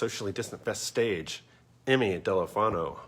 Socially Distant Best Stage, Emmy Delofano.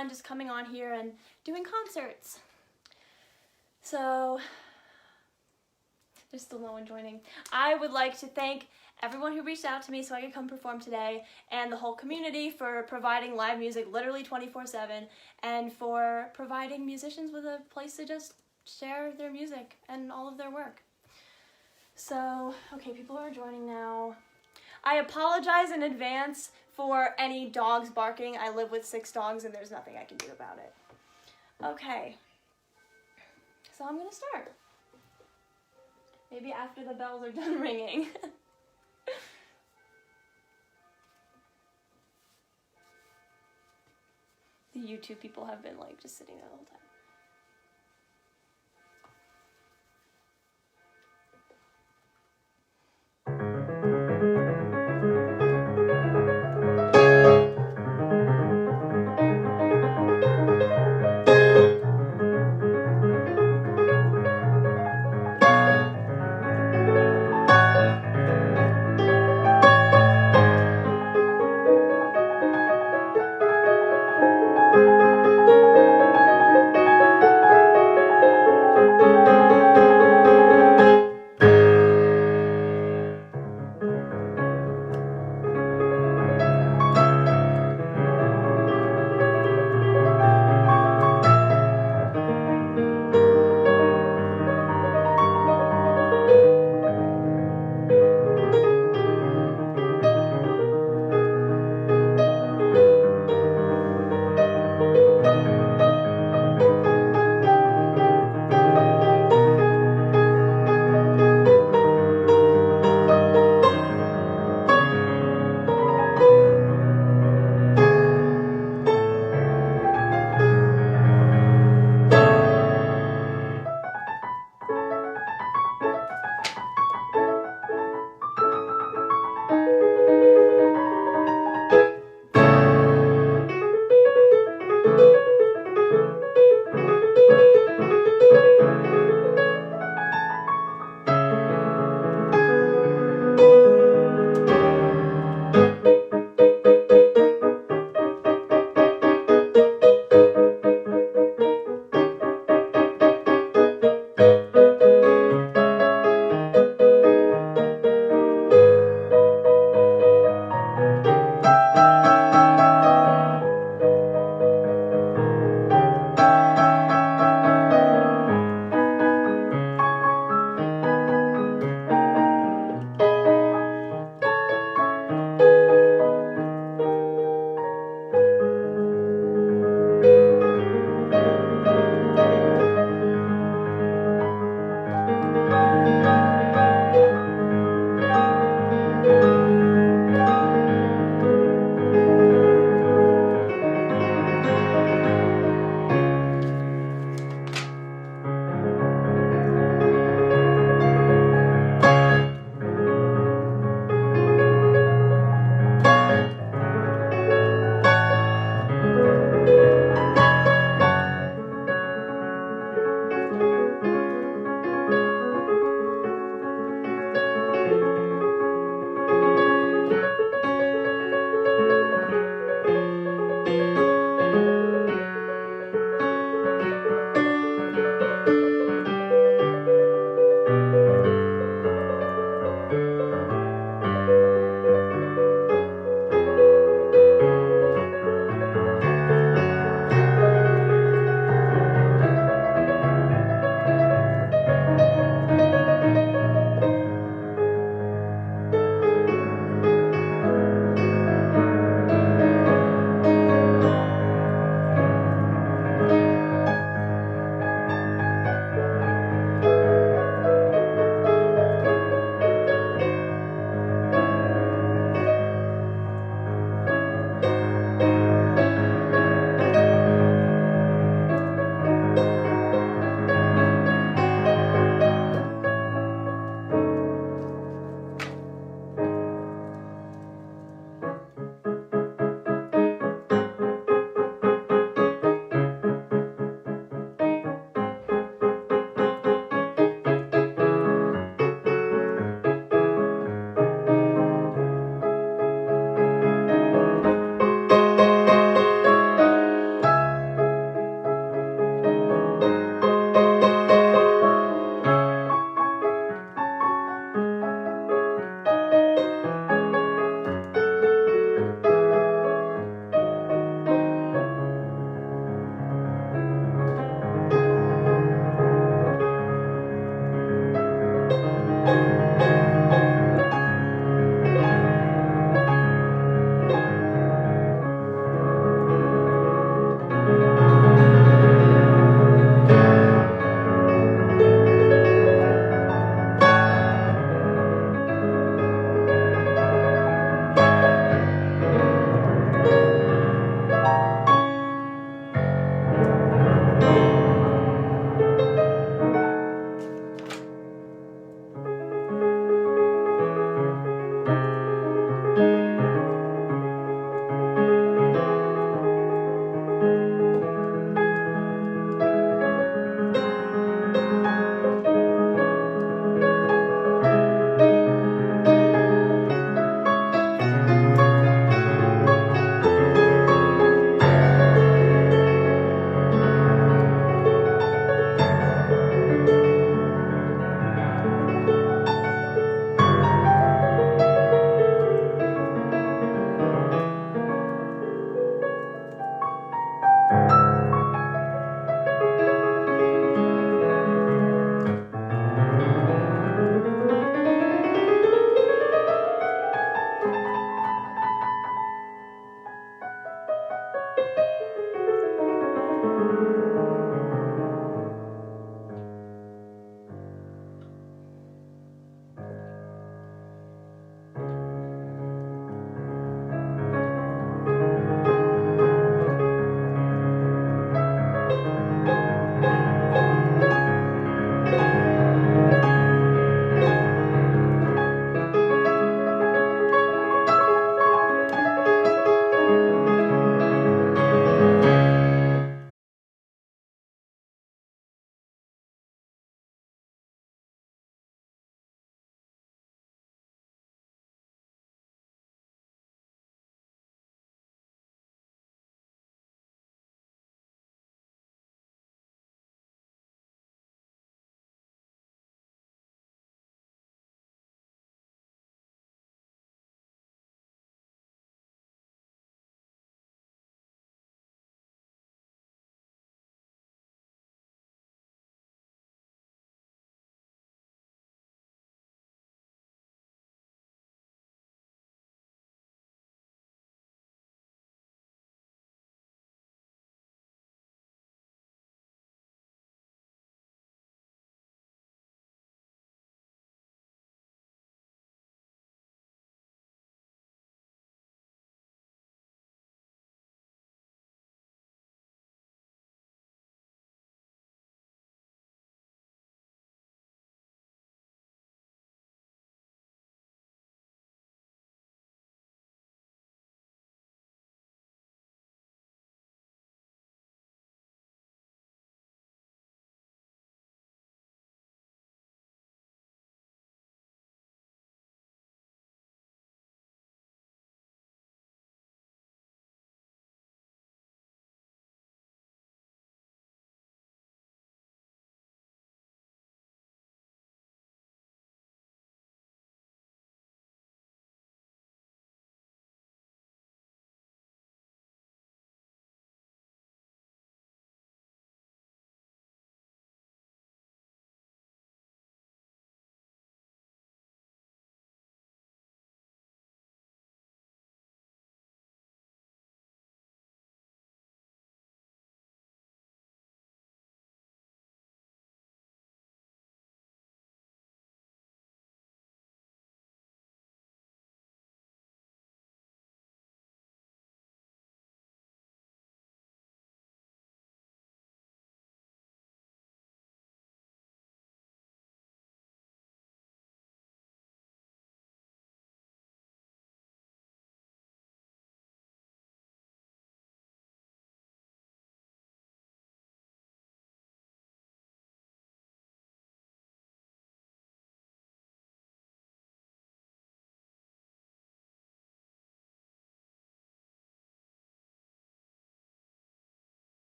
I'm just coming on here and doing concerts. So there's still no one joining. I would like to thank everyone who reached out to me so I could come perform today, and the whole community for providing live music literally 24/7, and for providing musicians with a place to just share their music and all of their work. So, okay, people are joining now. I apologize in advance for any dogs barking. I live with 6 dogs and there's nothing I can do about it. Okay, so I'm gonna start. Maybe after the bells are done ringing. The YouTube people have been like just sitting there the whole time.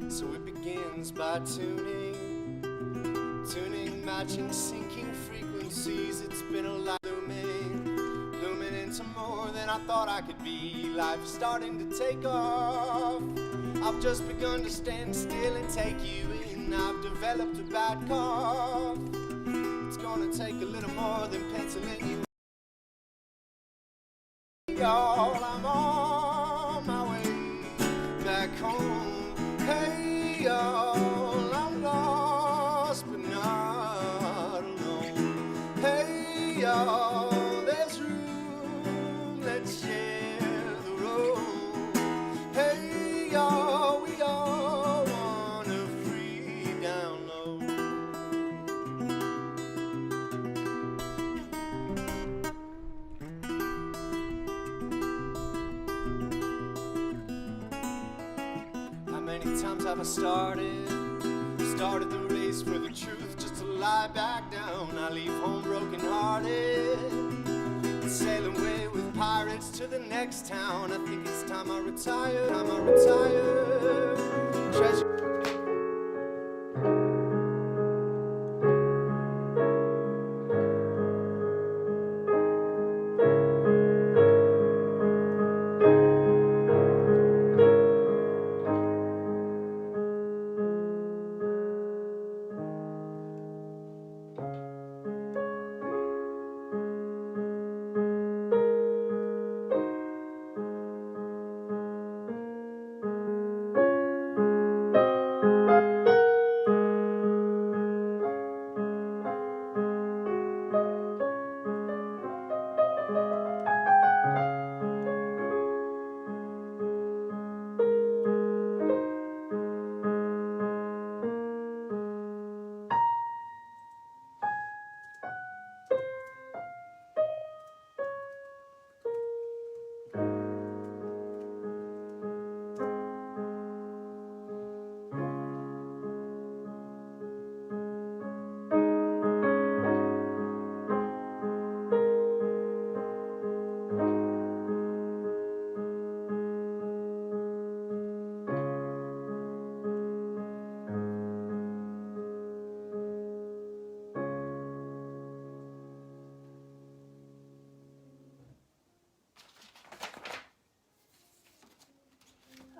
So it begins by tuning, matching, sinking frequencies. It's been a light looming into more than I thought I could be. Life is starting to take off. I've just begun to stand still and take you in. I've developed a bad cough. It's gonna take a little more than penciling you. Y'all, I'm on my way back home. Hey y'all, I'm lost but not alone. Hey y'all, there's room, let's share the road. Hey y'all, we all want a free download. How many times have I started the race for the truth just to lie back down? I leave home broken hearted and sail away with pirates to the next town. I think it's time I retire, treasure.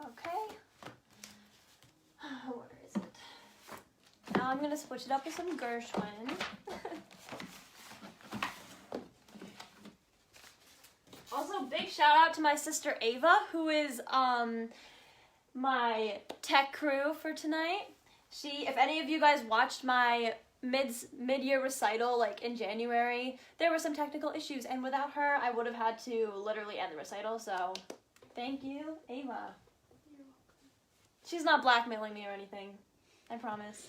Okay. Where is it? Now I'm gonna switch it up with some Gershwin. Also, big shout out to my sister Ava, who is my tech crew for tonight. If any of you guys watched my mid-year recital, like in January, there were some technical issues, and without her, I would have had to literally end the recital. So, thank you, Ava. She's not blackmailing me or anything. I promise.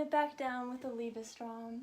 it back down with a Liebestrom.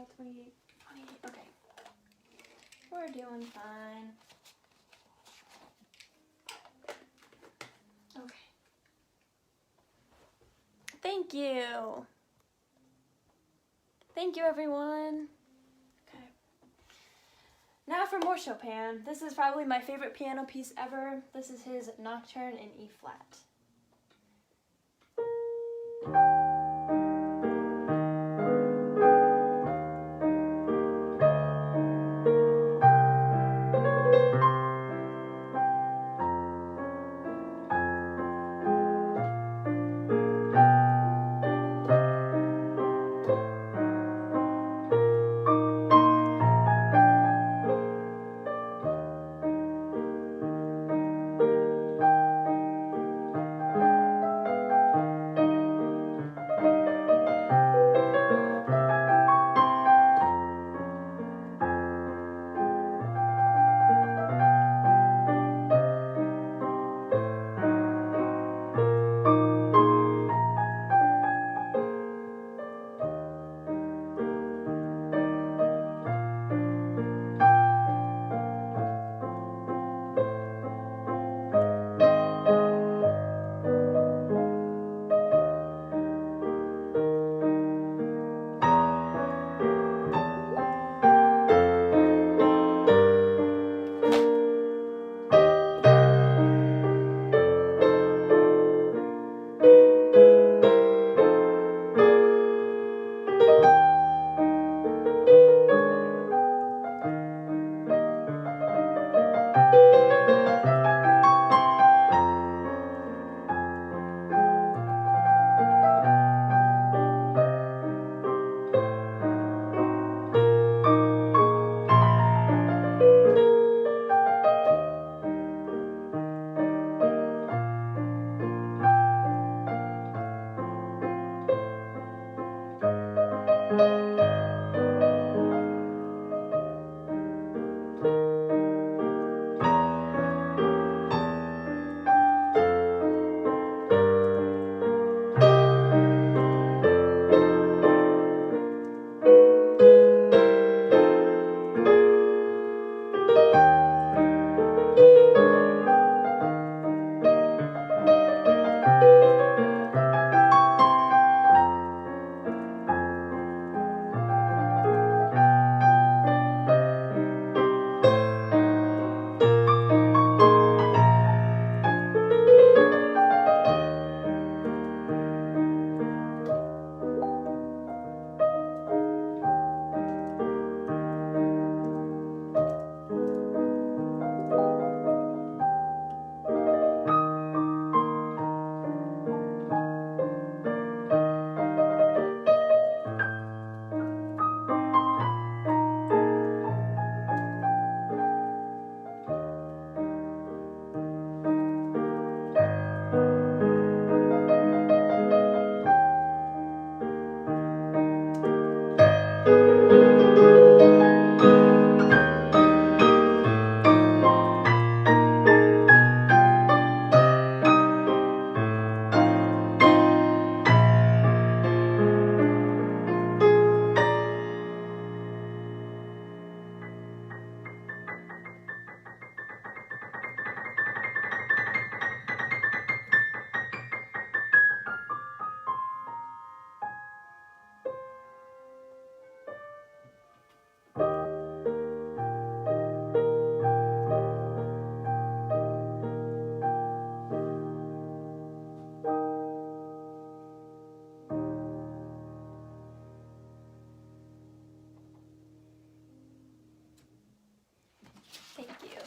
28, 28. Okay. We're doing fine. Okay. Thank you. Thank you, everyone. Okay. Now for more Chopin. This is probably my favorite piano piece ever. This is his Nocturne in E flat. Thank you.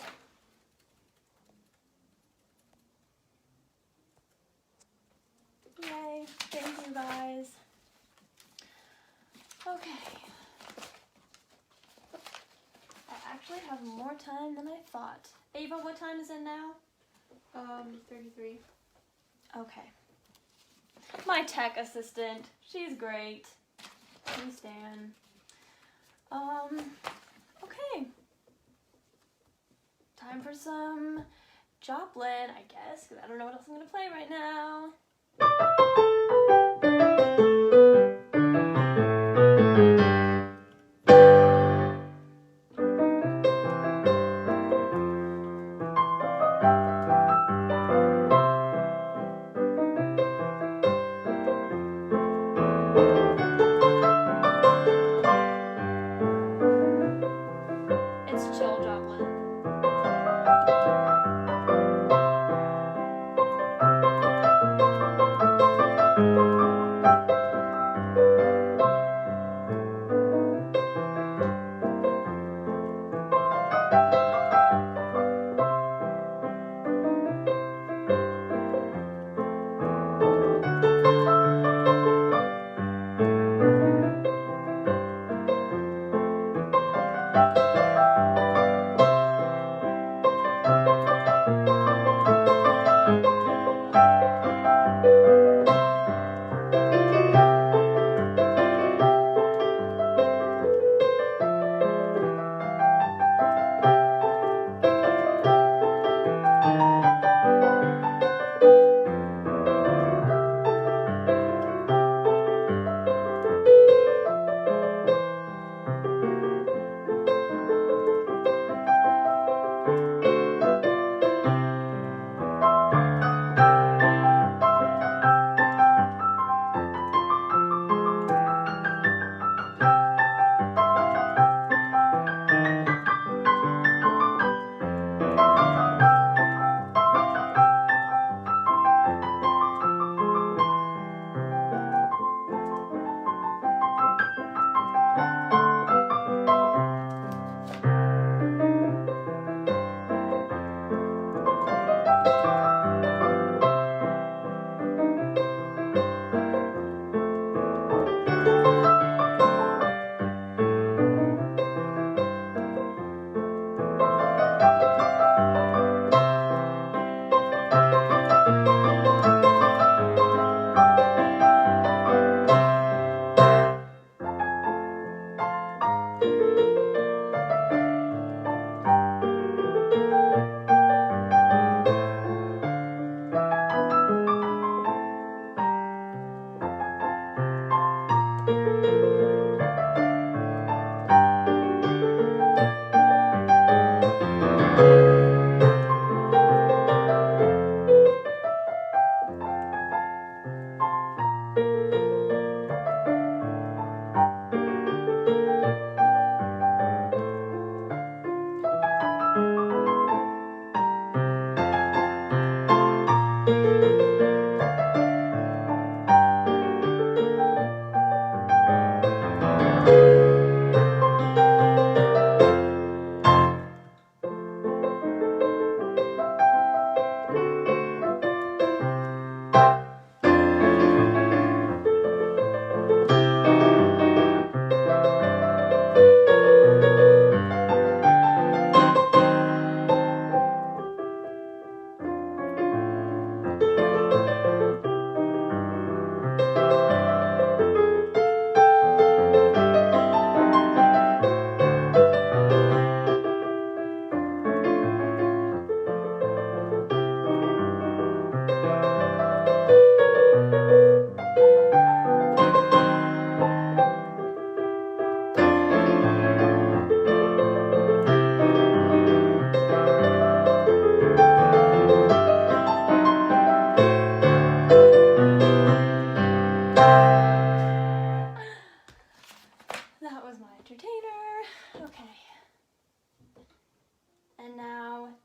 Yay, thank you guys. Okay. I actually have more time than I thought. Ava, what time is it now? 33. Okay. My tech assistant. She's great. Please stand. Okay. Time for some Joplin, I guess, because I don't know what else I'm going to play right now.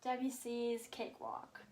Debussy's Cakewalk.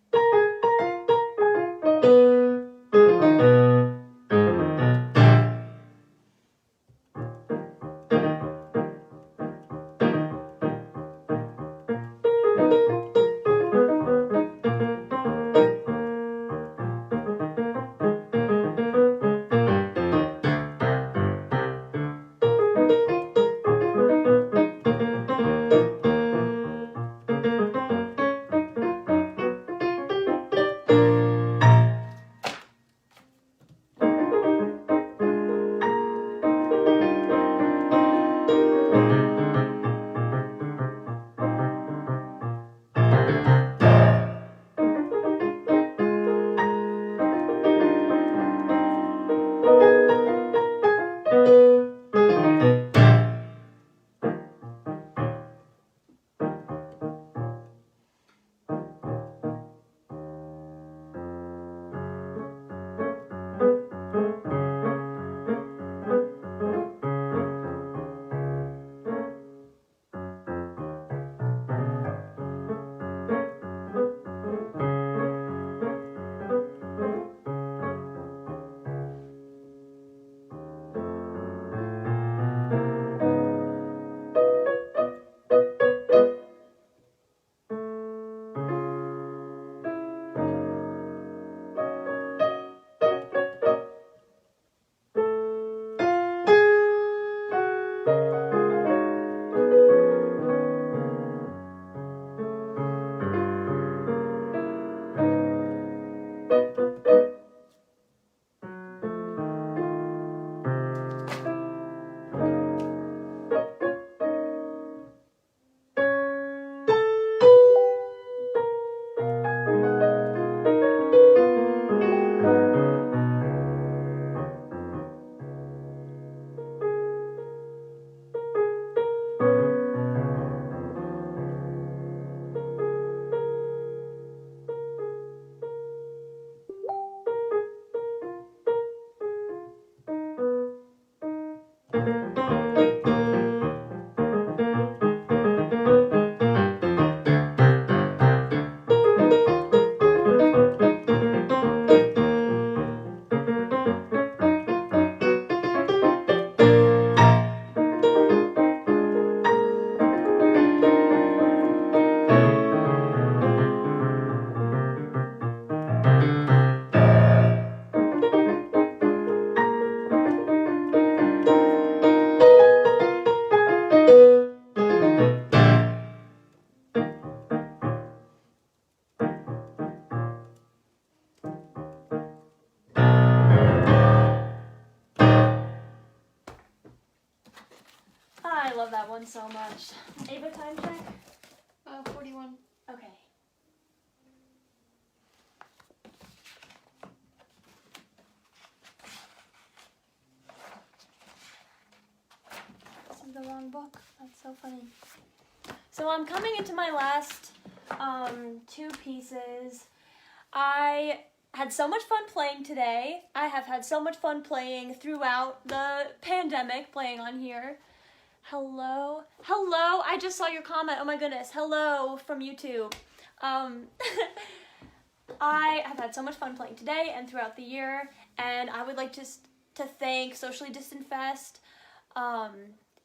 I love that one so much. Ava, time check? 41. Okay. This is the wrong book. That's so funny. So I'm coming into my last two pieces. I had so much fun playing today. I have had so much fun playing throughout the pandemic, playing on here. Hello. Hello. I just saw your comment. Oh my goodness. Hello from YouTube. I have had so much fun playing today and throughout the year, and I would like to thank Socially Distant Fest,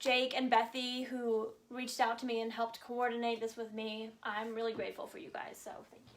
Jake and Bethy, who reached out to me and helped coordinate this with me. I'm really grateful for you guys, so thank you.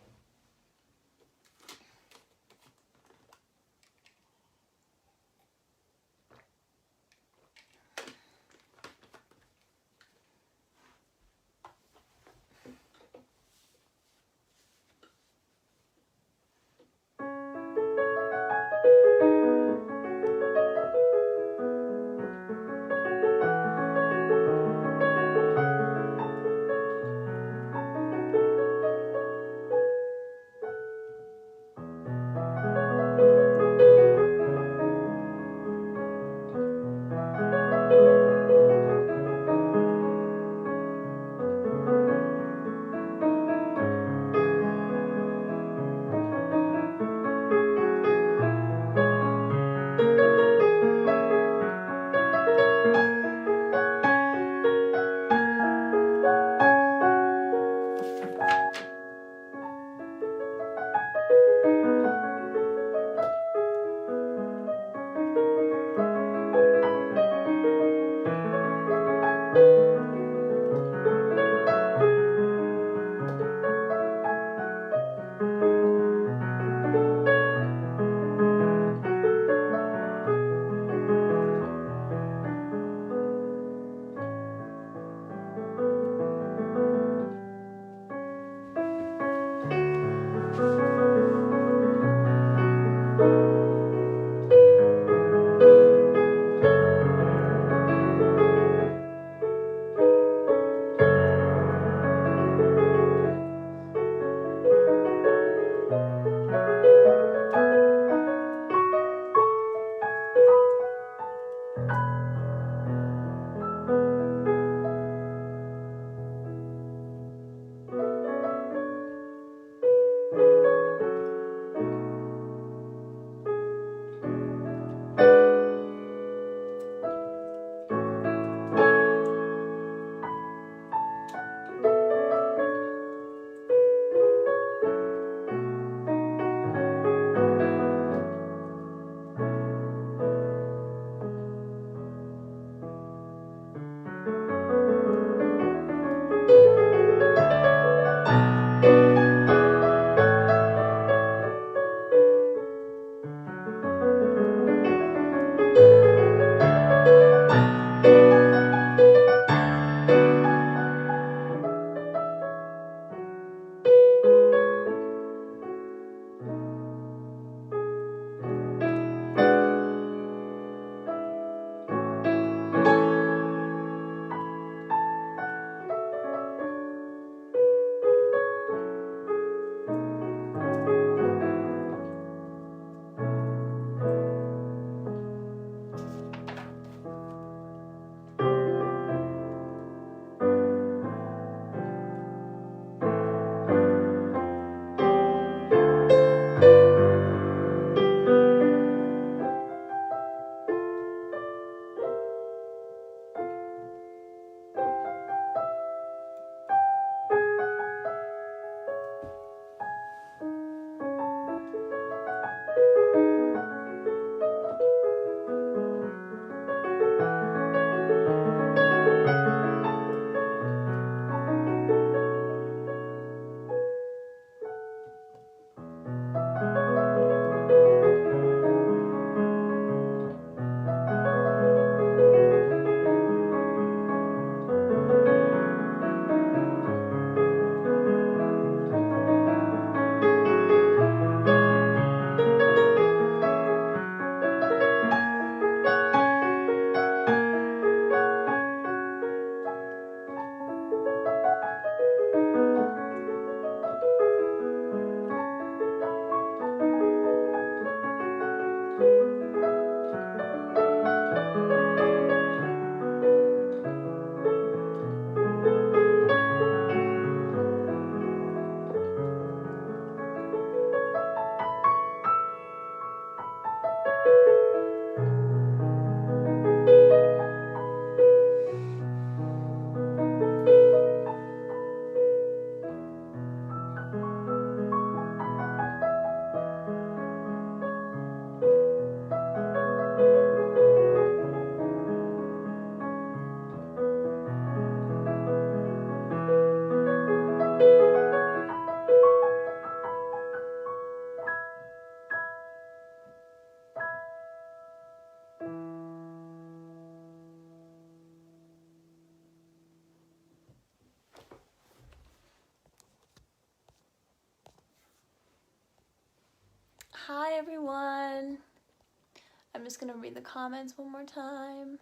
just gonna read the comments one more time.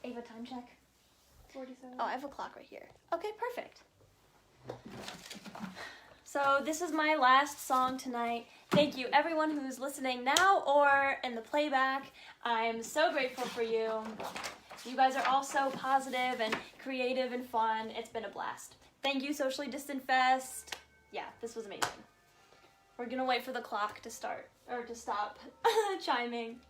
Ava, time check. 47. Oh, I have a clock right here. Okay, perfect. So this is my last song tonight. Thank you everyone who's listening now or in the playback. I'm so grateful for you. You guys are all so positive and creative and fun. It's been a blast. Thank you, Socially Distant Fest. Yeah, this was amazing. We're gonna wait for the clock to start, or to stop chiming.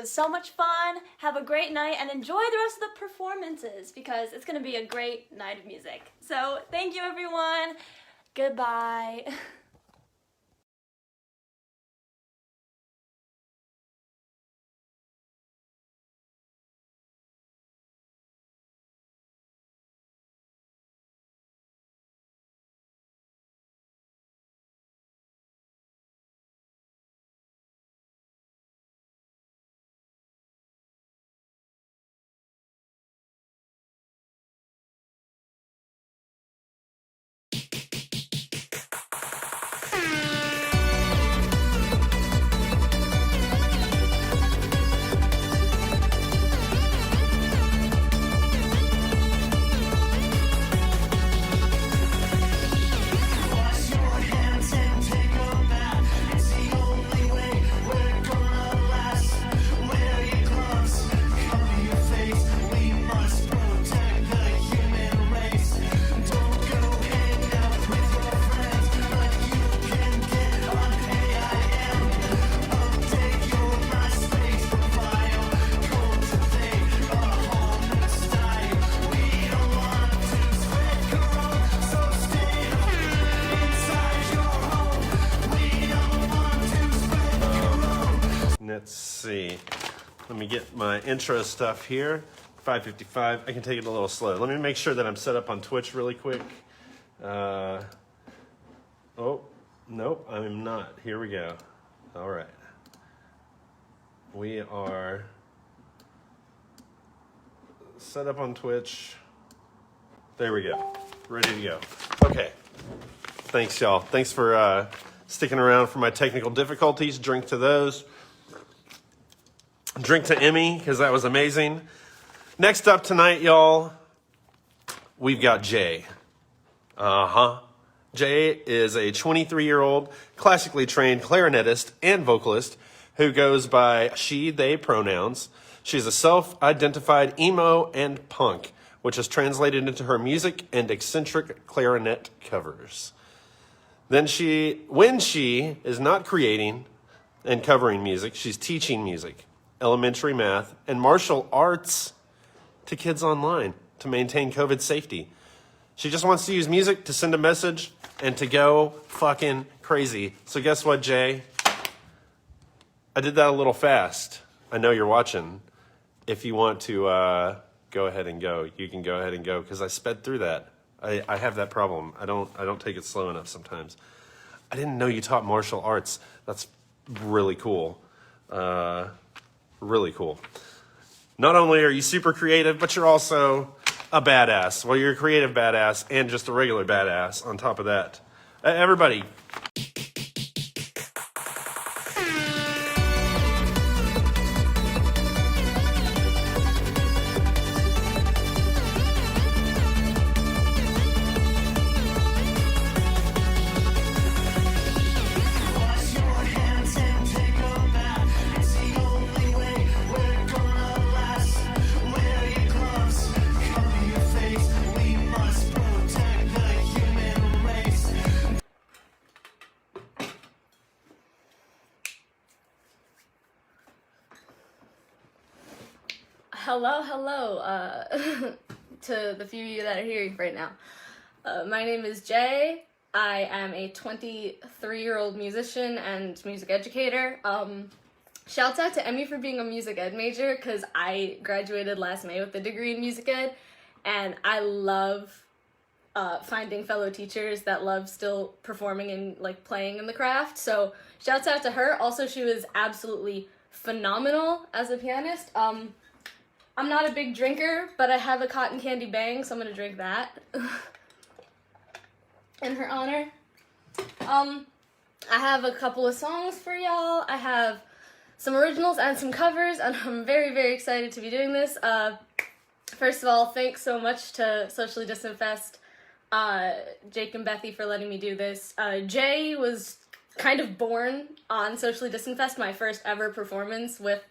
was so much fun. Have a great night and enjoy the rest of the performances because it's going to be a great night of music. So thank you, everyone. Goodbye. Let's see. Let me get my intro stuff here. 5:55. I can take it a little slow. Let me make sure that I'm set up on Twitch really quick. Oh, nope, I'm not. Here we go. All right. We are set up on Twitch. There we go. Ready to go. Okay. Thanks, y'all. Thanks for sticking around for my technical difficulties. Drink to those. Drink to Emmy, because that was amazing. Next up tonight, y'all, we've got Jay. Jay is a 23-year-old, classically trained clarinetist and vocalist who goes by she, they pronouns. She's a self-identified emo and punk, which is translated into her music and eccentric clarinet covers. When she is not creating and covering music, she's teaching music, elementary math, and martial arts to kids online to maintain COVID safety. She just wants to use music to send a message and to go fucking crazy. So guess what, Jay? I did that a little fast. I know you're watching. If you want to go ahead and go, you can go ahead and go because I sped through that. I have that problem. I don't take it slow enough sometimes. I didn't know you taught martial arts. That's really cool. Really cool. Not only are you super creative, but you're also a badass. Well, you're a creative badass and just a regular badass on top of that. Everybody. Hello, to the few of you that are here right now. My name is Jay. I am a 23-year-old musician and music educator. Shouts out to Emmy for being a music ed major because I graduated last May with a degree in music ed, and I love finding fellow teachers that love still performing and like playing in the craft. So shouts out to her. Also, she was absolutely phenomenal as a pianist. I'm not a big drinker, but I have a cotton candy bang, so I'm gonna drink that in her honor. I have a couple of songs for y'all. I have some originals and some covers, and I'm very, very excited to be doing this. First of all, thanks so much to Socially Distant Fest, Jake and Bethy for letting me do this. Jay was kind of born on Socially Distant Fest. My first ever performance with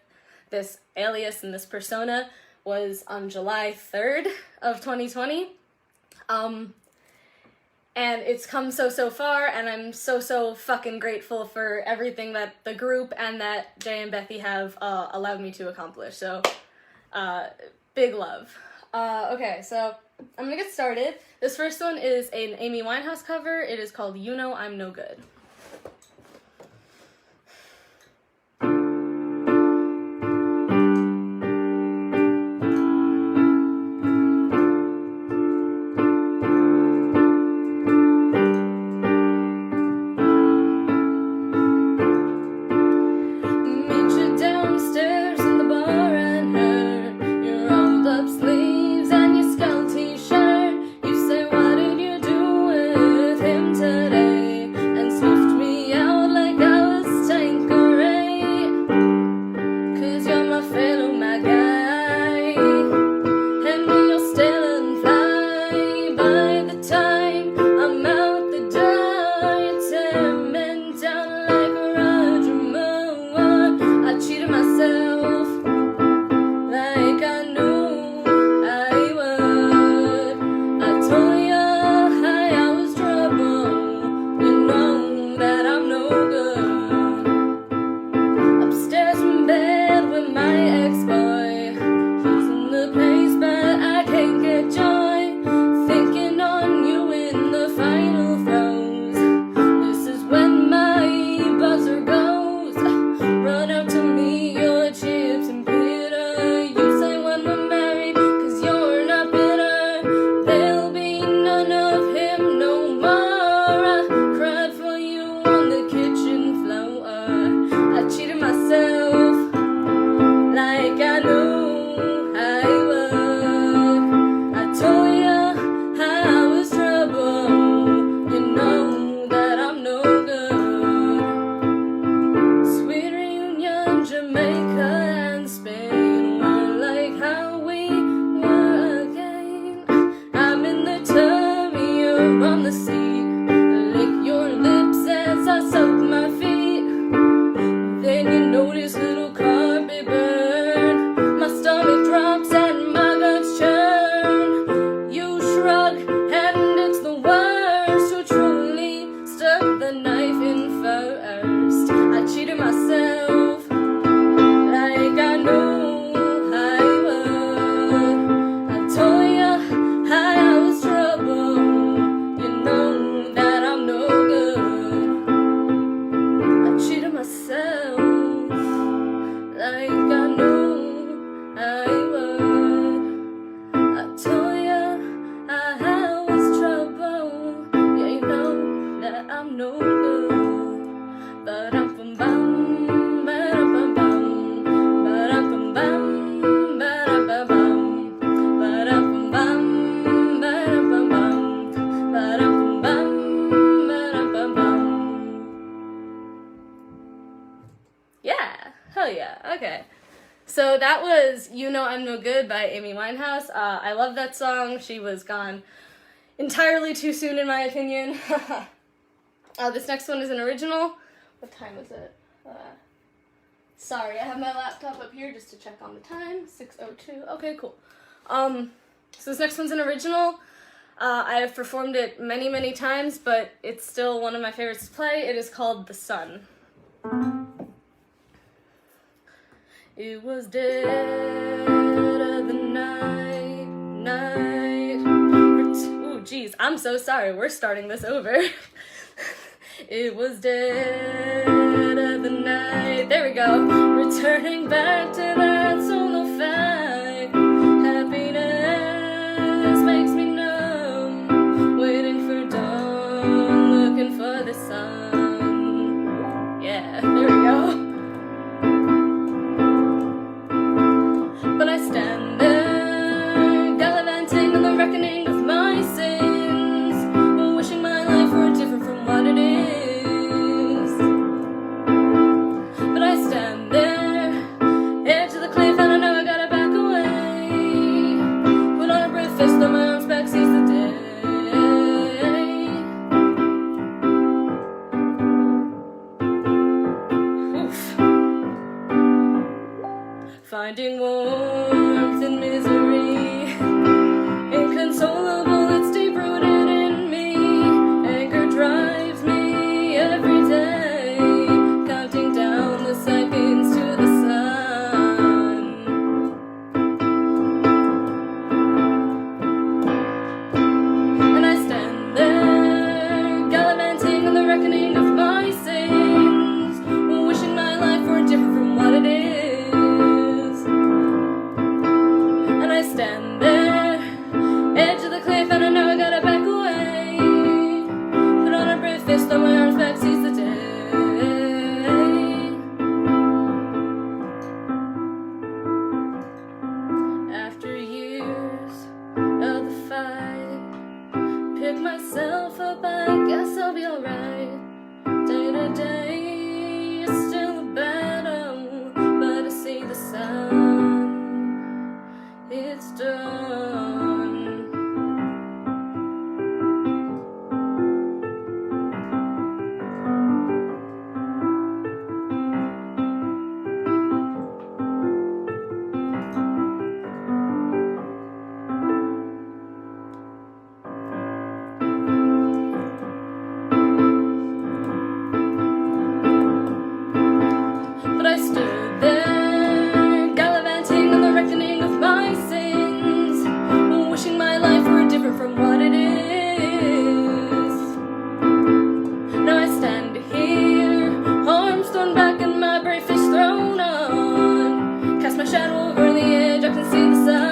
this alias and this persona was on July 3rd of 2020. and it's come so far, and I'm so fucking grateful for everything that the group and that Jay and Bethy have allowed me to accomplish. So, big love. Okay, so I'm gonna get started. This first one is an Amy Winehouse cover. It is called You Know I'm No Good. So that was You Know I'm No Good by Amy Winehouse. I love that song. She was gone entirely too soon, in my opinion. This next one is an original. What time is it? Sorry, I have my laptop up here just to check on the time. 6:02. Okay, cool. So this next one's an original. I have performed it many times, but it's still one of my favorites to play. It is called The Sun. It was dead of the night. Ooh, geez, I'm so sorry. We're starting this over. It was dead of the night. There we go. Returning back to that solo fight. Happiness makes me numb. Waiting for dawn, looking for the sun. Yeah, there we go. But I stand there, gallivanting on the reckoning of my sins, wishing my life were different from what it is. But I stand there, edge of the guess I'll be alright. Day to day, it's still a battle, but I see the sun, it's done. But I stood there, gallivanting on the reckoning of my sins, wishing my life were different from what it is. Now I stand here, arms thrown back and my brave fist thrown on, cast my shadow over the edge, I can see the sun.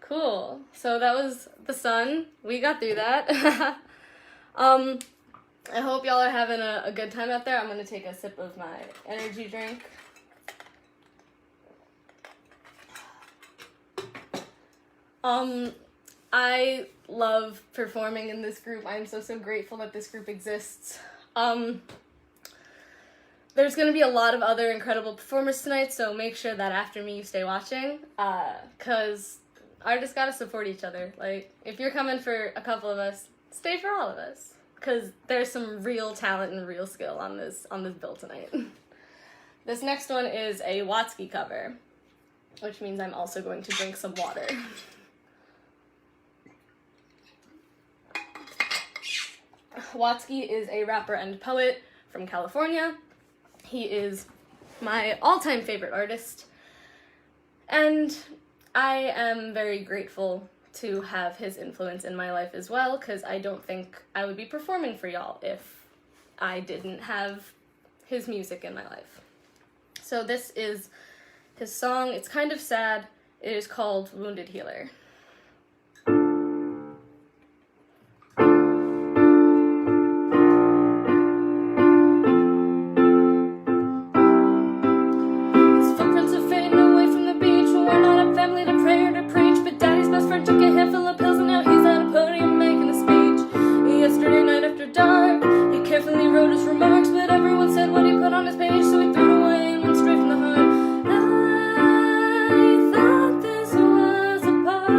Cool. So that was The Sun. We got through that. I hope y'all are having a good time out there. I'm gonna take a sip of my energy drink. I love performing in this group. I'm so grateful that this group exists. There's going to be a lot of other incredible performers tonight, so make sure that after me you stay watching, because artists gotta support each other. Like, if you're coming for a couple of us, stay for all of us, because there's some real talent and real skill on this bill tonight. This next one is a Watsky cover, which means I'm also going to drink some water. Watsky is a rapper and poet from California. He is my all-time favorite artist, and I am very grateful to have his influence in my life as well, because I don't think I would be performing for y'all if I didn't have his music in my life. So this is his song. It's kind of sad. It is called Wounded Healer. Took a handful of pills and now he's at a podium making a speech. Yesterday night after dark, he carefully wrote his remarks, but everyone said what he put on his page, so he threw it away and went straight from the heart. I thought this was a part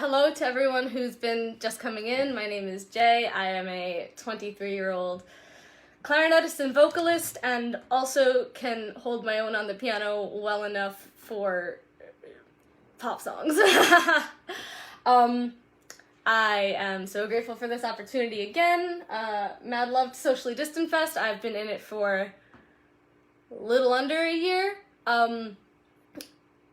hello to everyone who's been just coming in. My name is Jay. I am a 23-year-old clarinetist and vocalist, and also can hold my own on the piano well enough for pop songs. I am so grateful for this opportunity again. Mad love to Socially Distant Fest. I've been in it for a little under a year.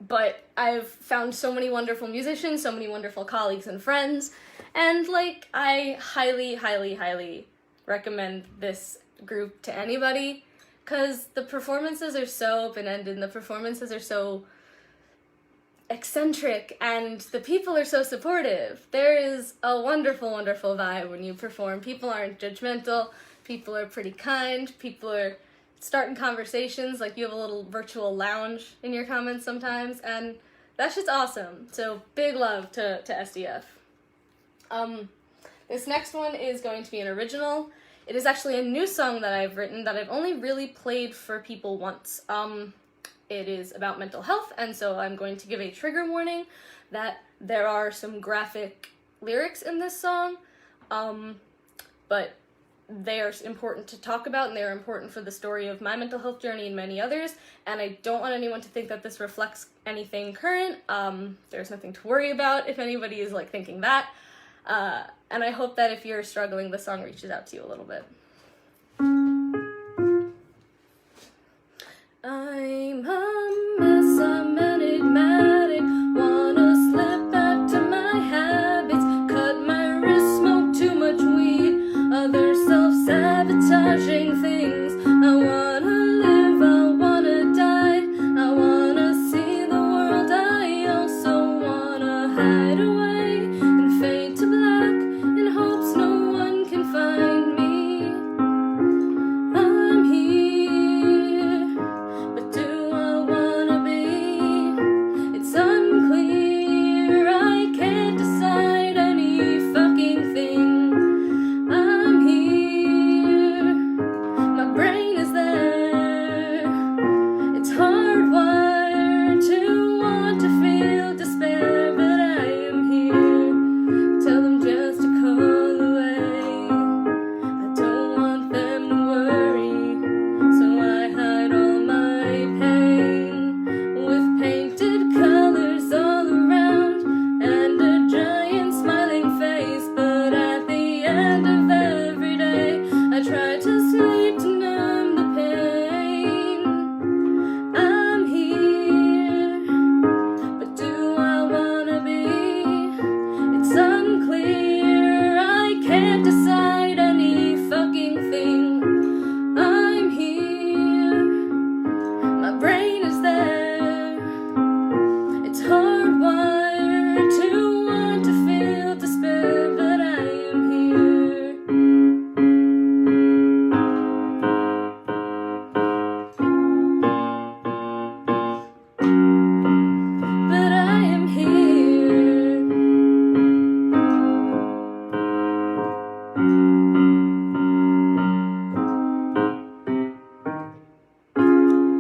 But I've found so many wonderful musicians, so many wonderful colleagues and friends, and like, I highly, highly, highly recommend this group to anybody, because the performances are so open-ended, and the performances are so eccentric, and the people are so supportive. There is a wonderful, wonderful vibe when you perform. People aren't judgmental, people are pretty kind, people are starting conversations, like you have a little virtual lounge in your comments sometimes, and that's just awesome. So big love to SDF. This next one is going to be an original. It is actually a new song that I've written that I've only really played for people once. It is about mental health, and so I'm going to give a trigger warning that there are some graphic lyrics in this song, but they are important to talk about, and they are important for the story of my mental health journey and many others, and I don't want anyone to think that this reflects anything current. There's nothing to worry about if anybody is like thinking that, and I hope that if you're struggling, the song reaches out to you a little bit. I'm a mess, I'm enigmatic, wanna slip back to my habits, cut my wrist, smoke too much weed, other self-sabotaging things. I wanna live, I wanna die, I wanna see the world, I also wanna hide away and fade to black in hopes no one can find me. I'm here, but do I wanna be? It's unclear, I can't decide any fucking thing. I'm here, my brain is there. It's hardwired to want to feel despair, but I am here. Tell them just to call away. I don't want them to worry, so I hide all my pain with painted colors all around and a giant smiling face. But at the end of every day, I try to sleep to numb the pain. I'm here, but do I wanna be? It's unclear, I can't decide any fucking thing. I'm here, my brain is there. It's hardwired to want to feel despair, but I am here. But I am here.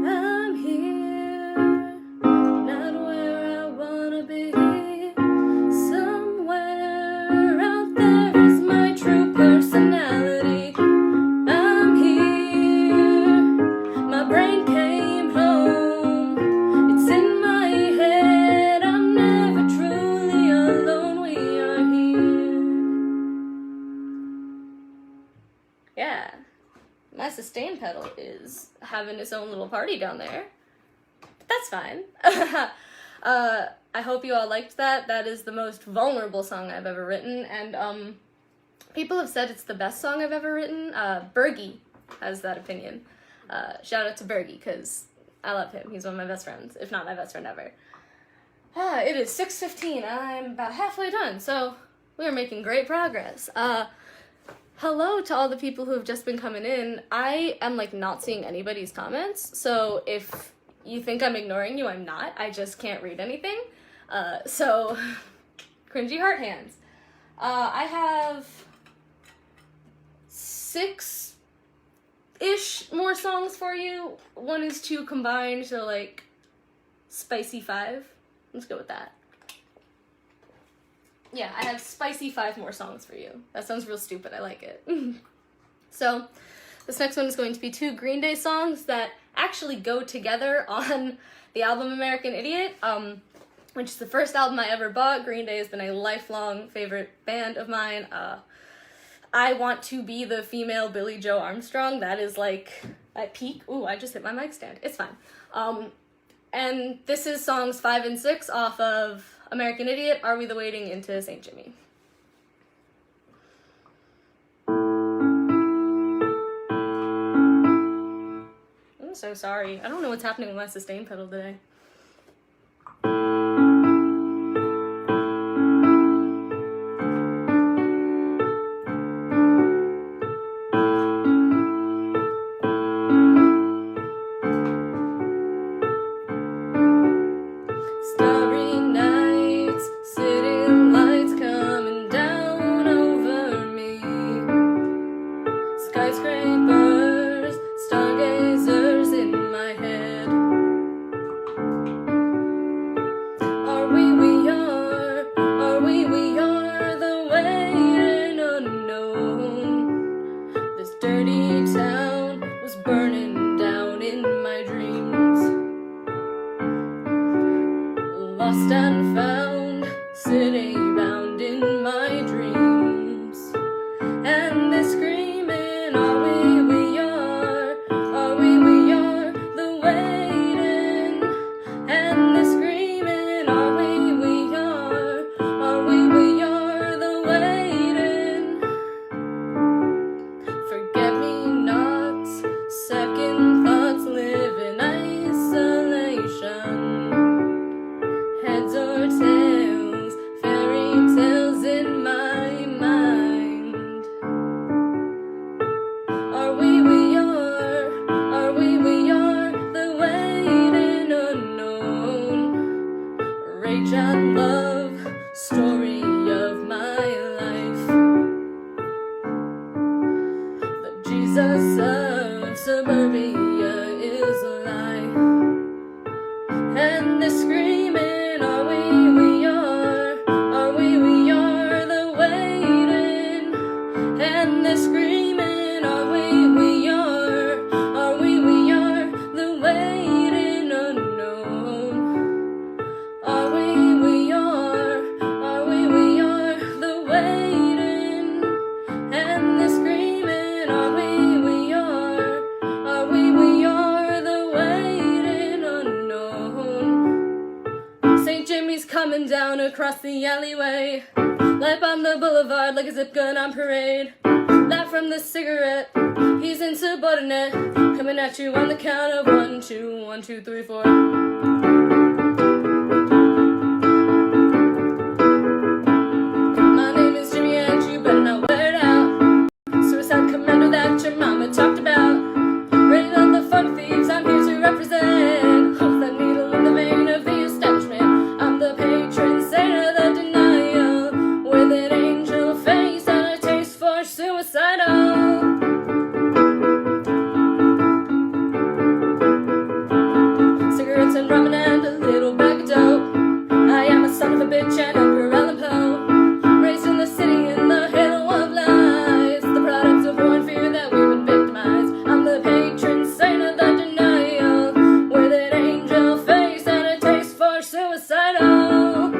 I'm here, not where I wanna be. Somewhere out there is my true personality. I'm here, my brain came home. It's in my head, I'm never truly alone. We are here. Yeah. My sustain pedal is having its own little party down there. But that's fine. I hope you all liked that. That is the most vulnerable song I've ever written, and people have said it's the best song I've ever written. Bergie has that opinion. Shout out to Bergie, because I love him. He's one of my best friends, if not my best friend ever. It is 6:15. I'm about halfway done, so we are making great progress. Hello to all the people who have just been coming in. I am like not seeing anybody's comments, so if you think I'm ignoring you, I'm not. I just can't read anything. So cringy heart hands. I have 6-ish more songs for you. 1 is 2 combined, so like spicy 5. Let's go with that. yeah, I have spicy 5 more songs for you. That sounds real stupid. I like it. So, this next one is going to be 2 Green Day songs that actually go together on the album American Idiot, which is the first album I ever bought. Green Day has been a lifelong favorite band of mine. I want to be the female Billie Joe Armstrong. That is like at peak. Ooh, I just hit my mic stand. It's fine. And this is songs 5 and 6 off of American Idiot, Are We the Waiting, into St. Jimmy. I'm so sorry. I don't know what's happening with my sustain pedal today. Starry nights, city lights coming down over me. Skyscrapers, stargazers in my head. Are we are the waiting unknown. This dirty town was burning down in my dreams. Lost and found, sitting bound in my dreams. And they're screaming, we are the waiting. And they're screaming, we are the waiting. Forget me nots, second thoughts live in isolation. Heads or tails, fairy tales in my mind. Are we are the waiting unknown. Rage and love, story of my life. The Jesus of suburbia is a lie. And they're screaming, we are the waiting. And they're screaming, we are the waiting unknown. We are the waiting. And they're screaming, we are the waiting unknown. St. Jimmy's coming down across the alleyway. Light on the boulevard like a zip gun on parade. Light from the cigarette, he's insubordinate. Coming at you on the count of 1, 2, 1, 2, 3, 4. My name is Jimmy and you better not wear it out. Suicide commando that your mama talked about. Raid on the fun thieves, I'm here to represent. Hope that needle in the vein of the establishment. I'm the patron saint of the denial, with an angel face and a taste for suicidal. Cigarettes and ramen and a little bag of dope. I am a son of a bitch and Edgar Allan Poe. Raised in the city in the halo of lies. The products of war and fear that we've been victimized. I'm the patron saint of the denial, with an angel face and a taste for suicidal.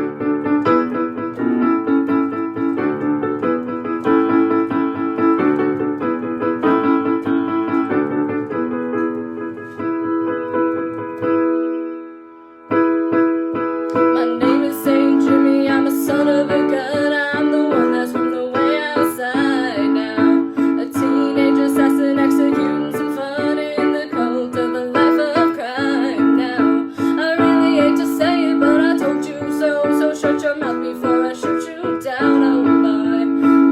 My name is St. Jimmy, I'm a son of a gun. I'm the one that's from the way outside now. A teenage assassin executing some fun in the cult of the life of crime now. I really hate to say it, but I told you so. So shut your mouth before I shoot you down, oh boy.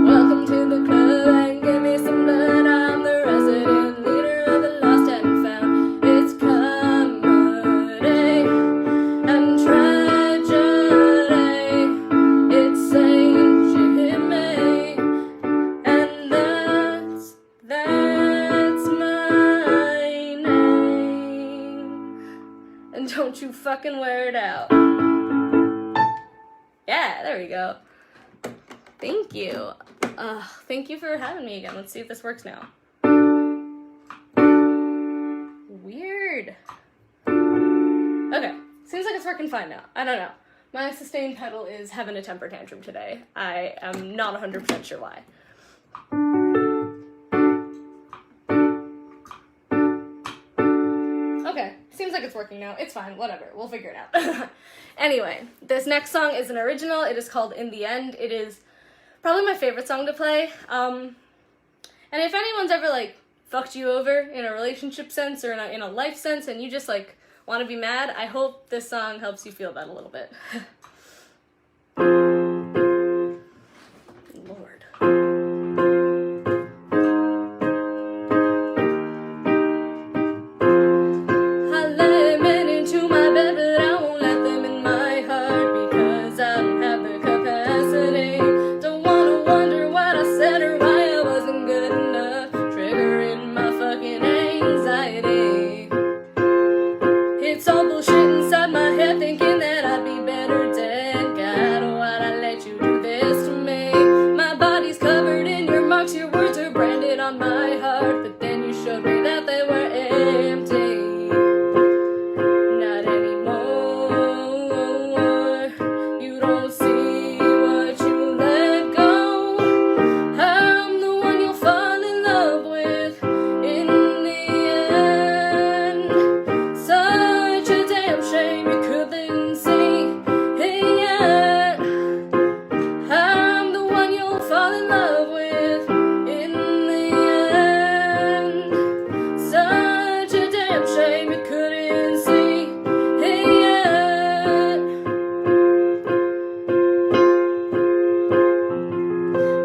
Welcome to the club and give me some blood. I'm the resident leader of the lost and found. It's comedy and tragedy. It's St. Jimmy, and that's my name. And don't you fucking wear it out. Yeah, there we go. Thank you. Thank you for having me again. Let's see if this works now. Weird. Okay, seems like it's working fine now. I don't know. My sustain pedal is having a temper tantrum today. I am not 100% sure why. Okay, seems like it's working now. It's fine, whatever. We'll figure it out. Anyway, this next song is an original. It is called In the End. It is probably my favorite song to play. And if anyone's ever, like, fucked you over in a relationship sense or in a life sense and you just, like, want to be mad, I hope this song helps you feel that a little bit. Lord. I let men into my bed, but I won't let them in my heart because I don't have the capacity. Don't wanna wonder what I said or why I wasn't good enough, triggering my fucking anxiety. It's all bullshit inside my head, thinking that I'd be better dead. God, why'd I let you do this to me? My body's covered in your marks, your words are branded on my heart, but then you showed me that they were empty. Not anymore. You don't see what you let go. I'm the one you'll fall in love with in the end. Such a damn shame you couldn't see it yet. I'm the one you'll fall in love with in the end. Such a damn shame you couldn't see it yet.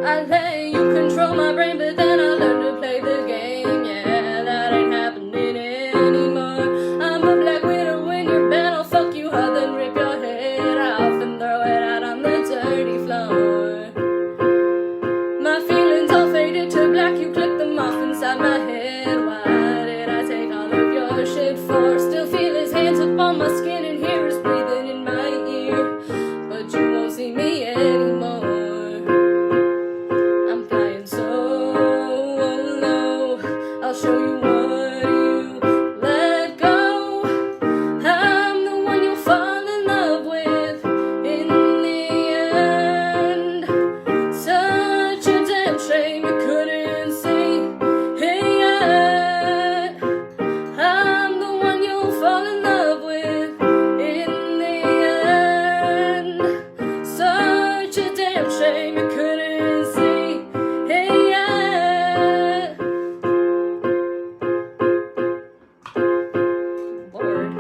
I let you control my brain, but then I learned to play the game. Yeah, that ain't happening anymore. I'm a black widow in your bed. I'll fuck you hard, then rip your head off and throw it out on the dirty floor. My feelings all faded to black. You clipped them off inside my head. Why did I take all of your shit for? Still feel his hands up on my skin and hear his breathing in my ear, but you won't see me anymore. I'm flying so low, I'll show you what you let go. I'm the one you'll fall in love with in the end. Such a damn shame you couldn't see it yet. I'm the one you'll fall in love with in the end. Such a damn shame you couldn't see it yet. Lord.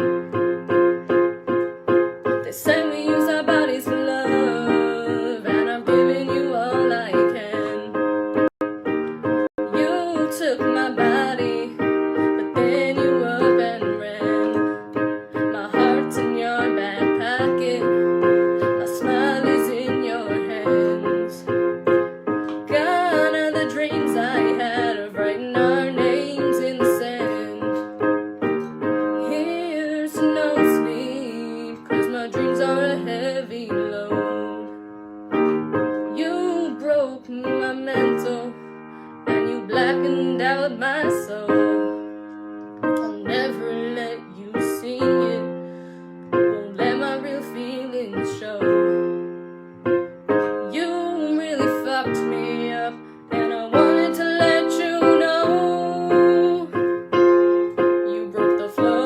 They say we use our bodies for love, and I'm giving you all I can. You took my body, but then you up and ran. My heart's in your back pocket, my smile is in your hands. Gone are the dreams I had of writing our names in the sand. Here's to no sleep, 'cause my dreams are a heavy load. You broke my mental, and you blackened out my soul. I'll never let you see it, won't let my real feelings show. You really fucked me up, and I wanted to let you know. You broke the flow.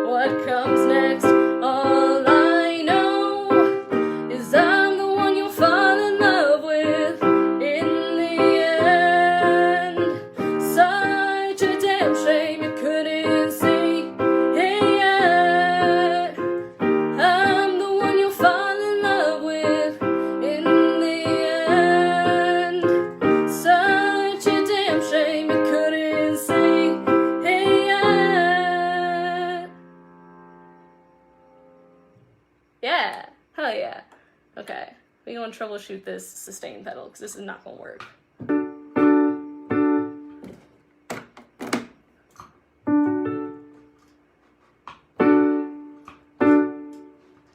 What comes next? All I know is I'm the one you'll fall in love with in the end. Such a damn shame you couldn't see it yet. I'm the one you'll fall in love with in the end. Such a damn shame you couldn't see it yet. Yeah, hell yeah. Okay, we gonna troubleshoot this sustain pedal because this is not gonna work.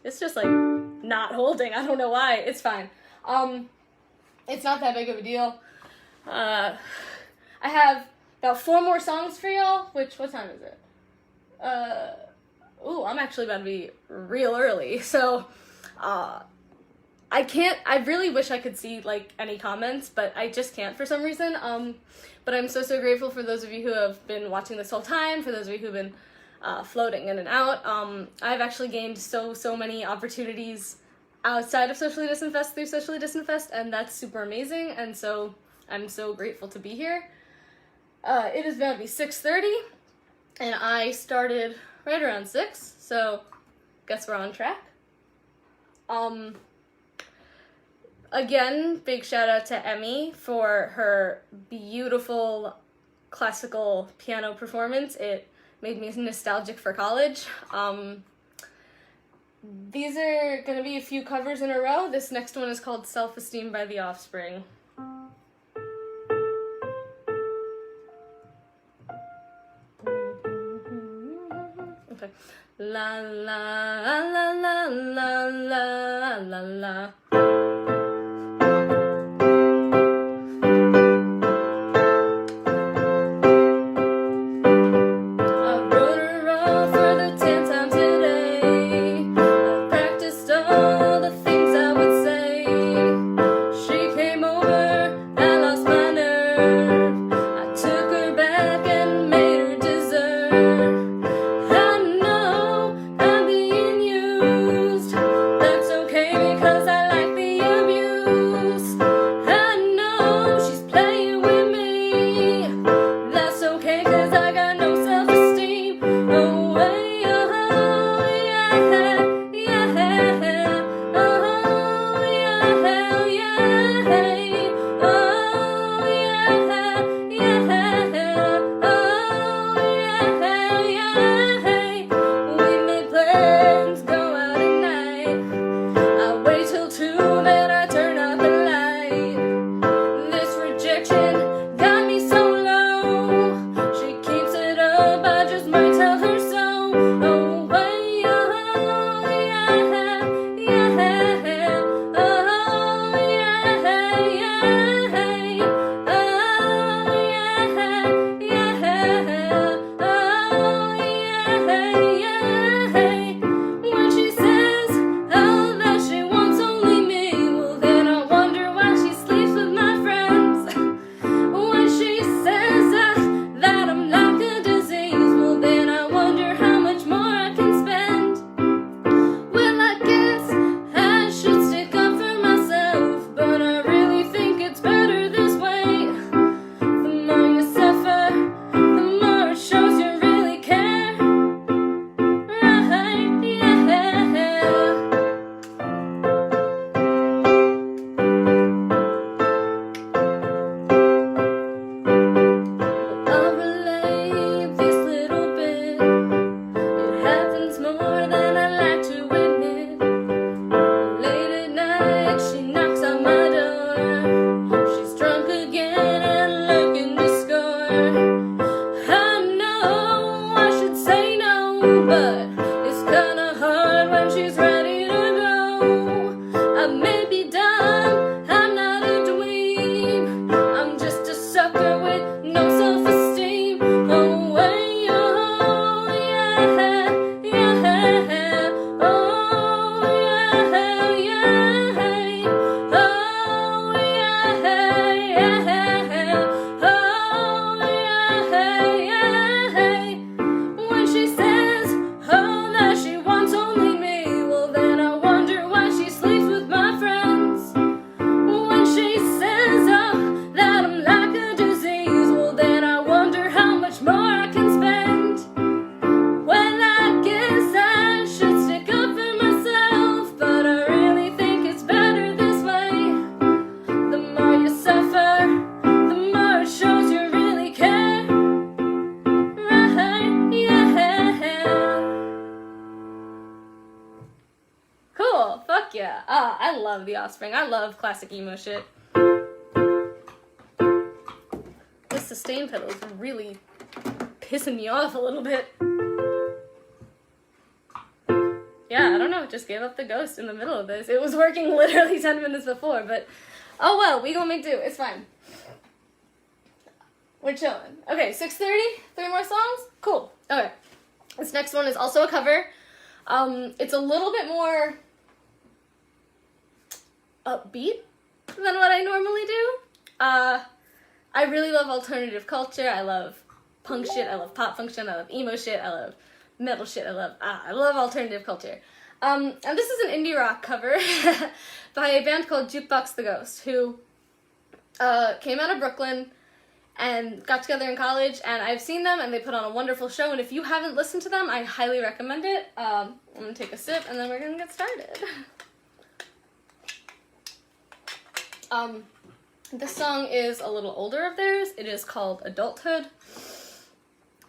It's just like not holding. I don't know why. It's fine. It's not that big of a deal. I have about 4 more songs for y'all, what time is it? I'm actually about to be real early, so, I really wish I could see, like, any comments, but I just can't for some reason, but I'm so grateful for those of you who have been watching this whole time, for those of you who've been, floating in and out. I've actually gained so many opportunities outside of Socially Distant Fest through Socially Distant Fest, and that's super amazing, and so I'm so grateful to be here. It is about to be 6:30, and I started right around 6, so guess we're on track. Again, big shout out to Emmy for her beautiful classical piano performance. It made me nostalgic for college. These are gonna be a few covers in a row. This next one is called Self-Esteem by The Offspring. Okay. La la la la la la la la. I love The Offspring. I love classic emo shit. This sustain pedal is really pissing me off a little bit. Yeah, I don't know what just gave up the ghost in the middle of this. It was working literally 10 minutes before, but oh well, we gonna make do. It's fine. We're chilling. Okay, 6:30, 3 more songs? Cool. Okay. This next one is also a cover. It's a little bit more upbeat than what I normally do. I really love alternative culture. I love punk shit. I love pop function. I love emo shit. I love metal shit. I love alternative culture. And this is an indie rock cover by a band called Jukebox the Ghost, who came out of Brooklyn and got together in college, and I've seen them, and they put on a wonderful show, and if you haven't listened to them, I highly recommend it. I'm gonna take a sip, and then we're gonna get started. This song is a little older of theirs. It is called Adulthood,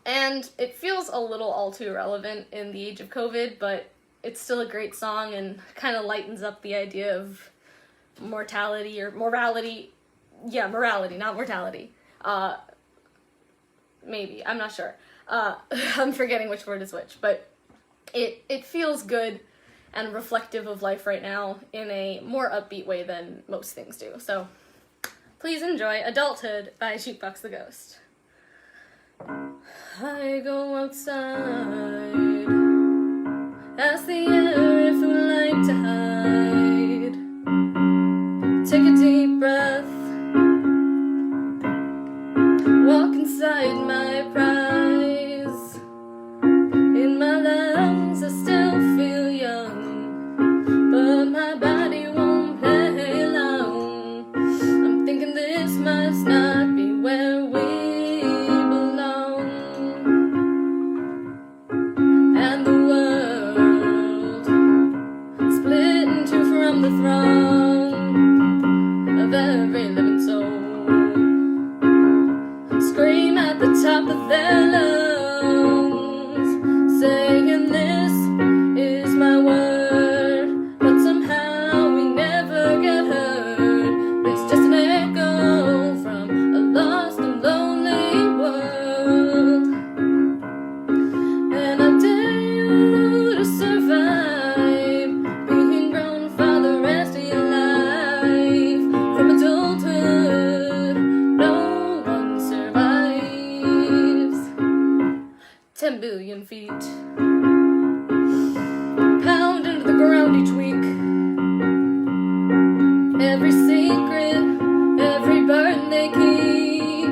and it feels a little all too relevant in the age of COVID, but it's still a great song and kind of lightens up the idea of mortality or morality. Yeah, morality, not mortality. Maybe, I'm not sure. I'm forgetting which word is which, but it feels good and reflective of life right now in a more upbeat way than most things do. So please enjoy Adulthood by Jukebox the Ghost. I go outside, ask the air if it would like to hide, take a deep breath, walk inside my prize. In my lungs I still feel young, but my body won't play along. I'm thinking this must not be where we belong. And the world split in two from the throng of every living soul. Scream at the top of their lungs, saying this is my word, but somehow we never get heard. It's just an echo from a lost and lonely world. And I dare you to survive being grown for the rest of your life. From adulthood, no one survives. 10 billion feet pound into the ground each week. Every secret, every burden they keep,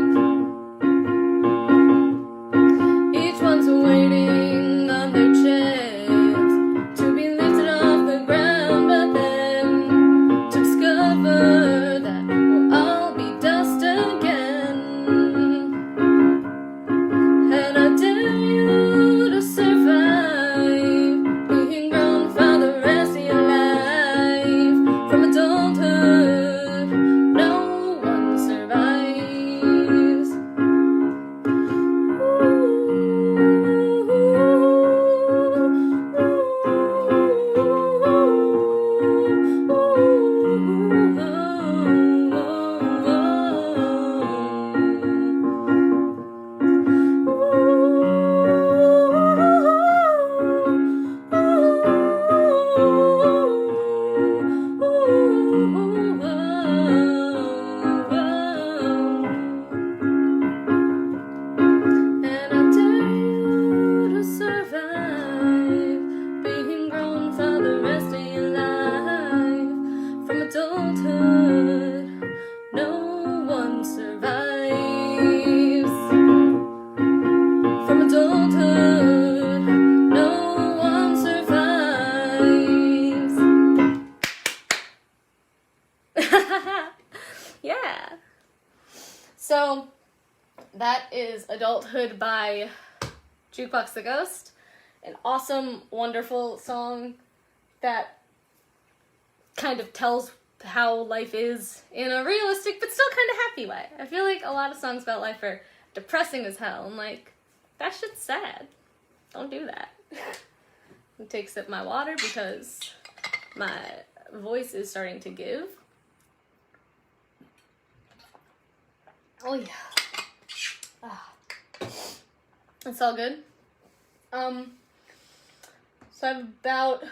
each one's waiting on their chance to be lifted off the ground, but then to discover that we'll all be dust again. And I dare you to survive being grown for the rest of your life. From adulthood, no one survives. And I dare you to survive being grown for the rest of your life. From adulthood, no one survives. From adulthood, no one survives. Yeah. So that is Adulthood by Jukebox the Ghost. An awesome, wonderful song that kind of tells how life is in a realistic but still kind of happy way. I feel like a lot of songs about life are depressing as hell. I'm like, that shit's sad. Don't do that. I'll take a sip of my water because my voice is starting to give. Oh yeah. It's all good. So I have about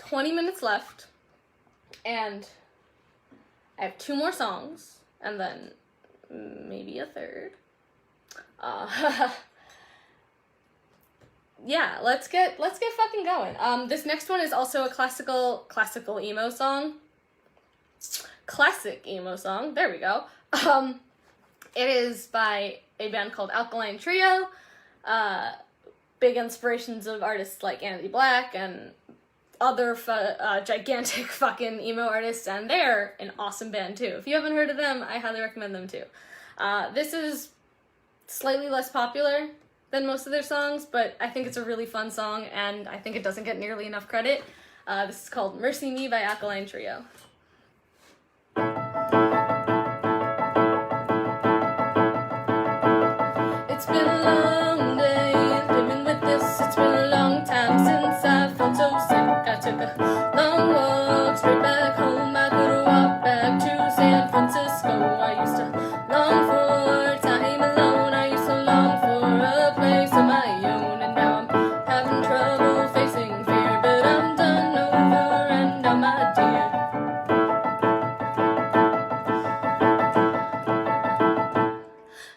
20 minutes left, and I have 2 more songs, and then maybe a third. Yeah, let's get fucking going. This next one is also a classical emo song. Classic emo song. There we go. It is by a band called Alkaline Trio. Big inspirations of artists like Andy Black and other gigantic fucking emo artists, and they're an awesome band too. If you haven't heard of them, I highly recommend them too. This is slightly less popular than most of their songs, but I think it's a really fun song, and I think it doesn't get nearly enough credit. This is called Mercy Me by Alkaline Trio. It's been a long day living with this. It's been a long time since I felt so sick. I took a long walk straight back home. I could walk back to San Francisco. I used to long for time alone. I used to long for a place of my own. And now I'm having trouble facing fear. But I'm done over and done, my dear.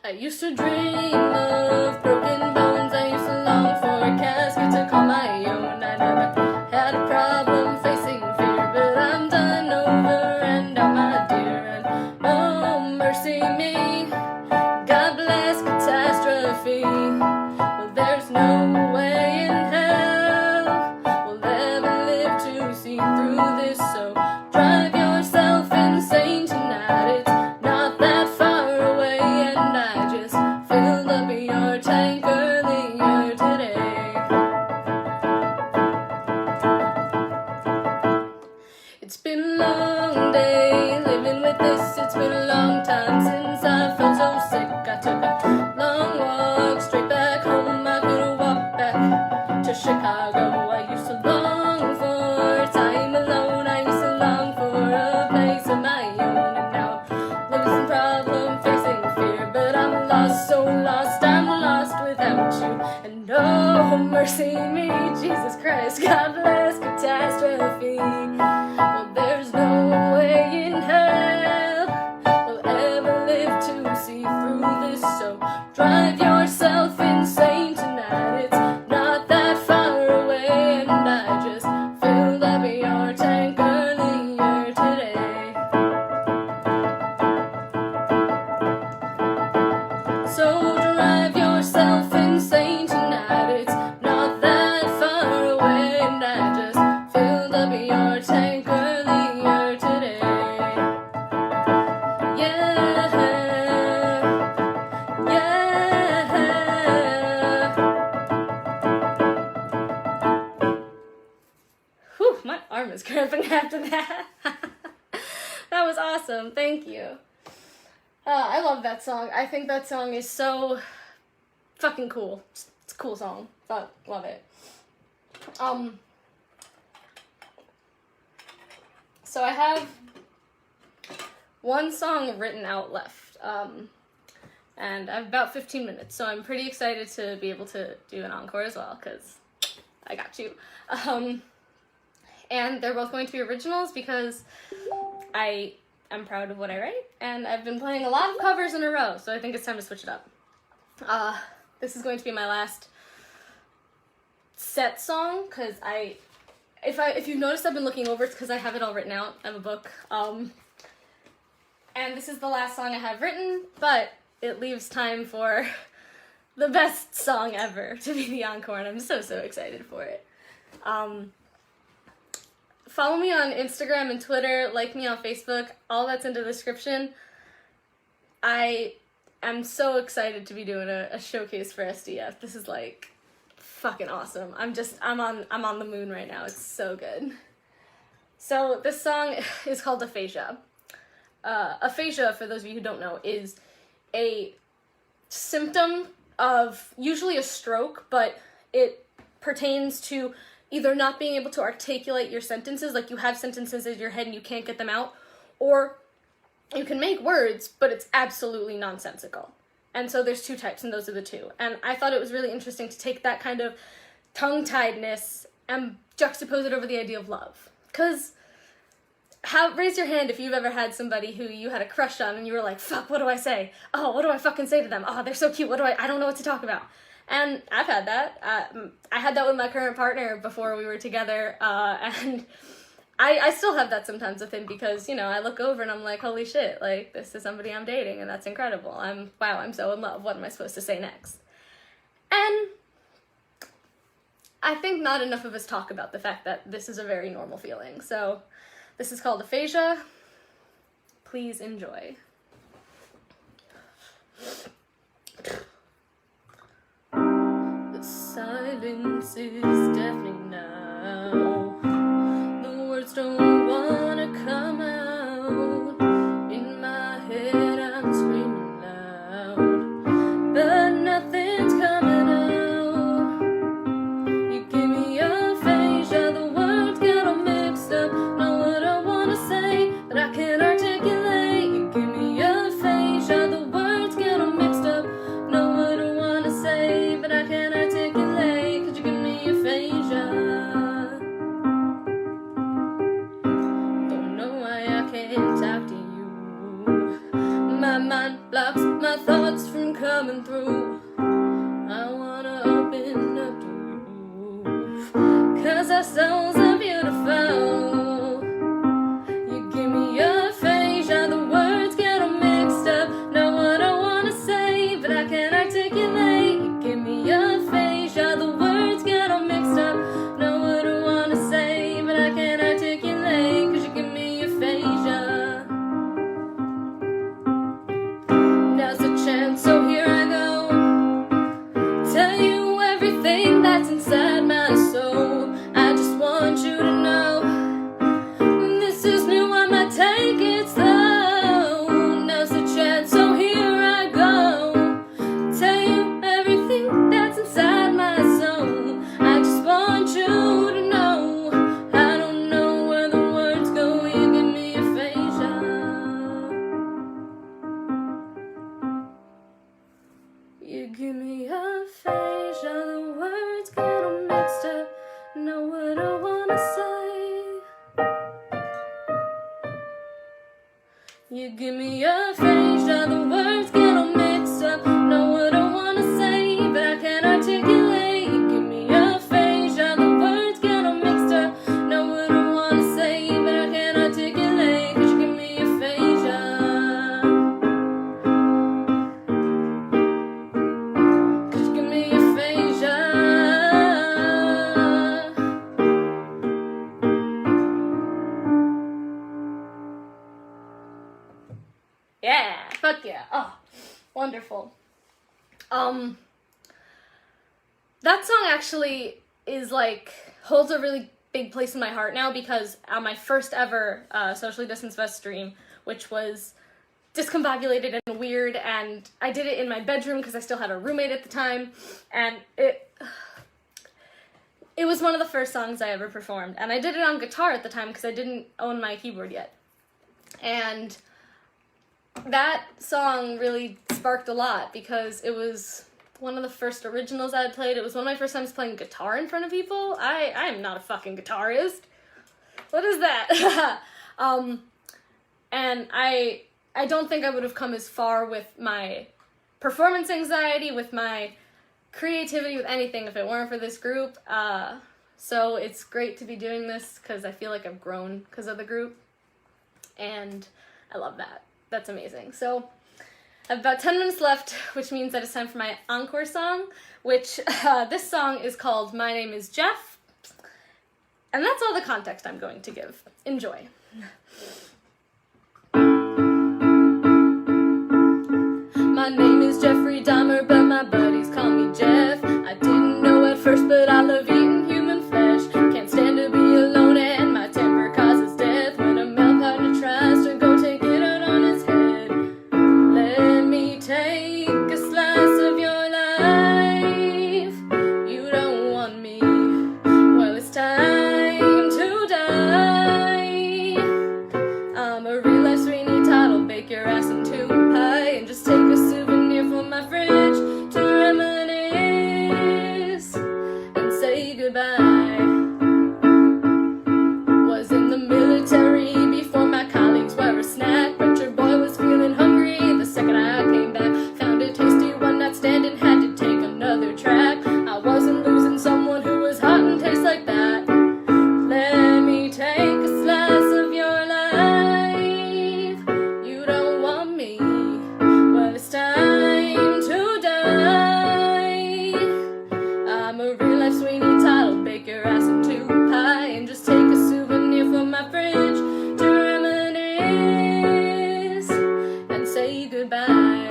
I used to dream of broken bones. I used to long for a casket to call my own. I never had a problem facing fear, but I'm done over and done, my dear. And oh, mercy me, God bless catastrophe. Well, there's no way in hell we'll ever live to see through this. So drive yourself insane tonight. It's not that far away, and I just filled up your tank earlier today. It's been a long day living with this. It's been a long time since I felt so sick. I took a long walk straight back home. I could walk back to Chicago. I used to long for time alone. I used to long for a place of my own. And now I'm losing problem, facing fear. But I'm lost, so lost, I'm lost without you. And oh, mercy me, Jesus Christ, God bless catastrophe. Well, there's no way in hell we'll ever live to see through this. So drive yourself insane tonight. It's not that far away, and I just filled up your tank earlier today. So drive yourself insane tonight. It's not that far away, and I just filled up your tank earlier today. Yeah, yeah. Whew, my arm is cramping after that. That was awesome. Thank you. I love that song. I think that song is so fucking cool. It's a cool song. Love it. So I have one song written out left. And I have about 15 minutes, so I'm pretty excited to be able to do an encore as well, because I got you. And they're both going to be originals because I am proud of what I write, and I've been playing a lot of covers in a row, so I think it's time to switch it up. This is going to be my last set song, because if you've noticed, I've been looking over, it's because I have it all written out. I have a book. And this is the last song I have written, but it leaves time for the best song ever to be the encore, and I'm so excited for it. Follow me on Instagram and Twitter, like me on Facebook, all that's in the description. I am so excited to be doing a showcase for SDF. This is like fucking awesome. I'm on the moon right now. It's so good. So this song is called Aphasia. Aphasia, for those of you who don't know, is a symptom of usually a stroke, but it pertains to either not being able to articulate your sentences, like you have sentences in your head and you can't get them out, or you can make words, but it's absolutely nonsensical. And so there's 2 types, and those are the 2. And I thought it was really interesting to take that kind of tongue-tiedness and juxtapose it over the idea of love. Because raise your hand if you've ever had somebody who you had a crush on and you were like, fuck, what do I say? Oh, what do I fucking say to them? Oh, they're so cute. I don't know what to talk about. And I've had that. I had that with my current partner before we were together, and I still have that sometimes with him because, you know, I look over and I'm like, holy shit, like, this is somebody I'm dating, and that's incredible. Wow, I'm so in love. What am I supposed to say next? And I think not enough of us talk about the fact that this is a very normal feeling. So this is called aphasia. Please enjoy. The silence is deafening now. The words don't wanna come out. In my head I'm screaming loud, but nothing's coming out. You give me aphasia, the words get all mixed up. Know what I wanna say, but I can't articulate. You give me aphasia, the words get all mixed up. Know what I wanna say, but I can't articulate. Could you give me aphasia? Don't know why I can't talk to you. My mind blocks my thoughts from coming through. I wanna open up to you, 'cause our souls are beautiful. You give me aphasia, the words get all mixed up. Know what I wanna say, but I can't articulate. You give me aphasia, the words get all mixed up. Know what I wanna say, but I can't articulate. 'Cause you give me aphasia. Now's the chance, so here I go. Tell you everything that's inside my soul. I just want you to know this is new, I might take it slow. Now's the chance, so here I go. Tell you everything that's inside my soul. I just want you to know. I don't know where the words go. You give me aphasia. You give me aphasia, the words get all mixed up. Know what I wanna say. You give me aphasia, the words get all mixed up. Know what I wanna say, but I can't articulate. You give me aphasia, the words get all mixed up. Know what I wanna say, but I can't articulate. 'Cause you give me aphasia. 'Cause you give me aphasia. Yeah, fuck yeah. Oh, wonderful. That song actually is like, holds a really big place in my heart now because on my first ever socially distanced bus stream, which was discombobulated and weird, and I did it in my bedroom because I still had a roommate at the time, and it was one of the first songs I ever performed, and I did it on guitar at the time because I didn't own my keyboard yet. And that song really sparked a lot because it was one of the first originals I had played. It was one of my first times playing guitar in front of people. I am not a fucking guitarist. What is that? And I don't think I would have come as far with my performance anxiety, with my creativity, with anything if it weren't for this group. So it's great to be doing this because I feel like I've grown because of the group. And I love that. That's amazing. So I have about 10 minutes left, which means that it's time for my encore song, which this song is called My Name is Jeff. And that's all the context I'm going to give. Enjoy. My name is Jeffrey Dahmer, but my buddies call me Jeff. I didn't know at first, but I love eating human flesh. Can't stand to be alone, and my temper causes death. When a male partner tries to go take it out on his head, let me take a slice of your life. You don't want me, well, it's time to die. say goodbye.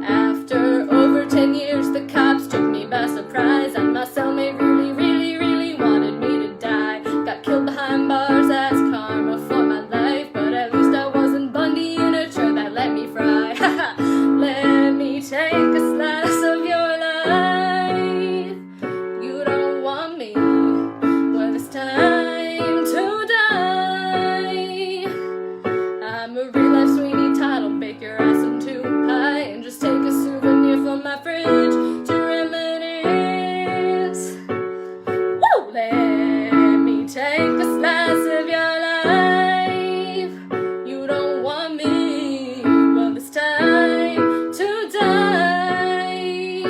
After over 10 years, the cops took me by surprise, and my cellmate really, really, really wanted me to die. Got killed behind bars as karma for my life, but at least I wasn't Bundy in a chair that let me fry. Let me take a slice of your life. You don't want me, well, it's time to die. I'm a real life Sweeney Todd, I'll bake your ass into pie and just take a souvenir from my fridge to reminisce. Woo! Let me take a slice of your life. You don't want me, well, it's time to die.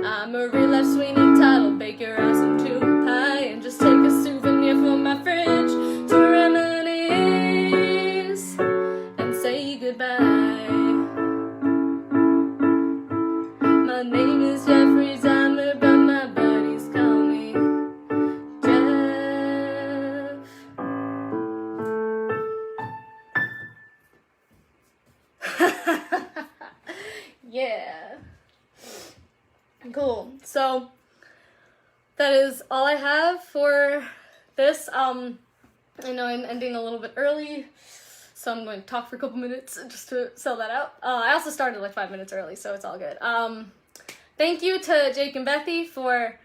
I'm a real life Sweeney Todd, I'll bake your ass into pie and just take a souvenir from my fridge to reminisce and say goodbye. My name is Jeffrey Dahmer, but my buddies call me Jeff. Yeah. Cool. So that is all I have for this. I know I'm ending a little bit early, so I'm going to talk for a couple minutes just to sell that out. I also started like 5 minutes early, so it's all good. Thank you to Jake and Bethy for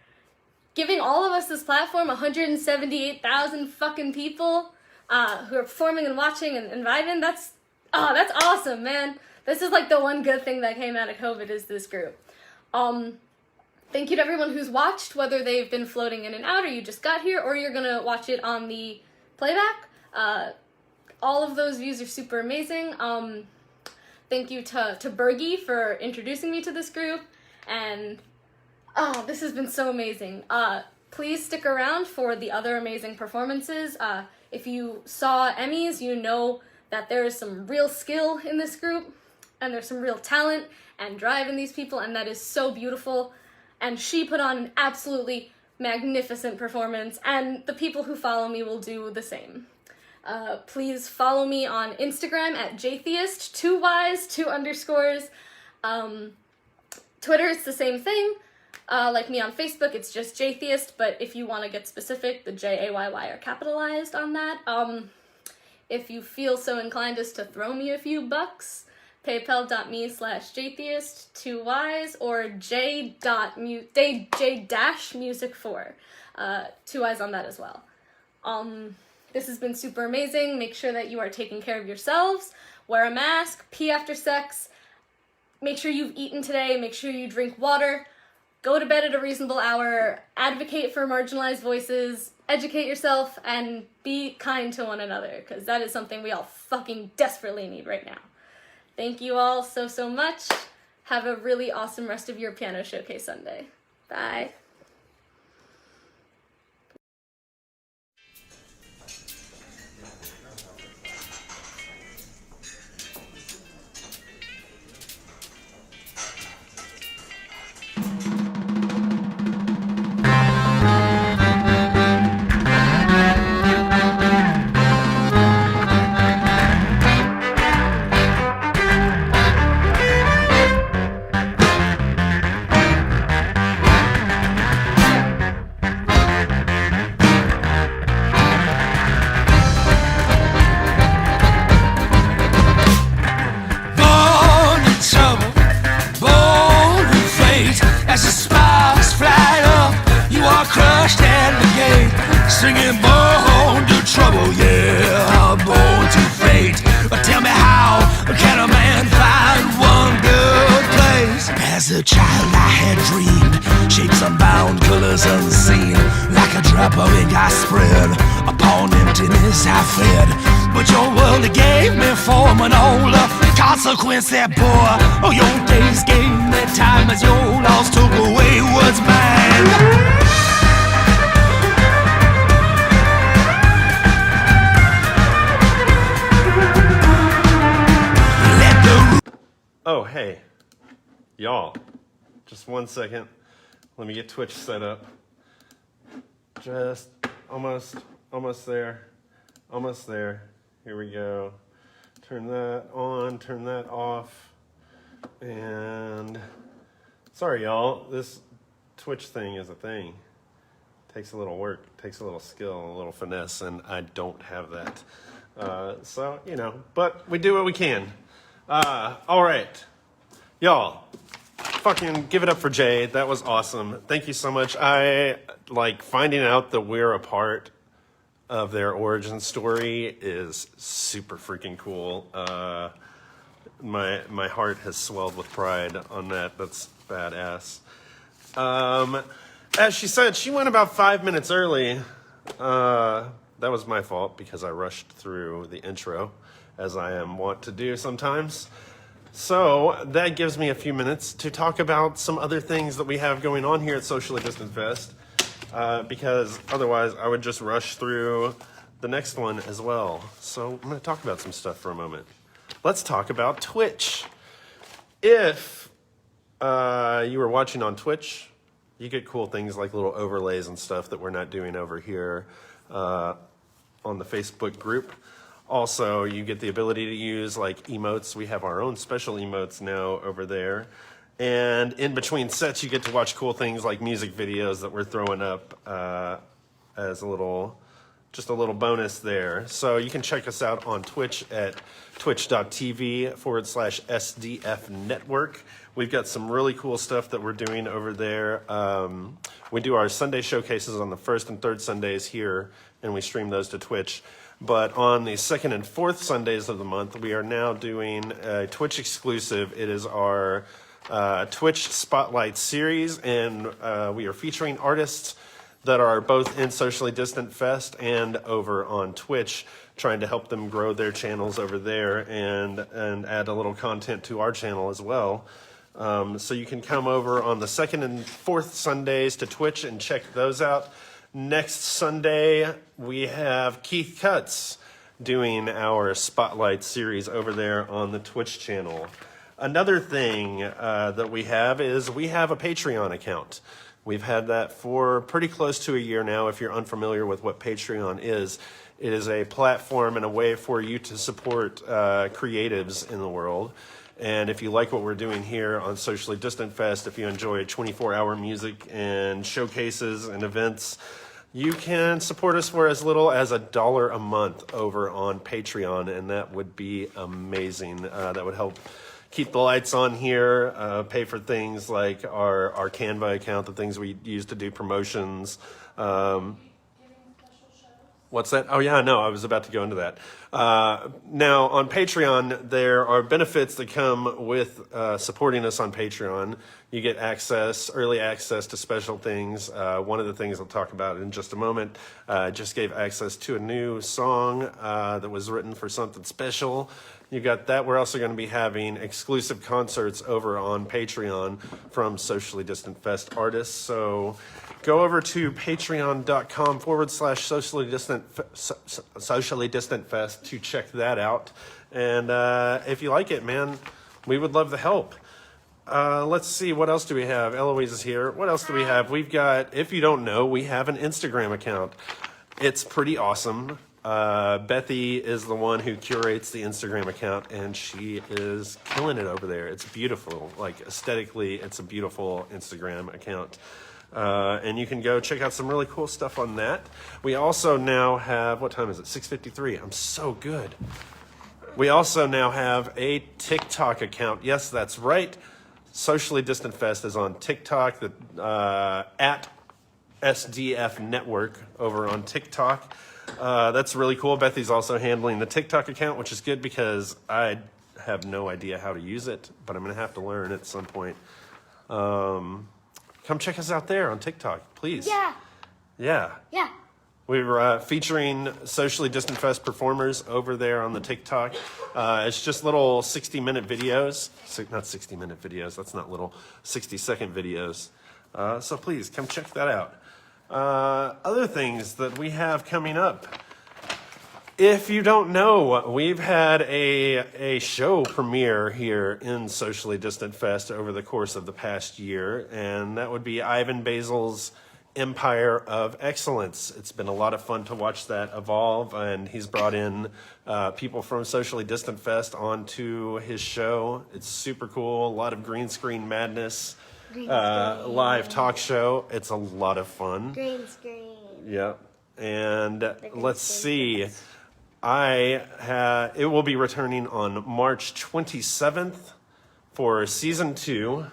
giving all of us this platform. 178,000 fucking people who are performing and watching and vibing. That's awesome, man. This is like the one good thing that came out of COVID is this group. Thank you to everyone who's watched, whether they've been floating in and out or you just got here or you're gonna watch it on the playback. All of those views are super amazing. Thank you to Bergie for introducing me to this group, and this has been so amazing. Please stick around for the other amazing performances. If you saw Emmys, you know that there is some real skill in this group, and there's some real talent and drive in these people, and that is so beautiful. And she put on an absolutely magnificent performance, and the people who follow me will do the same. Please follow me on Instagram at jtheist, 2 Ys, 2 underscores. Twitter, it's the same thing. Like me on Facebook, it's just jtheist, but if you want to get specific, the Jayy are capitalized on that. If you feel so inclined as to throw me a few bucks, paypal.me/jtheist, 2 Ys, or j-music4, 2 Ys on that as well. This has been super amazing. Make sure that you are taking care of yourselves. Wear a mask, pee after sex, make sure you've eaten today, make sure you drink water, go to bed at a reasonable hour, advocate for marginalized voices, educate yourself, and be kind to one another, because that is something we all fucking desperately need right now. Thank you all so, so much. Have a really awesome rest of your Piano Showcase Sunday. Bye. Singing born to trouble, yeah, born to fate. But tell me how can a man find one good place? As a child I had dreamed, shapes unbound, colors unseen. Like a drop of ink I spread, upon emptiness I fed. But your world gave me form and all the consequence that bore. Oh, your days gave me time as your loss took away what's mine. Oh, hey, y'all, just 1 second. Let me get Twitch set up. Just almost there. Here we go. turn that on, turn that off. And sorry, y'all, this Twitch thing is a thing. Takes a little work, takes a little skill, a little finesse, and I don't have that. So, you know, but we do what we can. All right, y'all, fucking give it up for Jay. That was awesome. Thank you so much. I like finding out that we're a part of their origin story is super freaking cool. My heart has swelled with pride on that. That's badass. As she said, she went about 5 minutes early. That was my fault because I rushed through the intro, as I am wont to do sometimes. So that gives me a few minutes to talk about some other things that we have going on here at Socially Distant Fest, because otherwise I would just rush through the next one as well. So I'm going to talk about some stuff for a moment. Let's talk about Twitch. If you were watching on Twitch, you get cool things like little overlays and stuff that we're not doing over here on the Facebook group. Also, you get the ability to use like emotes. We have our own special emotes now over there. And in between sets, you get to watch cool things like music videos that we're throwing up as just a little bonus there. So you can check us out on Twitch at twitch.tv/SDF Network. We've got some really cool stuff that we're doing over there. We do our Sunday showcases on the first and third Sundays here, and we stream those to Twitch. But on the second and fourth Sundays of the month, we are now doing a Twitch exclusive. It is our Twitch Spotlight series, and we are featuring artists that are both in Socially Distant Fest and over on Twitch, trying to help them grow their channels over there and add a little content to our channel as well. So you can come over on the second and fourth Sundays to Twitch and check those out. Next Sunday, we have Keith Cuts doing our Spotlight series over there on the Twitch channel. Another thing that we have is we have a Patreon account. We've had that for pretty close to a year now. If you're unfamiliar with what Patreon is, it is a platform and a way for you to support creatives in the world. And if you like what we're doing here on Socially Distant Fest, if you enjoy 24-hour music and showcases and events, you can support us for as little as $1 a month over on Patreon, and that would be amazing. That would help keep the lights on here, pay for things like our Canva account, the things we use to do promotions. What's that? Oh, yeah, no, I was about to go into that. Now, on Patreon, there are benefits that come with supporting us on Patreon. You get early access to special things. One of the things I'll talk about in just a moment, just gave access to a new song that was written for something special. You got that. We're also going to be having exclusive concerts over on Patreon from Socially Distant Fest artists. So go over to patreon.com/socially distant fest to check that out. And if you like it, man, we would love the help. Let's see, what else do we have? Eloise is here. What else do we have? We've got, if you don't know, we have an Instagram account. It's pretty awesome. Bethy is the one who curates the Instagram account, and she is killing it over there. It's beautiful. Like, aesthetically, it's a beautiful Instagram account. And you can go check out some really cool stuff on that. We also now have, what time is it? 6:53. I'm so good. We also now have a TikTok account. Yes, that's right. Socially Distant Fest is on TikTok, at SDF Network over on TikTok. That's really cool. Bethy's also handling the TikTok account, which is good because I have no idea how to use it, but I'm going to have to learn at some point. Come check us out there on TikTok, please. Yeah. We're featuring Socially Distant Fest performers over there on the TikTok. It's just little 60-minute videos. Not 60-minute videos. That's not little. 60-second videos. So please, come check that out. Other things that we have coming up. If you don't know, we've had a show premiere here in Socially Distant Fest over the course of the past year, and that would be Ivan Basil's Empire of Excellence. It's been a lot of fun to watch that evolve, and he's brought in people from Socially Distant Fest onto his show. It's super cool. A lot of green screen madness, live talk show. It's a lot of fun. Green screen. Yep. And let's see. It will be returning on March 27th for season 2.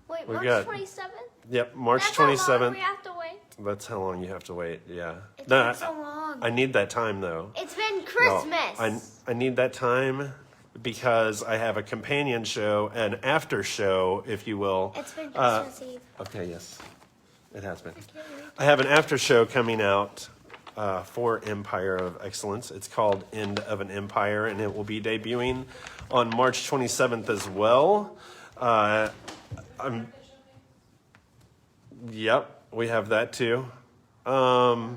Wait, We March got- 27th? Yep, March That's how long 27th. we have to wait. That's how long you have to wait. Yeah. It's No, been so long. I need that time though. It's been No, Christmas. I need that time because I have a companion show, an after show, if you will. It's been Christmas Eve. Okay, yes, it has been. I have an after show coming out for Empire of Excellence. It's called End of an Empire, and it will be debuting on March 27th as well. Yep, we have that too. Y'all,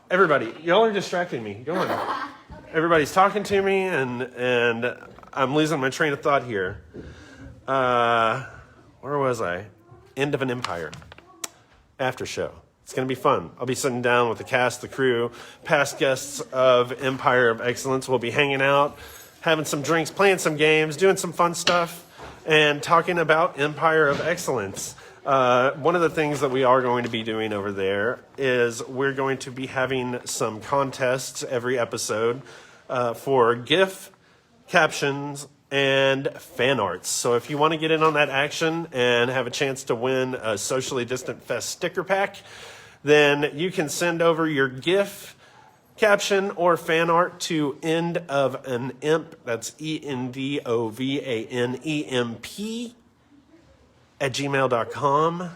everybody, y'all are distracting me. Go on. Everybody's talking to me, and I'm losing my train of thought here. Where was I? End of an Empire. After show. It's going to be fun. I'll be sitting down with the cast, the crew, past guests of Empire of Excellence. We'll be hanging out, having some drinks, playing some games, doing some fun stuff, and talking about Empire of Excellence. One of the things that we are going to be doing over there is we're going to be having some contests every episode for GIF, captions, and fan arts. So if you want to get in on that action and have a chance to win a Socially Distant Fest sticker pack, then you can send over your GIF, caption, or fan art to End of an Imp. That's ENDOVANEMP @gmail.com,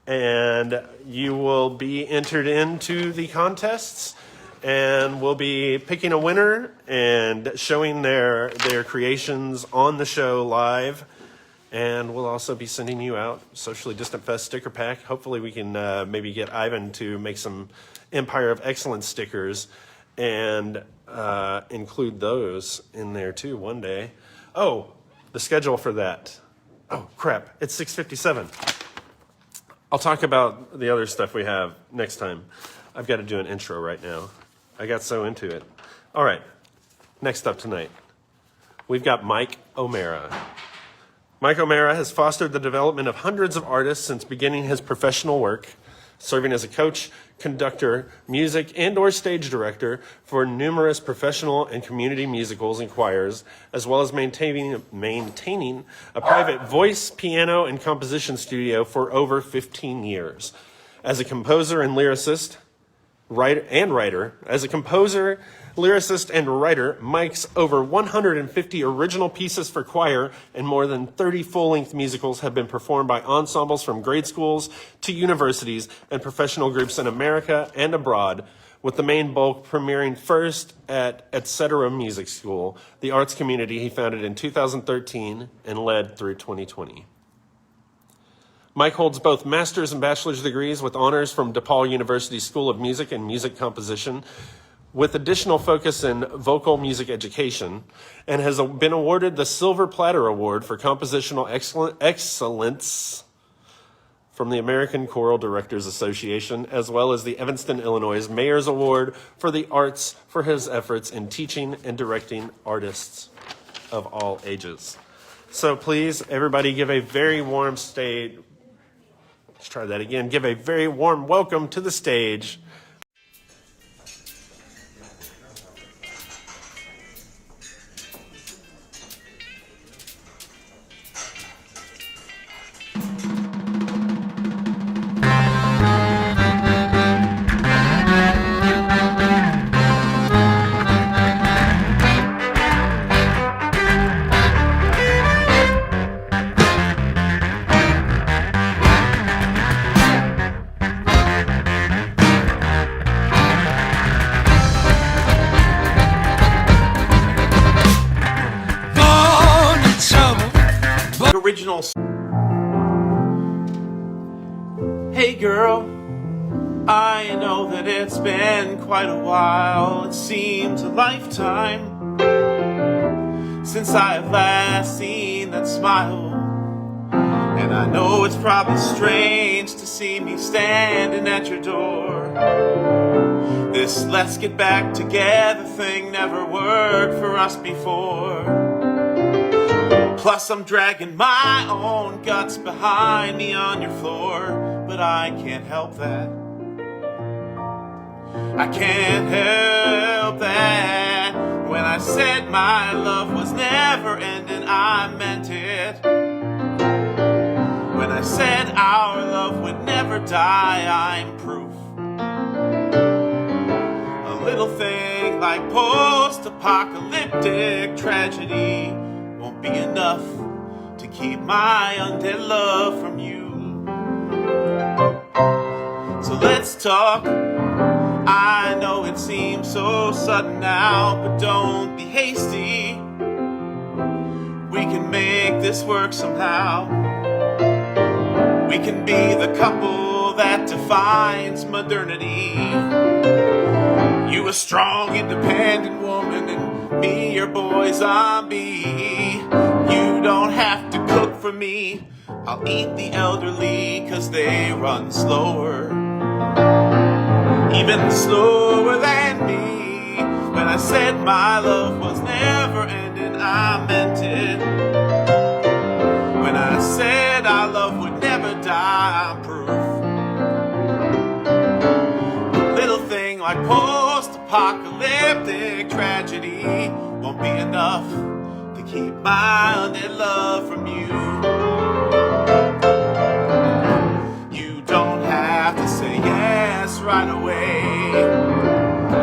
and you will be entered into the contests, and we'll be picking a winner and showing their creations on the show live. And we'll also be sending you out Socially Distant Fest sticker pack. Hopefully we can maybe get Ivan to make some Empire of Excellence stickers and include those in there too one day. Oh, the schedule for that. Oh, crap. It's 6:57. I'll talk about the other stuff we have next time. I've got to do an intro right now. I got so into it. All right. Next up tonight, we've got Mike O'Mara. Mike O'Mara has fostered the development of hundreds of artists since beginning his professional work, serving as a coach, conductor, music, and/or stage director for numerous professional and community musicals and choirs, as well as maintaining a private voice, piano, and composition studio for over 15 years. As a composer and lyricist, As a composer, lyricist, and writer, Mike's over 150 original pieces for choir and more than 30 full-length musicals have been performed by ensembles from grade schools to universities and professional groups in America and abroad, with the main bulk premiering first at Etc. Music School, the arts community he founded in 2013 and led through 2020. Mike holds both master's and bachelor's degrees with honors from DePaul University School of Music and Music Composition, with additional focus in vocal music education, and has been awarded the Silver Platter Award for Compositional Excellence from the American Choral Directors Association, as well as the Evanston, Illinois Mayor's Award for the Arts for his efforts in teaching and directing artists of all ages. So please, everybody, give a very warm Let's try that again. Give a very warm welcome to the stage. Original. Hey girl, I know that it's been quite a while. It seems a lifetime since I have last seen that smile. And I know it's probably strange strange to see me standing at your door. This let's get back together thing never worked for us before. Plus I'm dragging my own guts behind me on your floor, but I can't help that. I can't help that. When I said my love was never ending, I meant it. When I said our love would never die, I'm proof. A little thing like post-apocalyptic tragedy won't be enough to keep my undead love from you. So let's talk. I know it seems so sudden now, but don't be hasty. We can make this work somehow. We can be the couple that defines modernity. You a strong, independent woman, and me your boy zombie. You don't have to cook for me. I'll eat the elderly, 'cause they run slower. Even slower than me. When I said my love was never ending, I meant it. When I said our love would never die, I'm proof. A little thing like post-apocalyptic tragedy won't be enough to keep my undead love from you. You don't have to say yes right away.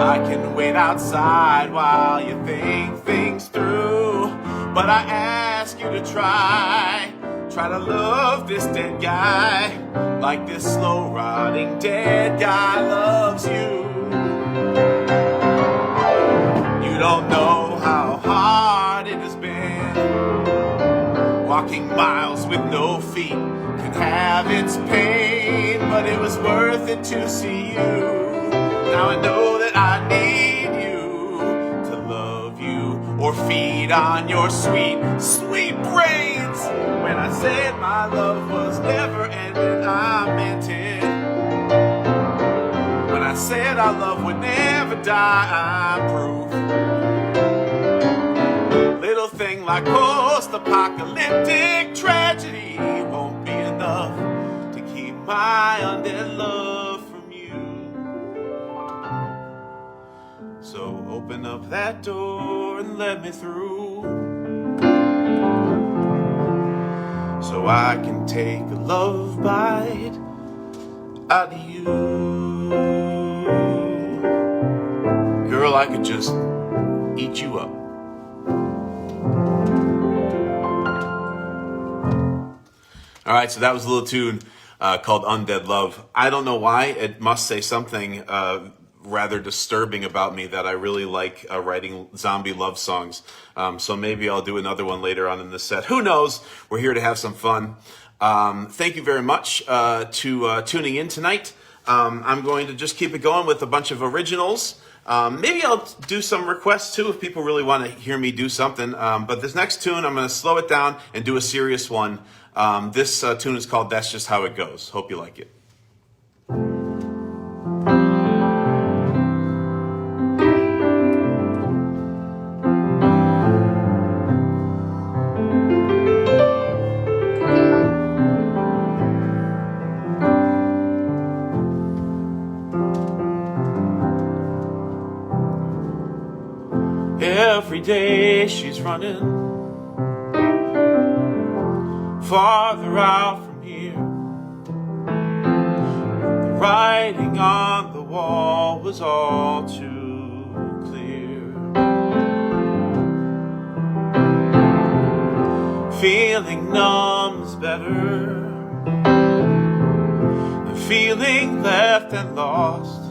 I can wait outside while you think things through. But I ask you to try to love this dead guy like this slow rotting dead guy loves you. You don't know how hard it has been. Walking miles with no feet can have its pain, but it was worth it to see you. Now I know that I need you to love you or feed on your sweet, sweet brains. When I said my love was never ending, I meant it. When I said our love would never die, I'm proof. Little thing like post-apocalyptic tragedy won't be enough to keep my undead love from you. So open up that door and let me through, so I can take a love bite out of you. Girl, I could just eat you up. All right, so that was a little tune called Undead Love. I don't know why. It must say something rather disturbing about me that I really like writing zombie love songs. So maybe I'll do another one later on in the set. Who knows? We're here to have some fun. Thank you very much to tuning in tonight. I'm going to just keep it going with a bunch of originals. Maybe I'll do some requests too if people really want to hear me do something. But this next tune, I'm going to slow it down and do a serious one. This tune is called That's Just How It Goes. Hope you like it. Every day she's running farther out from here. The writing on the wall was all too clear. Feeling numb is better than feeling left and lost.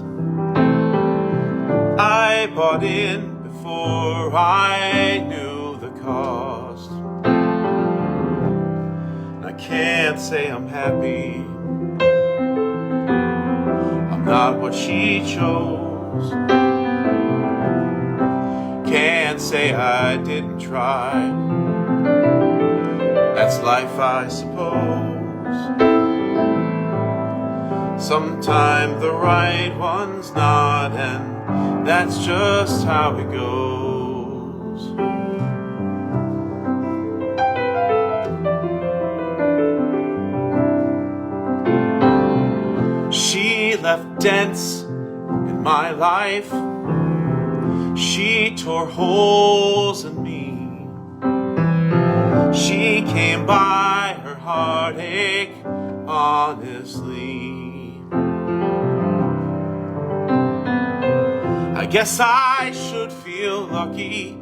I bought in before I knew the cost. I can't say I'm happy. I'm not what she chose. Can't say I didn't try. That's life, I suppose. Sometime the right one's not, and that's just how it goes. She left dents in my life. She tore holes in me. She came by her heartache honestly. I guess I should feel lucky.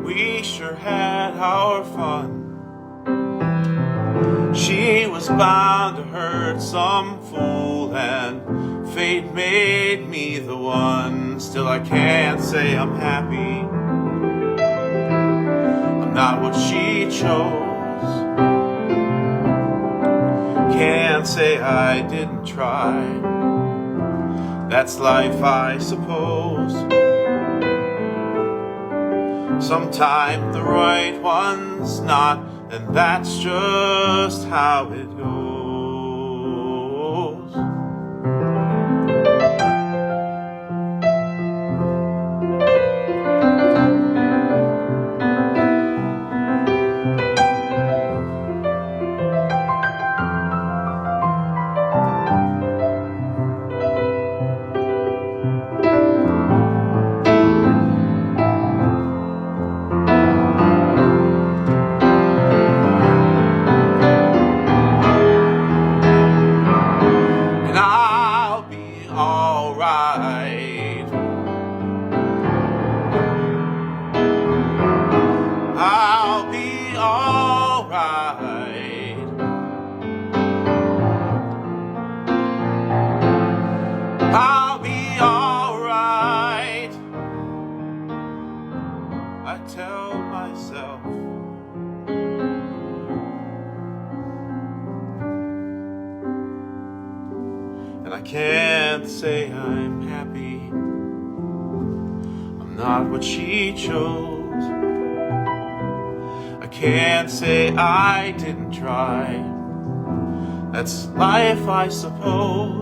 We sure had our fun. She was bound to hurt some fool, and fate made me the one. Still I can't say I'm happy. I'm not what she chose. Can't say I didn't try. That's life, I suppose. Sometime the right one's not, and that's just how it goes. I'll be alright. I'll be alright. I tell myself. And I can't say I'm happy. I'm not what she chose. I can't say I didn't try. That's life, I suppose.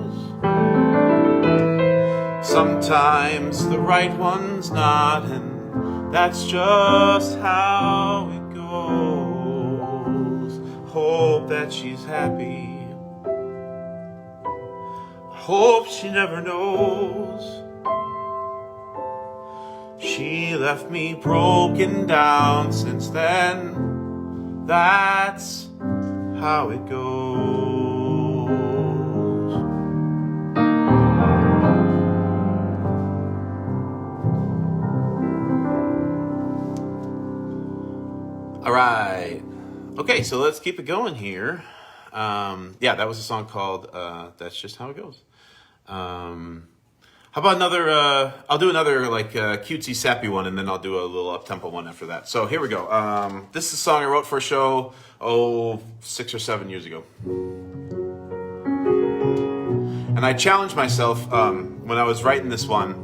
Sometimes the right one's not, and that's just how it goes. Hope that she's happy. Hope she never knows. She left me broken down since then. That's how it goes. All right. Okay, so let's keep it going here. Yeah, that was a song called That's Just How It Goes. How about another, I'll do another like cutesy sappy one, and then I'll do a little up-tempo one after that. So here we go. This is a song I wrote for a show, 6 or 7 years ago. And I challenged myself when I was writing this one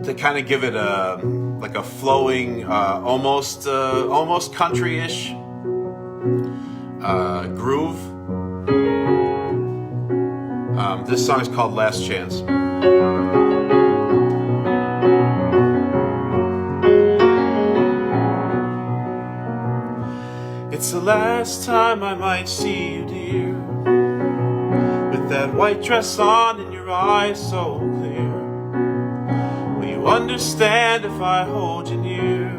to kind of give it like a flowing, almost country-ish groove. This song is called Last Chance. It's the last time I might see you, dear, with that white dress on and your eyes so clear. Will you understand if I hold you near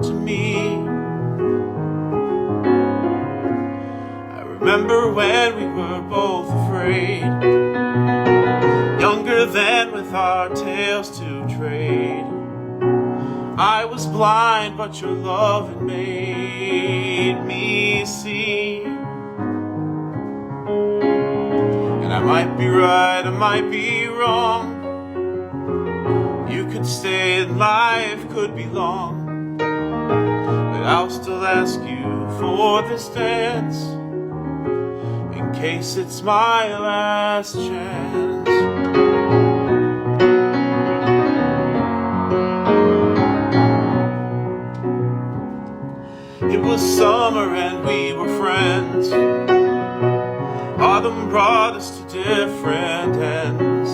to me? Remember when we were both afraid, younger than with our tales to trade. I was blind, but your love had made me see. And I might be right, I might be wrong. You could stay and life could be long, but I'll still ask you for this dance, in case it's my last chance. It was summer and we were friends. Autumn brought us to different ends.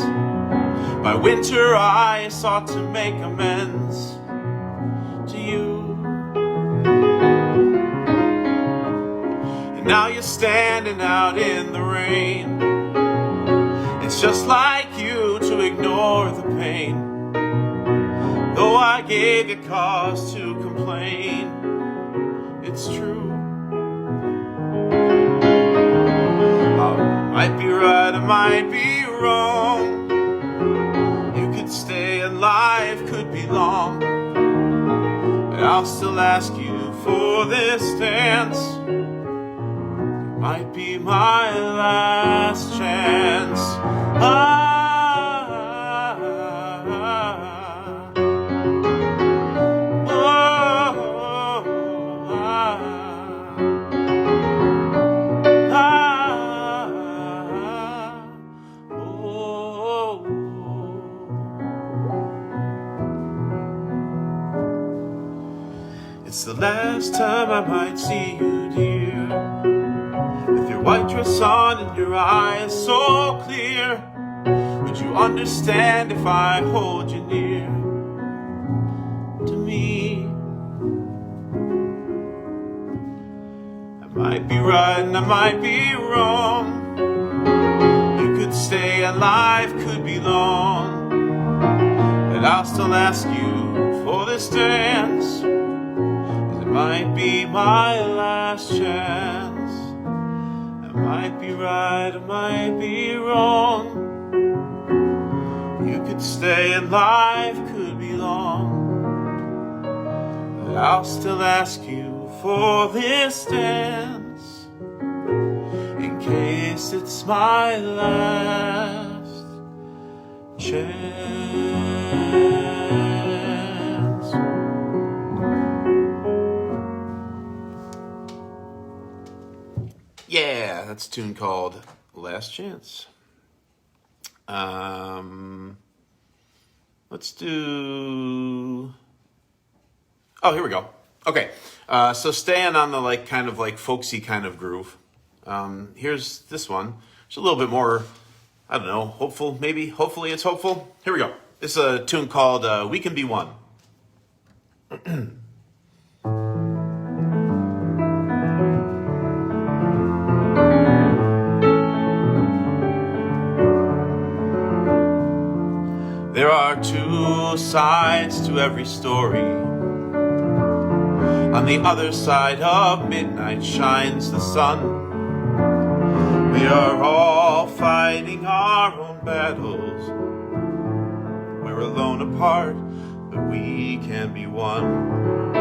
By winter I sought to make amends to you. And now you're standing out in the rain. It's just like you to ignore the pain. Though I gave you cause to complain, it's true. I might be right, I might be wrong. You could stay and life could be long, but I'll still ask you for this dance. It might be my last chance. It's the last time I might see you, dear, with your white dress on and your eyes so clear. Would you understand if I hold you near to me? I might be right and I might be wrong. You could stay and life could be long, but I'll still ask you for this dance. It might be my last chance. I might be right, I might be wrong. You could stay and life could be long, but I'll still ask you for this dance, in case it's my last chance. Yeah, that's a tune called Last Chance. Let's do... Oh, here we go. Okay, so staying on the kind of folksy kind of groove. Here's this one. It's a little bit more, I don't know, hopeful maybe. Hopefully it's hopeful. Here we go. This is a tune called We Can Be One. There are two sides to every story. On the other side of midnight shines the sun. We are all fighting our own battles. We're alone apart, but we can be one.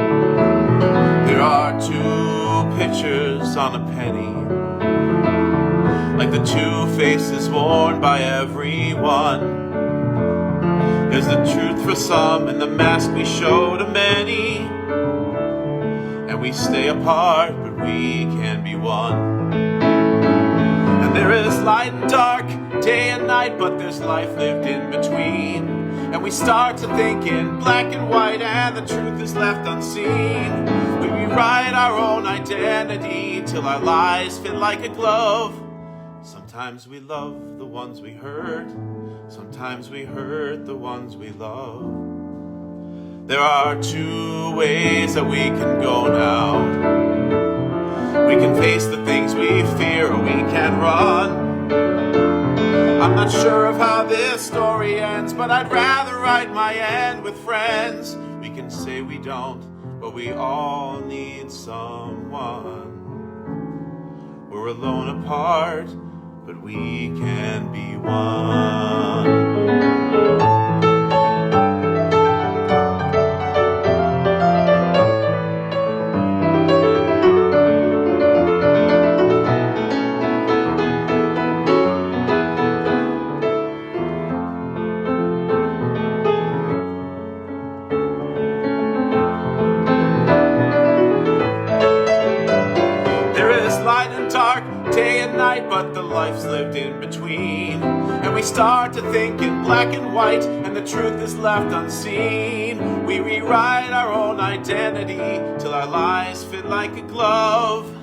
There are two pictures on a penny, like the two faces worn by everyone. There's the truth for some and the mask we show to many. And we stay apart, but we can be one. And there is light and dark, day and night, but there's life lived in between. And we start to think in black and white, and the truth is left unseen. We rewrite our own identity till our lies fit like a glove. Sometimes we love the ones we hurt. Sometimes we hurt the ones we love. There are two ways that we can go now. We can face the things we fear, or we can run. I'm not sure of how this story ends, but I'd rather write my end with friends. We can say we don't, but we all need someone. We're alone apart, but we can be one. Day and night, but but the life's lived in between. And we start to think in black and white, and the truth is left unseen. We rewrite our own identity till our lives fit like a glove.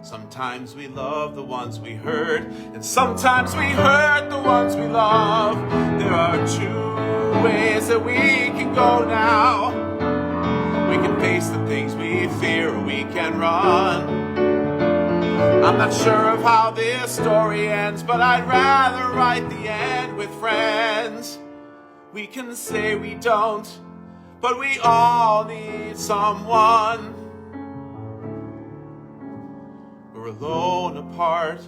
Sometimes we love the ones we hurt, and sometimes we hurt the ones we love. There are two ways that we can go now. We can face the things we fear, or we can run. I'm not sure of how this story ends, but I'd rather write the end with friends. We can say we don't, but we all need someone. We're alone apart,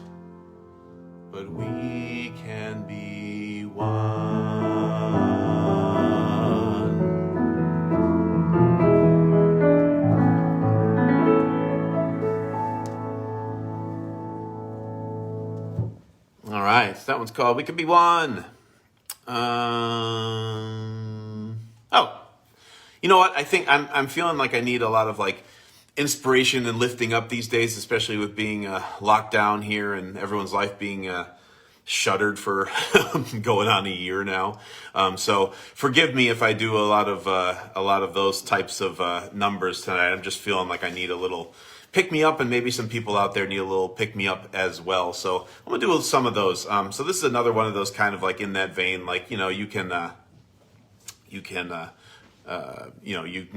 but we can be one. All right, that one's called We Can Be One. You know what? I think I'm feeling like I need a lot of like inspiration and lifting up these days, especially with being locked down here and everyone's life being shuttered for going on a year now. So forgive me if I do a lot of those types of numbers tonight. I'm just feeling like I need a little pick me up, and maybe some people out there need a little pick me up as well. So I'm gonna do some of those. So this is another one of those kind of like in that vein, like, you know, you can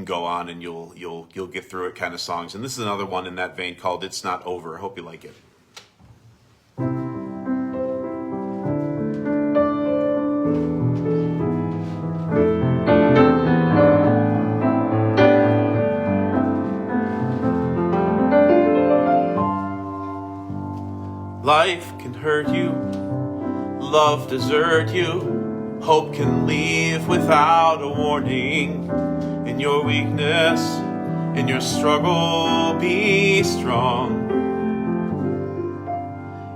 go on and you'll get through it kind of songs. And this is another one in that vein called It's Not Over. I hope you like it. Life can hurt you, love desert you, hope can leave without a warning. In your weakness, in your struggle, be strong.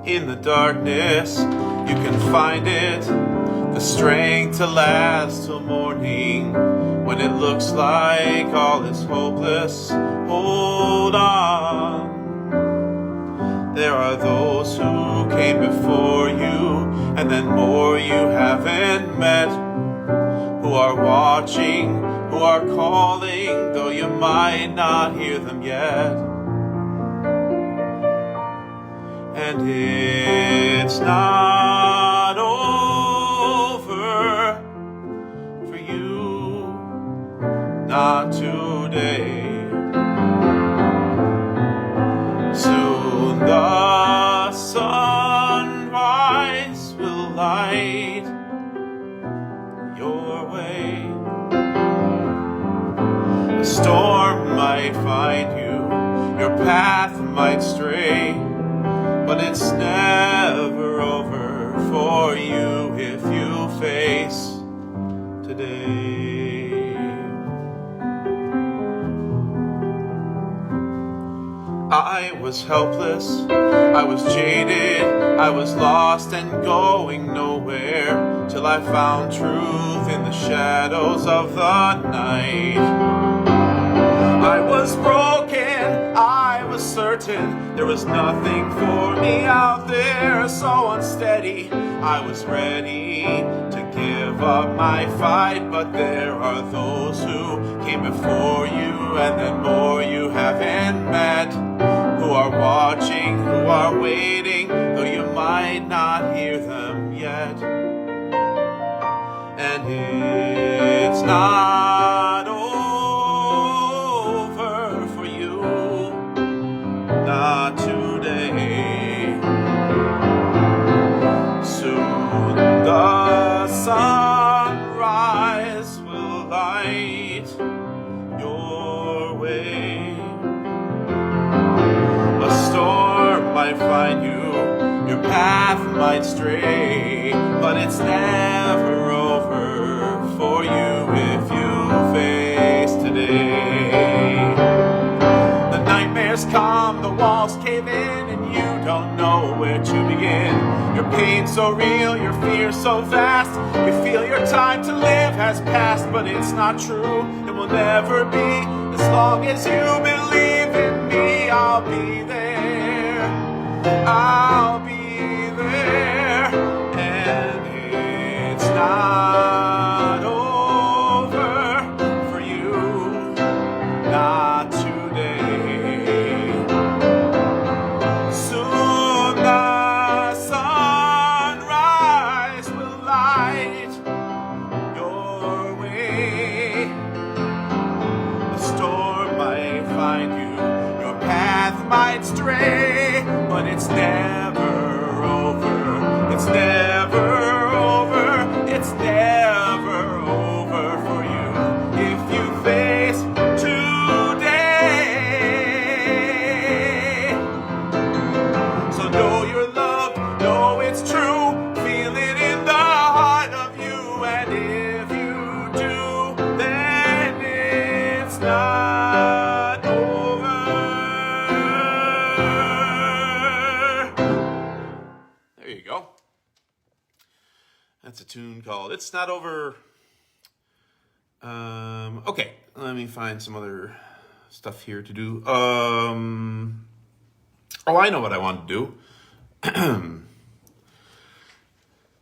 In the darkness, you can find it, the strength to last till morning. When it looks like all is hopeless, hold on. There are those who came before you, and then more you haven't met, who are watching, who are calling, though you might not hear them yet. And it's not over for you, not today. Soon the sunrise will light your way. A storm might find you, your path might stray, but it's never over for you if you face today. I was helpless, I was jaded, I was lost and going nowhere, till I found truth in the shadows of the night. I was broken, I was certain there was nothing for me out there, so unsteady I was ready to give up my fight. But there are those who came before you, and then more you haven't met, who are watching, who are waiting, though you might not hear them yet. And it's not over for you, not today. Soon the sunrise will light your way. A storm might find you, your path might stray, but it's never over for you if you face today. The nightmares come, the walls cave in, and you don't know where to begin. Your pain so real, your fear so vast, you feel your time to live has passed, but it's not true, it will never be. As long as you believe in me, I'll be there. I'll be not over for you, not today. Soon the sunrise will light your way. The storm might find you, your path might stray, but it's never over. It's never over. It's never over for you if you face today. So know you're loved, know it's true, feel it in the heart of you, and if you do, then it's not over. There you go. That's a tune called It's Not Over. Okay, let me find some other stuff here to do. Oh, I know what I want to do.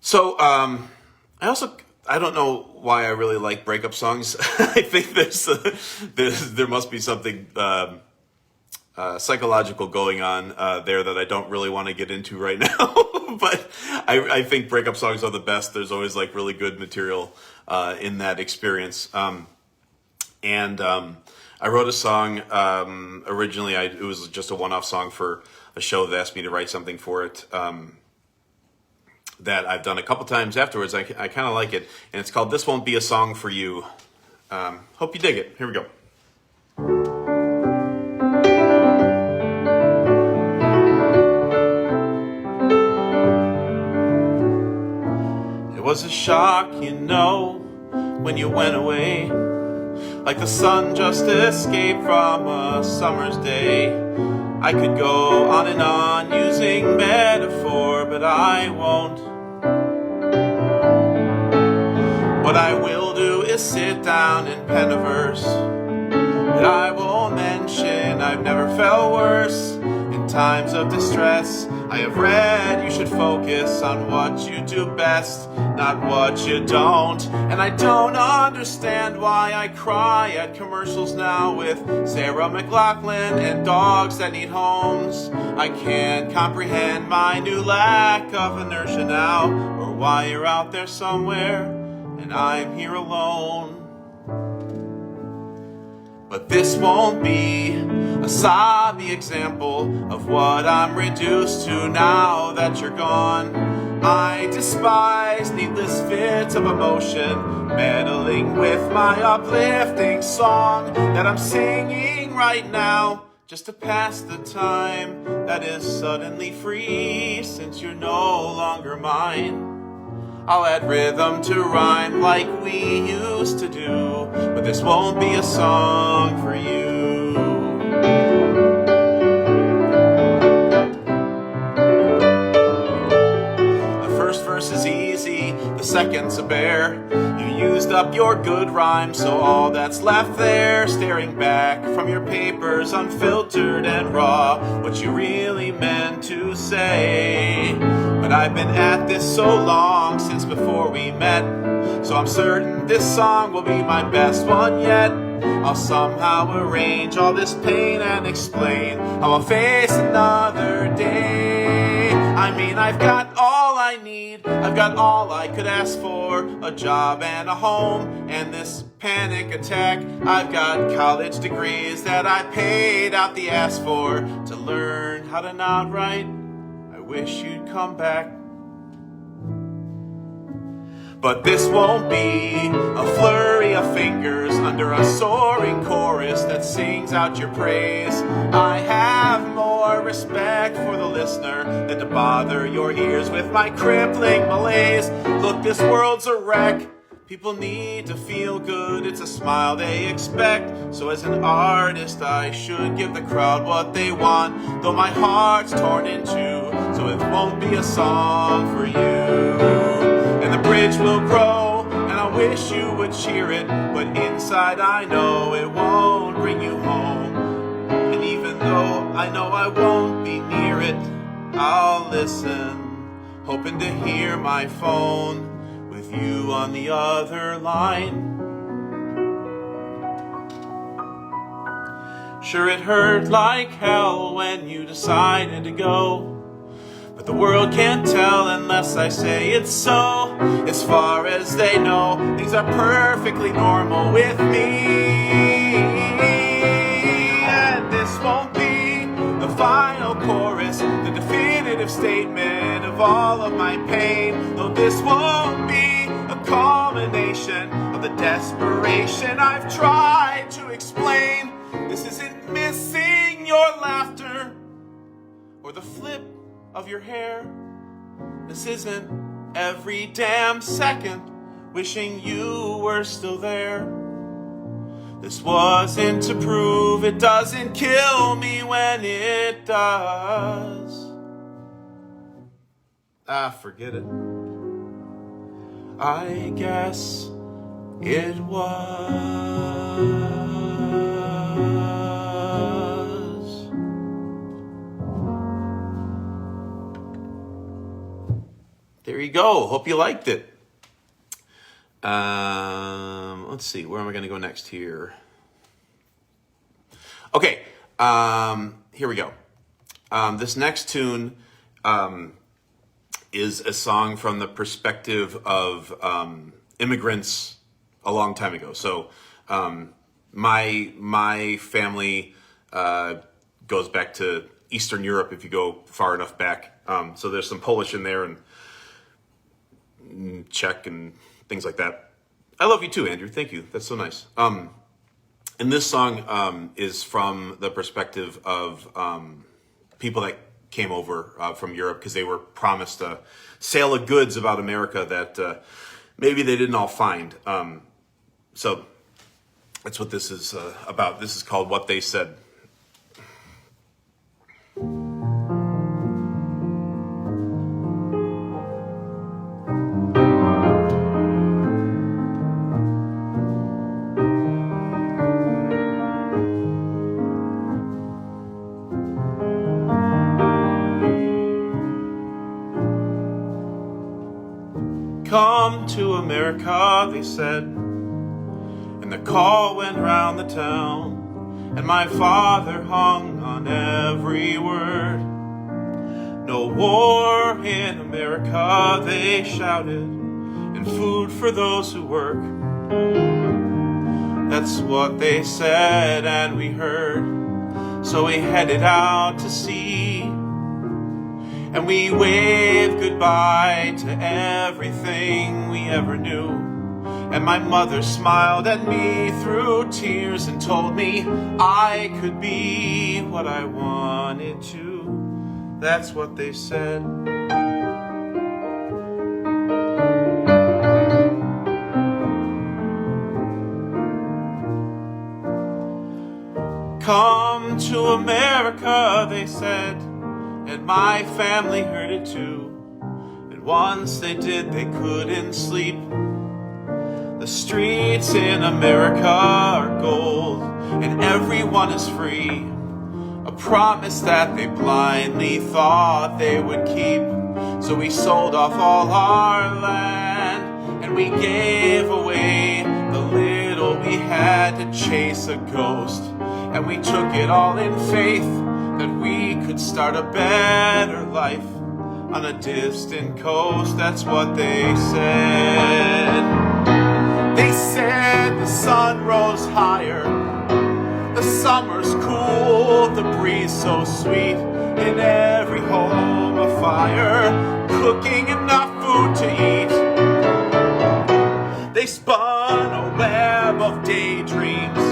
So, I don't know why I really like breakup songs. I think there must be something psychological going on there that I don't really want to get into right now. But I think breakup songs are the best. There's always like really good material in that experience. I wrote a song originally. It was just a one-off song for a show that asked me to write something for it. That I've done a couple times afterwards. I kind of like it, and it's called "This Won't Be a Song for You." Hope you dig it. Here we go. It was a shock, you know, when you went away, like the sun just escaped from a summer's day. I could go on and on using metaphor, but I won't. What I will do is sit down and pen a verse that I won't mention. I've never felt worse in times of distress. I have read you should focus on what you do best, not what you don't. And I don't understand why I cry at commercials now with Sarah McLachlan and dogs that need homes. I can't comprehend my new lack of inertia now, or why you're out there somewhere and I'm here alone. But this won't be a sobby example of what I'm reduced to now that you're gone. I despise needless fits of emotion, meddling with my uplifting song that I'm singing right now, just to pass the time that is suddenly free since you're no longer mine. I'll add rhythm to rhyme like we used to do, but this won't be a song for you. The first verse is easy, the second's a bear. You used up your good rhyme, so all that's left there, staring back from your papers, unfiltered and raw, what you really meant to say. But I've been at this so long, since before we met, so I'm certain this song will be my best one yet. I'll somehow arrange all this pain and explain how I'll face another day. I mean, I've got all I need, I've got all I could ask for, a job and a home, and this panic attack. I've got college degrees that I paid out the ass for to learn how to not write. I wish you'd come back. But this won't be a flurry of fingers under a soaring chorus that sings out your praise. I have more respect for the listener than to bother your ears with my crippling malaise. Look, this world's a wreck. People need to feel good, it's a smile they expect. So as an artist, I should give the crowd what they want, though my heart's torn in two, so it won't be a song for you. And the bridge will grow, and I wish you would cheer it, but inside I know it won't bring you home. And even though I know I won't be near it, I'll listen, hoping to hear my phone with with you on the other line. Sure, it hurt like hell when you decided to go, but the world can't tell unless I say it's so. As far as they know, things are perfectly normal with me. And this won't be the final chorus, the definitive statement of all of my pain. No, this won't be a culmination of the desperation I've tried to explain. This isn't missing your laughter or the flip of your hair. This isn't every damn second wishing you were still there. This wasn't to prove it doesn't kill me when it does. Forget it. I guess it was. There you go. Hope you liked it. Let's see. Where am I going to go next here? Okay. Here we go. This next tune is a song from the perspective of immigrants a long time ago. So my family goes back to Eastern Europe if you go far enough back. So there's some Polish in there and Czech and things like that. I love you too, Andrew. Thank you. That's so nice. And this song is from the perspective of people that came over from Europe because they were promised a sale of goods about America that maybe they didn't all find. So that's what this is about. This is called What They Said. Come to America, they said, and the call went round the town, and my father hung on every word. No war in America, they shouted, and food for those who work. That's what they said, and we heard, so we headed out to sea. And we waved goodbye to everything we ever knew. And my mother smiled at me through tears and told me I could be what I wanted to. That's what they said. Come to America, they said, and my family heard it too. And once they did, they couldn't sleep. The streets in America are gold, and everyone is free. A promise that they blindly thought they would keep. So we sold off all our land, and we gave away the little we had to chase a ghost. And we took it all in faith that we could start a better life on a distant coast. That's what they said. They said the sun rose higher, the summer's cool, the breeze so sweet. In every home a fire, cooking enough food to eat. They spun a web of daydreams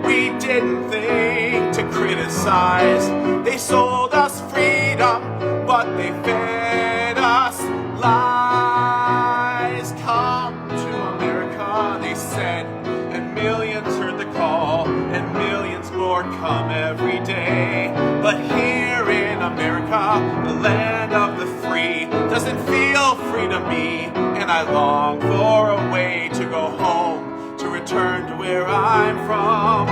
we didn't think to criticize. They sold us freedom, but they fed us lies. Come to America, they said, and millions heard the call, and millions more come every day. But here in America, the land of the free, doesn't feel free to me, and I long for a way to go home, to return to where I'm from.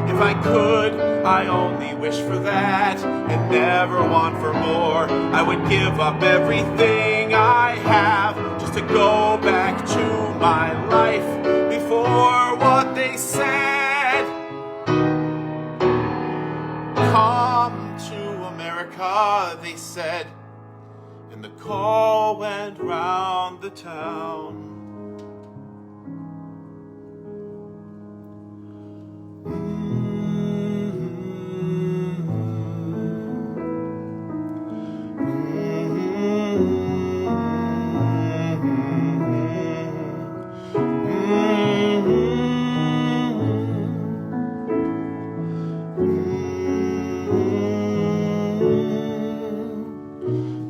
If I could, I only wish for that and never want for more. I would give up everything I have just to go back to to my life before what they said. Come to America, they said, and the call went round the town.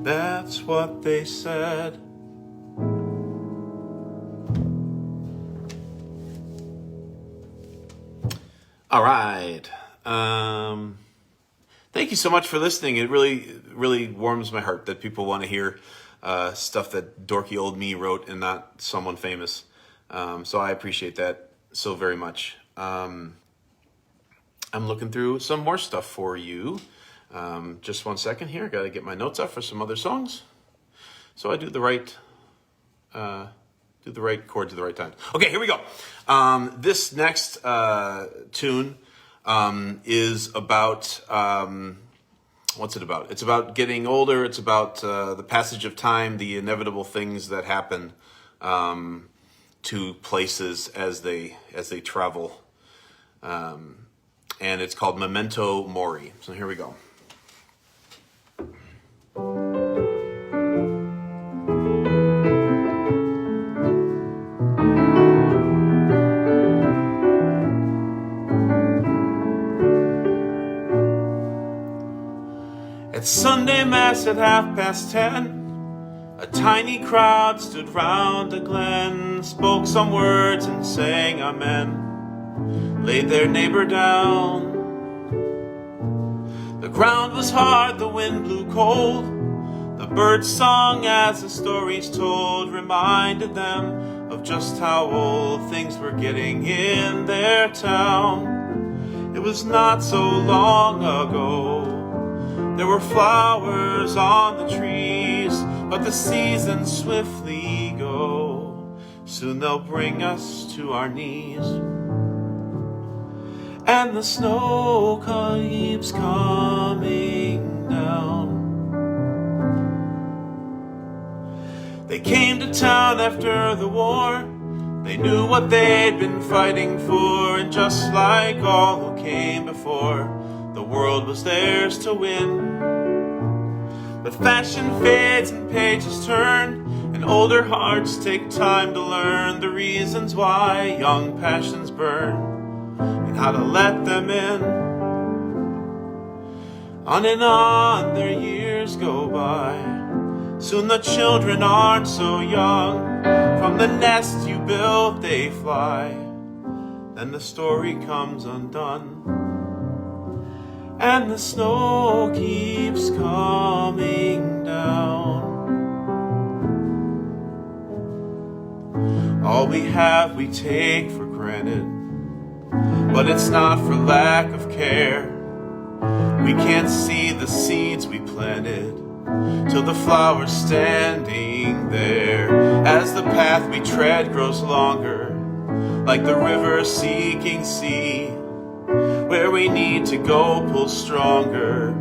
That's what they said. All right. Thank you so much for listening. It really warms my heart that people want to hear stuff that dorky old me wrote and not someone famous. So I appreciate that so very much. I'm looking through some more stuff for you. Just 1 second here. I got to get my notes up for some other songs. So I do the right chords at the right time. Okay, here we go. This next tune is about, what's it about? It's about getting older. It's about the passage of time, the inevitable things that happen to places as they travel. And it's called Memento Mori. So here we go. At Sunday Mass at 10:30, a tiny crowd stood round a glen, spoke some words and sang amen, laid their neighbor down. The ground was hard, the wind blew cold, the birds sung as the stories told reminded them of just how old things were getting in their town. It was not so long ago. There were flowers on the trees, but the seasons swiftly go. Soon they'll bring us to our knees. And the snow keeps coming down. They came to town after the war. They knew what they'd been fighting for, and just like all who came before, the world was theirs to win. But fashion fades and pages turn, and older hearts take time to learn the reasons why young passions burn, and how to let them in. On and on their years go by. Soon the children aren't so young. From the nest you built they fly. Then the story comes undone, and the snow keeps coming down. All we have we take for granted, but it's not for lack of care. We can't see the seeds we planted till the flowers standing there. As the path we tread grows longer, like the river seeking sea, where we need to go pull stronger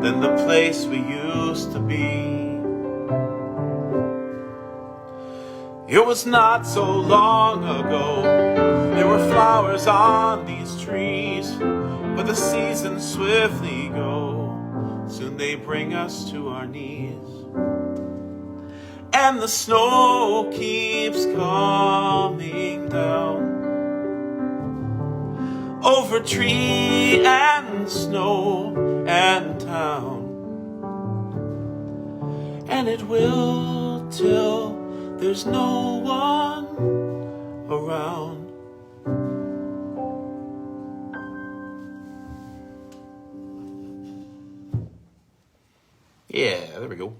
than the place we used to be. It was not so long ago. There were flowers on these trees, but the seasons swiftly go. Soon they bring us to our knees. And the snow keeps coming down over tree and snow and town. And it will till there's no one around. Yeah, there we go.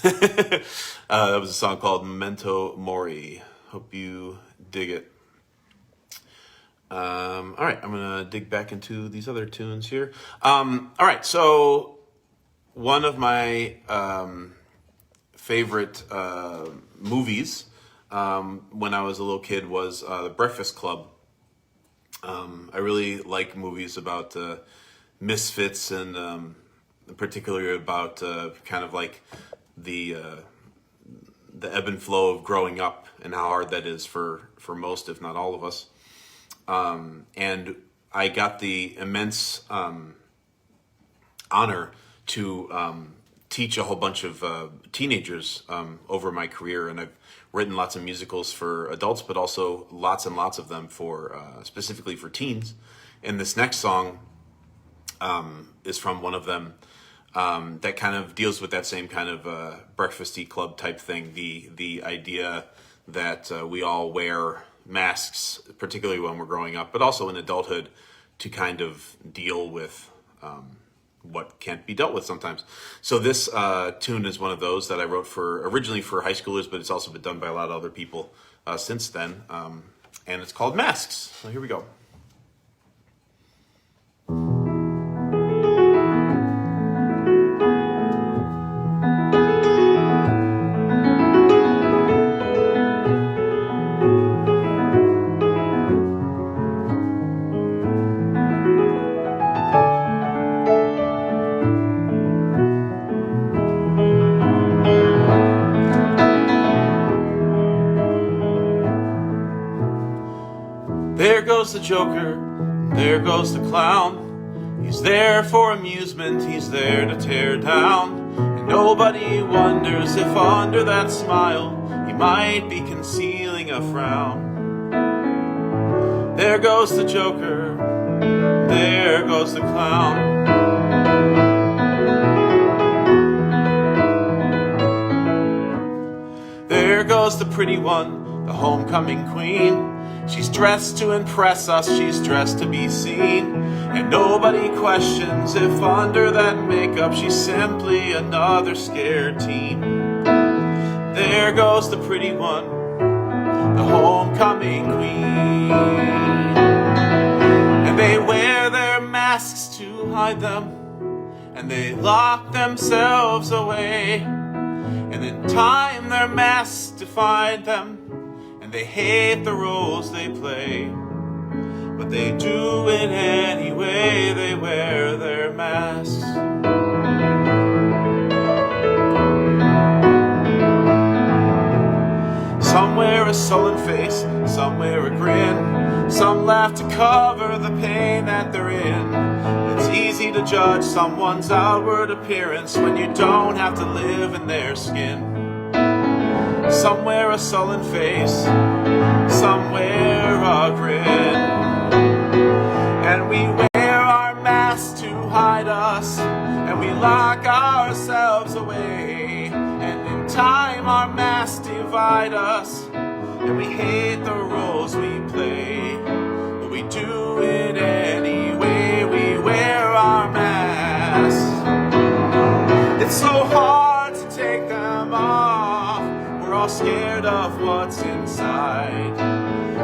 That was a song called Memento Mori. Hope you dig it. All right, I'm gonna dig back into these other tunes here. All right, so one of my favorite movies when I was a little kid was The Breakfast Club. I really like movies about misfits and particularly about kind of like the ebb and flow of growing up and how hard that is for most, if not all of us. And I got the immense honor to teach a whole bunch of teenagers over my career, and I've written lots of musicals for adults, but also lots and lots of them for specifically for teens. And this next song is from one of them that kind of deals with that same kind of breakfasty club type thing. The idea that we all wear masks, particularly when we're growing up, but also in adulthood, to kind of deal with what can't be dealt with sometimes. So this tune is one of those that I wrote originally for high schoolers, but it's also been done by a lot of other people since then. And it's called Masks. So here we go. There goes the Joker, there goes the clown. He's there for amusement, he's there to tear down. And nobody wonders if under that smile he might be concealing a frown. There goes the Joker, there goes the clown. There goes the pretty one, the homecoming queen. She's dressed to impress us, she's dressed to be seen. And nobody questions if under that makeup she's simply another scared teen. There goes the pretty one, the homecoming queen. And they wear their masks to hide them, and they lock themselves away. And in time their masks define them, and they hate the roles they play. But they do it anyway, they wear their masks. Some wear a sullen face, some wear a grin. Some laugh to cover the pain that they're in. It's easy to judge someone's outward appearance when you don't have to live in their skin. Some wear a sullen face, some wear a grin. And we wear our masks to hide us, and we lock ourselves away. And in time our masks divide us, and we hate the roles we play. But we do it anyway, we wear our masks. It's so hard to take them off, we're all scared of what's inside.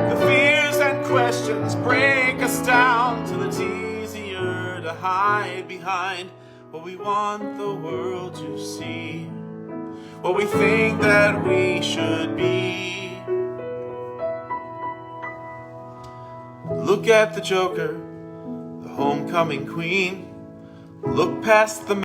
The fears and questions break us down till it's easier to hide behind what we want the world to see, what we think that we should be. Look at the Joker, the homecoming queen. Look past the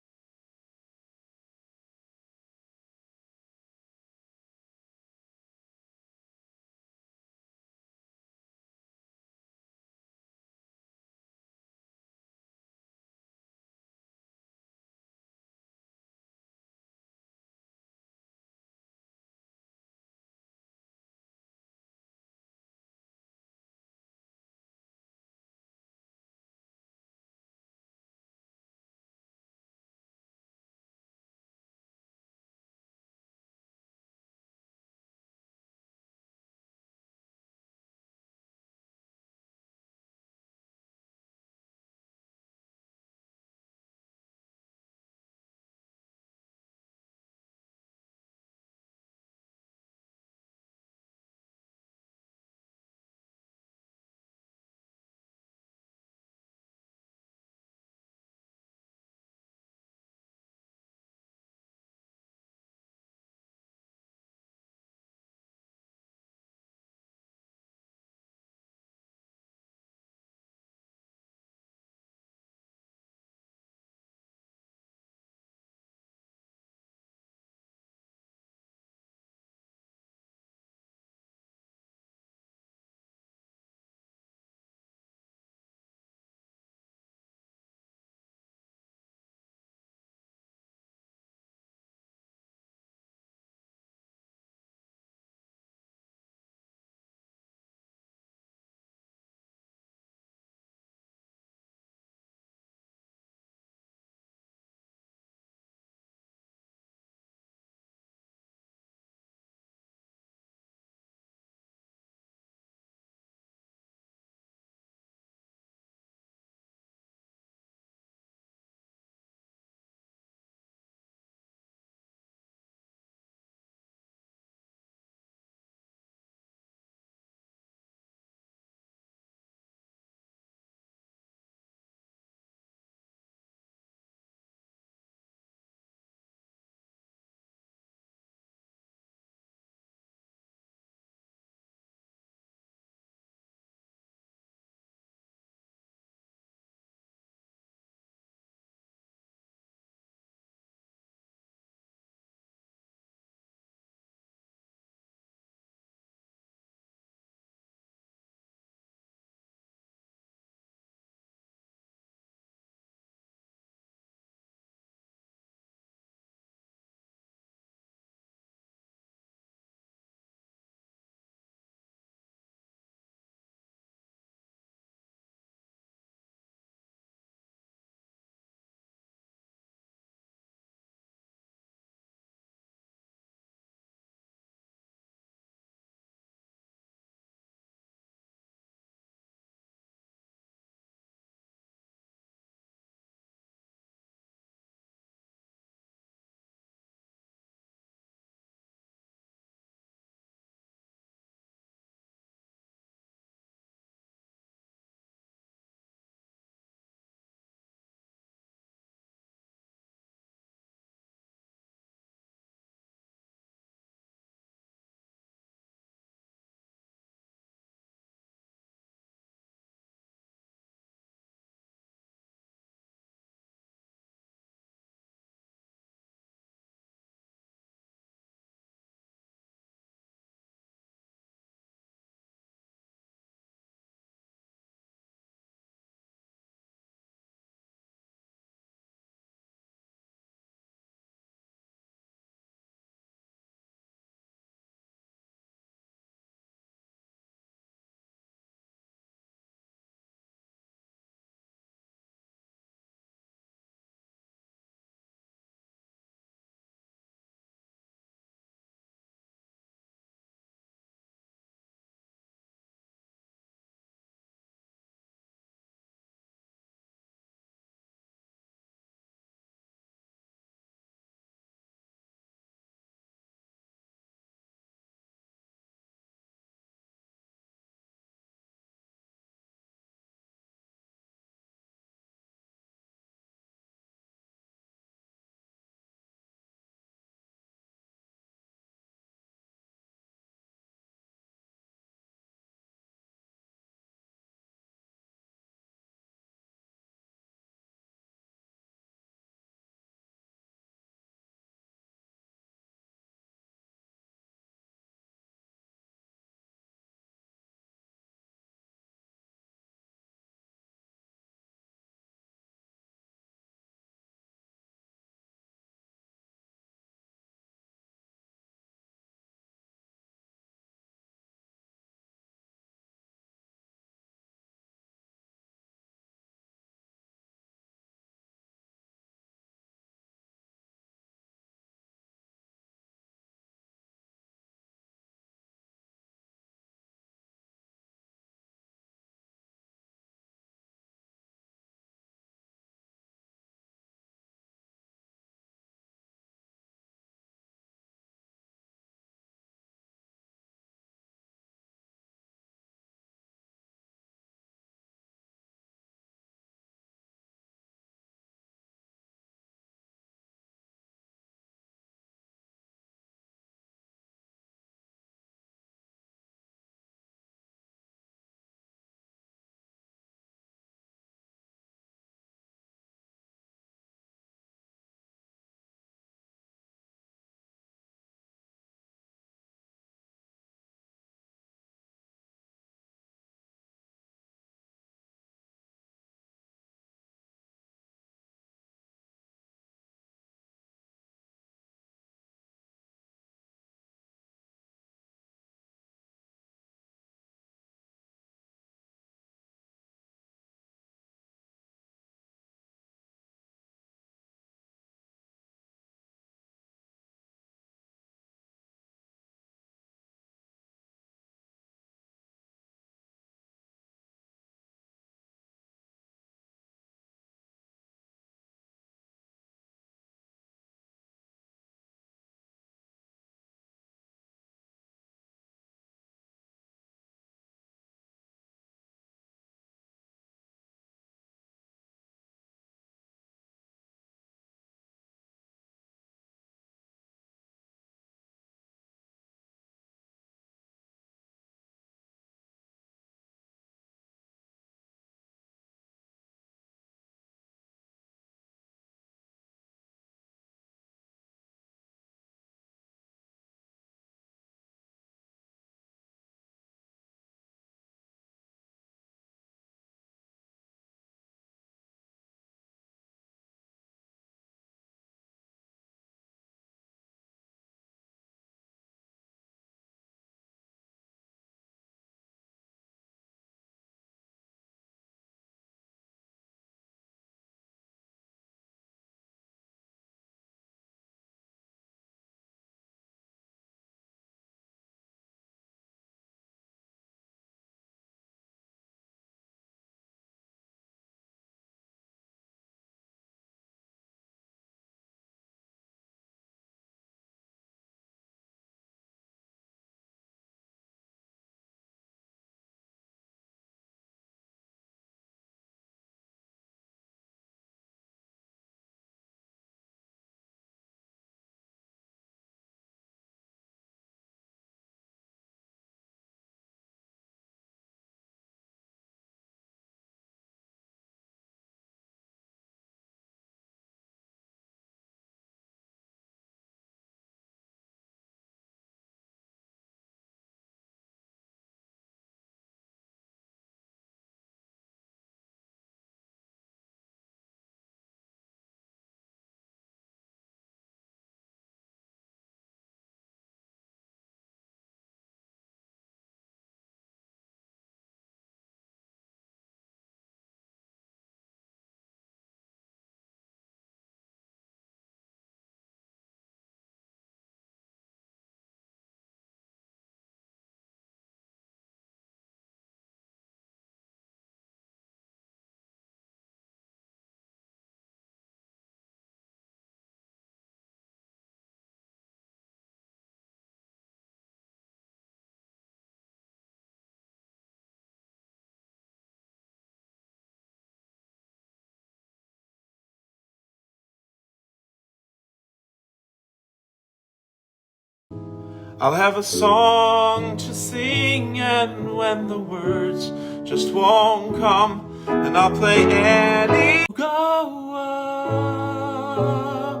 I'll have a song to sing, and when the words just won't come, then I'll play any. Go up.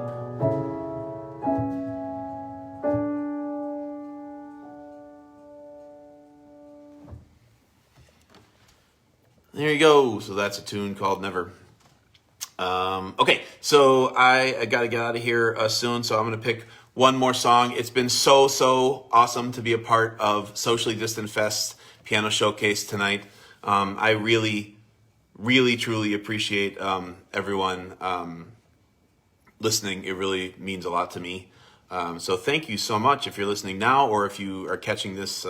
There you go. So that's a tune called Never. Okay, so I got to get out of here soon, so I'm going to pick one more song. It's been so awesome to be a part of Socially Distant Fest Piano Showcase tonight. I really, truly appreciate everyone listening. It really means a lot to me. So thank you so much. If you're listening now, or if you are catching this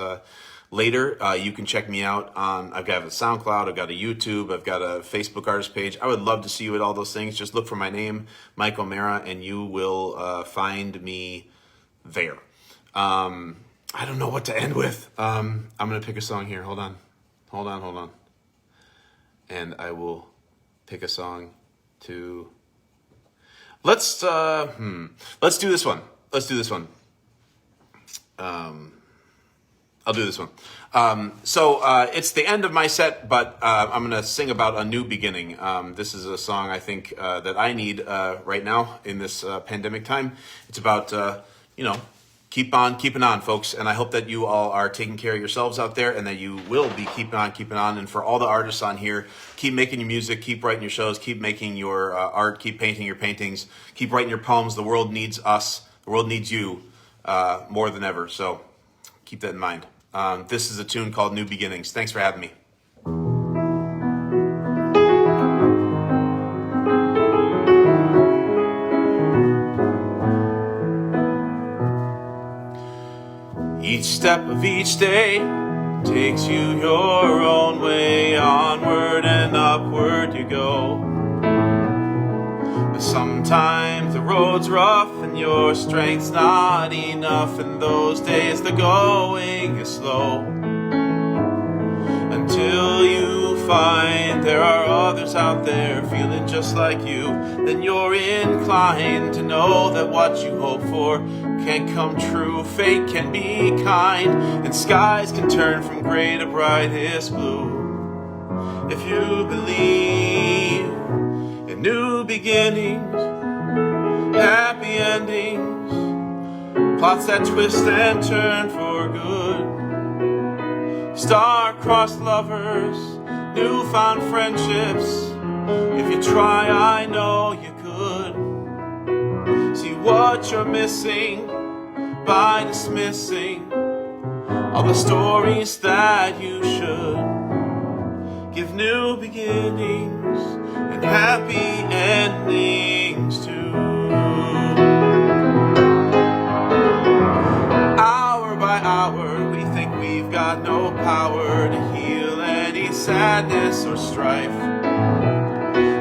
later, you can check me out on, I've got a SoundCloud, I've got a YouTube, I've got a Facebook artist page. I would love to see you at all those things. Just look for my name, Mike O'Mara, and you will find me there. I don't know what to end with. I'm going to pick a song here. Hold on. And I will pick a song to... Let's do this one. I'll do this one. So it's the end of my set, but I'm going to sing about a new beginning. This is a song I think that I need right now in this pandemic time. It's about, keep on keeping on, folks. And I hope that you all are taking care of yourselves out there, and that you will be keeping on. And for all the artists on here, keep making your music, keep writing your shows, keep making your art, keep painting your paintings, keep writing your poems. The world needs us. The world needs you more than ever. So keep that in mind. This is a tune called New Beginnings. Thanks for having me. Each step of each day takes you your own way. Onward and upward you go. But sometimes the road's rough and your strength's not enough, and those days the going is slow, until you find there are others out there feeling just like you. Then you're inclined to know that what you hope for can come true. Fate can be kind, and skies can turn from gray to brightest blue. If you believe in new beginnings, happy endings, plots that twist and turn for good, star-crossed lovers, newfound friendships. If you try, I know you could. See what you're missing by dismissing all the stories that you should. Give new beginnings and happy endings too. Hour by hour, we think we've got no power to heal any sadness or strife.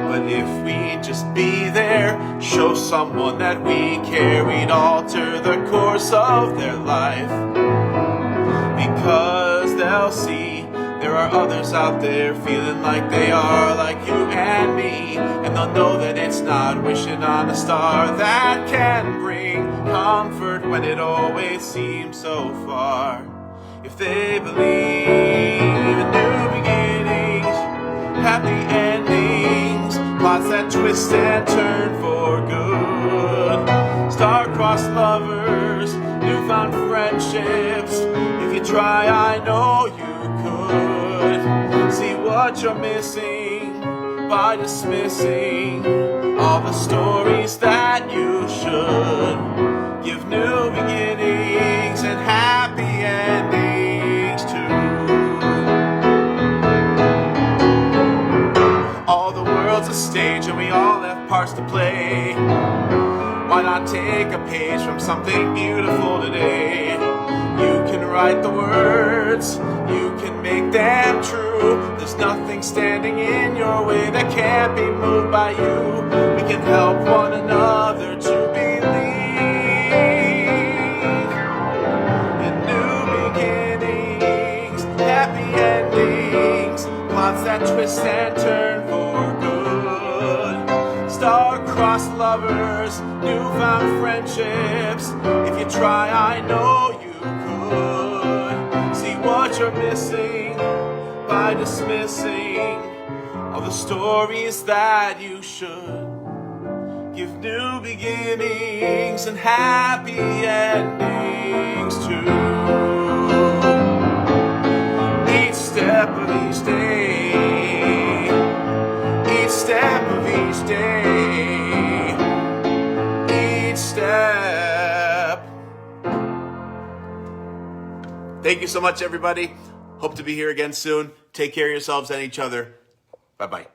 But if we just be there, show someone that we care, we'd alter the course of their life. Because they'll see there are others out there feeling like they are like you and me, and they'll know that it's not wishing on a star that can bring comfort when it always seems so far. If they believe in new beginnings, happy endings, plots that twist and turn for good, star-crossed lovers, newfound friendships. If you try, I know you could. See what you're missing by dismissing all the stories that you should. Give new beginnings and happy endings too. All the world's a stage and we all have parts to play. Why not take a page from something beautiful today? You can write the words, you can make them true. There's nothing standing in your way that can't be moved by you. We can help one another to believe in new beginnings, happy endings, plots that twist and turn for good, star-crossed lovers, newfound friendships. If you try, I know you could. what you're missing by dismissing all the stories that you should give new beginnings and happy endings to. Each step of each day, each step of each day, each step. Thank you so much, everybody. Hope to be here again soon. Take care of yourselves and each other. Bye-bye.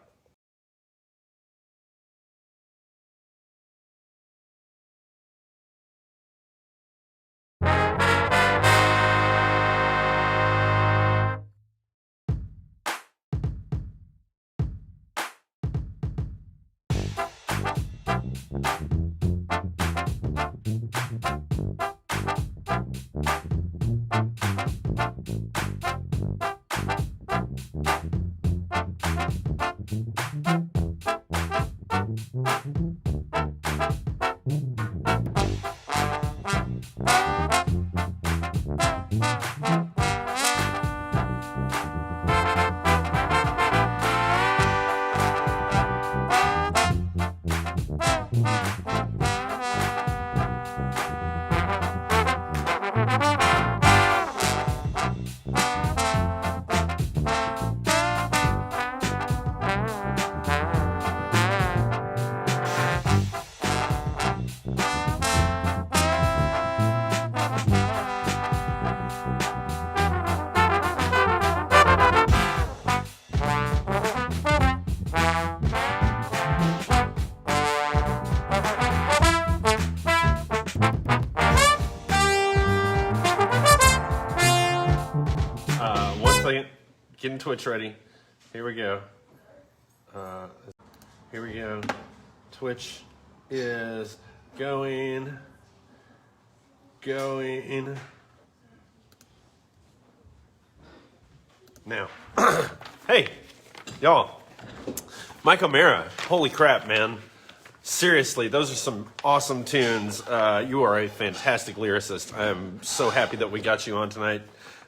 Getting Twitch ready. Here we go. Here we go. Twitch is going. Now. Hey, y'all. Mike O'Mara. Holy crap, man. Seriously, those are some awesome tunes. You are a fantastic lyricist. I'm so happy that we got you on tonight.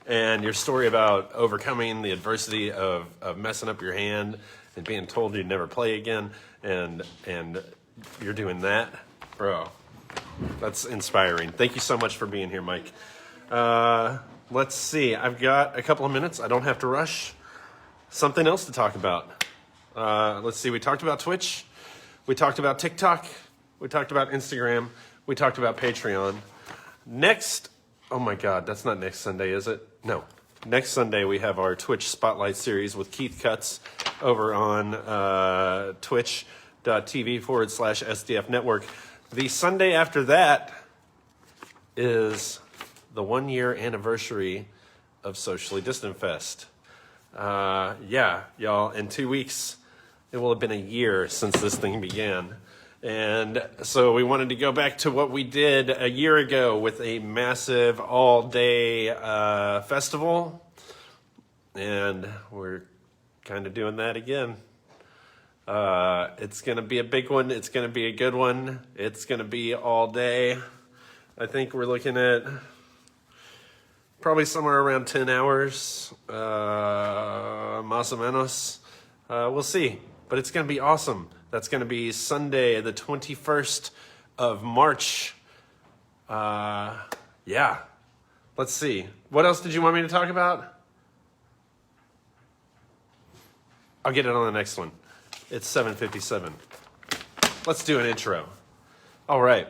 And your story about overcoming the adversity of messing up your hand and being told you'd never play again, and you're doing that, bro. That's inspiring. Thank you so much for being here, Mike. Let's see. I've got a couple of minutes. I don't have to rush. Something else to talk about. Let's see. We talked about Twitch. We talked about TikTok. We talked about Instagram. We talked about Patreon. Next. Oh my God, that's not next Sunday, is it? No. Next Sunday, we have our Twitch Spotlight series with Keith Cutts over on twitch.tv/SDF Network. The Sunday after that is the 1-year anniversary of Socially Distant Fest. Yeah, y'all, in 2 weeks, it will have been a year since this thing began. And so we wanted to go back to what we did a year ago with a massive all-day festival. And we're kind of doing that again. It's going to be a big one. It's going to be a good one. It's going to be all day. I think we're looking at probably somewhere around 10 hours, más o menos. We'll see, but it's going to be awesome. That's going to be Sunday, the 21st of March. Yeah. Let's see. What else did you want me to talk about? I'll get it on the next one. It's 7:57. Let's do an intro. All right.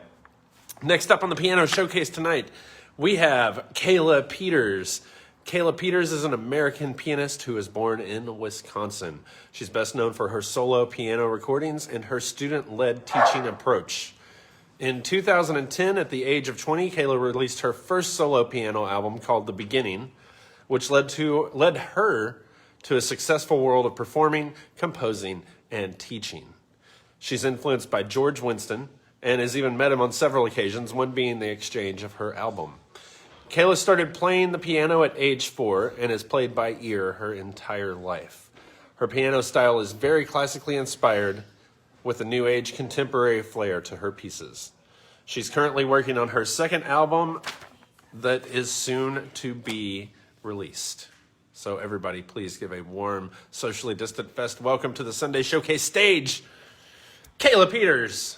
Next up on the piano showcase tonight, we have Kayla Peters. Kayla Peters is an American pianist who was born in Wisconsin. She's best known for her solo piano recordings and her student-led teaching approach. In 2010, at the age of 20, Kayla released her first solo piano album called The Beginning, which led her to a successful world of performing, composing, and teaching. She's influenced by George Winston and has even met him on several occasions, one being the exchange of her album. Kayla started playing the piano at age 4 and has played by ear her entire life. Her piano style is very classically inspired, with a new age contemporary flair to her pieces. She's currently working on her second album that is soon to be released. So everybody, please give a warm, socially distant fest welcome to the Sunday Showcase stage, Kayla Peters.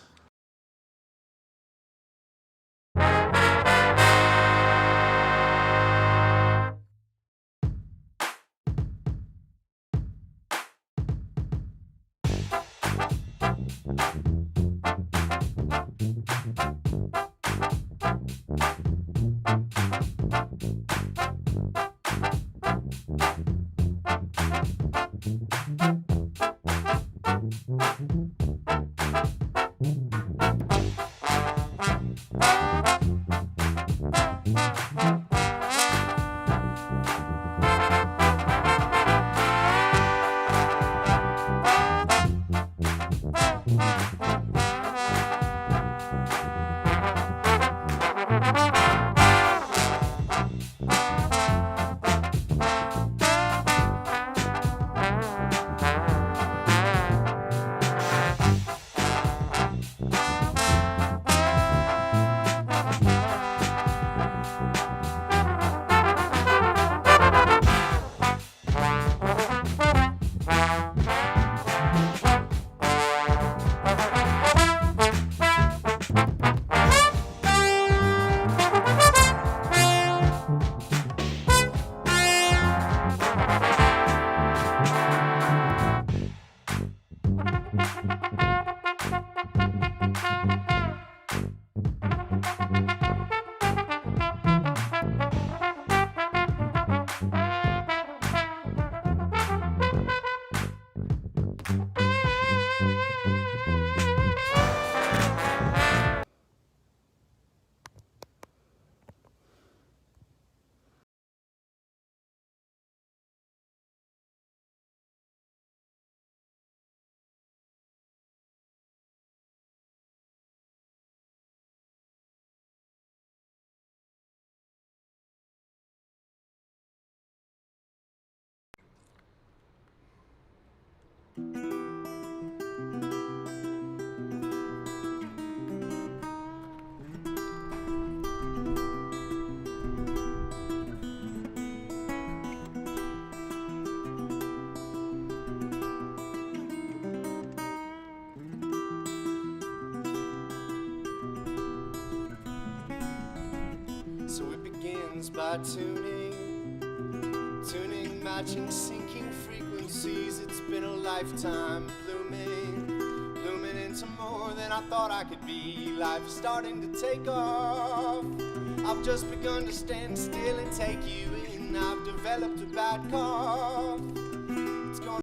So it begins by tuning, matching, sinking frequencies. It's been a lifetime blooming into more than I thought I could be. Life is starting to take off. I've just begun to stand still and take you in. I've developed a bad cough. It's gonna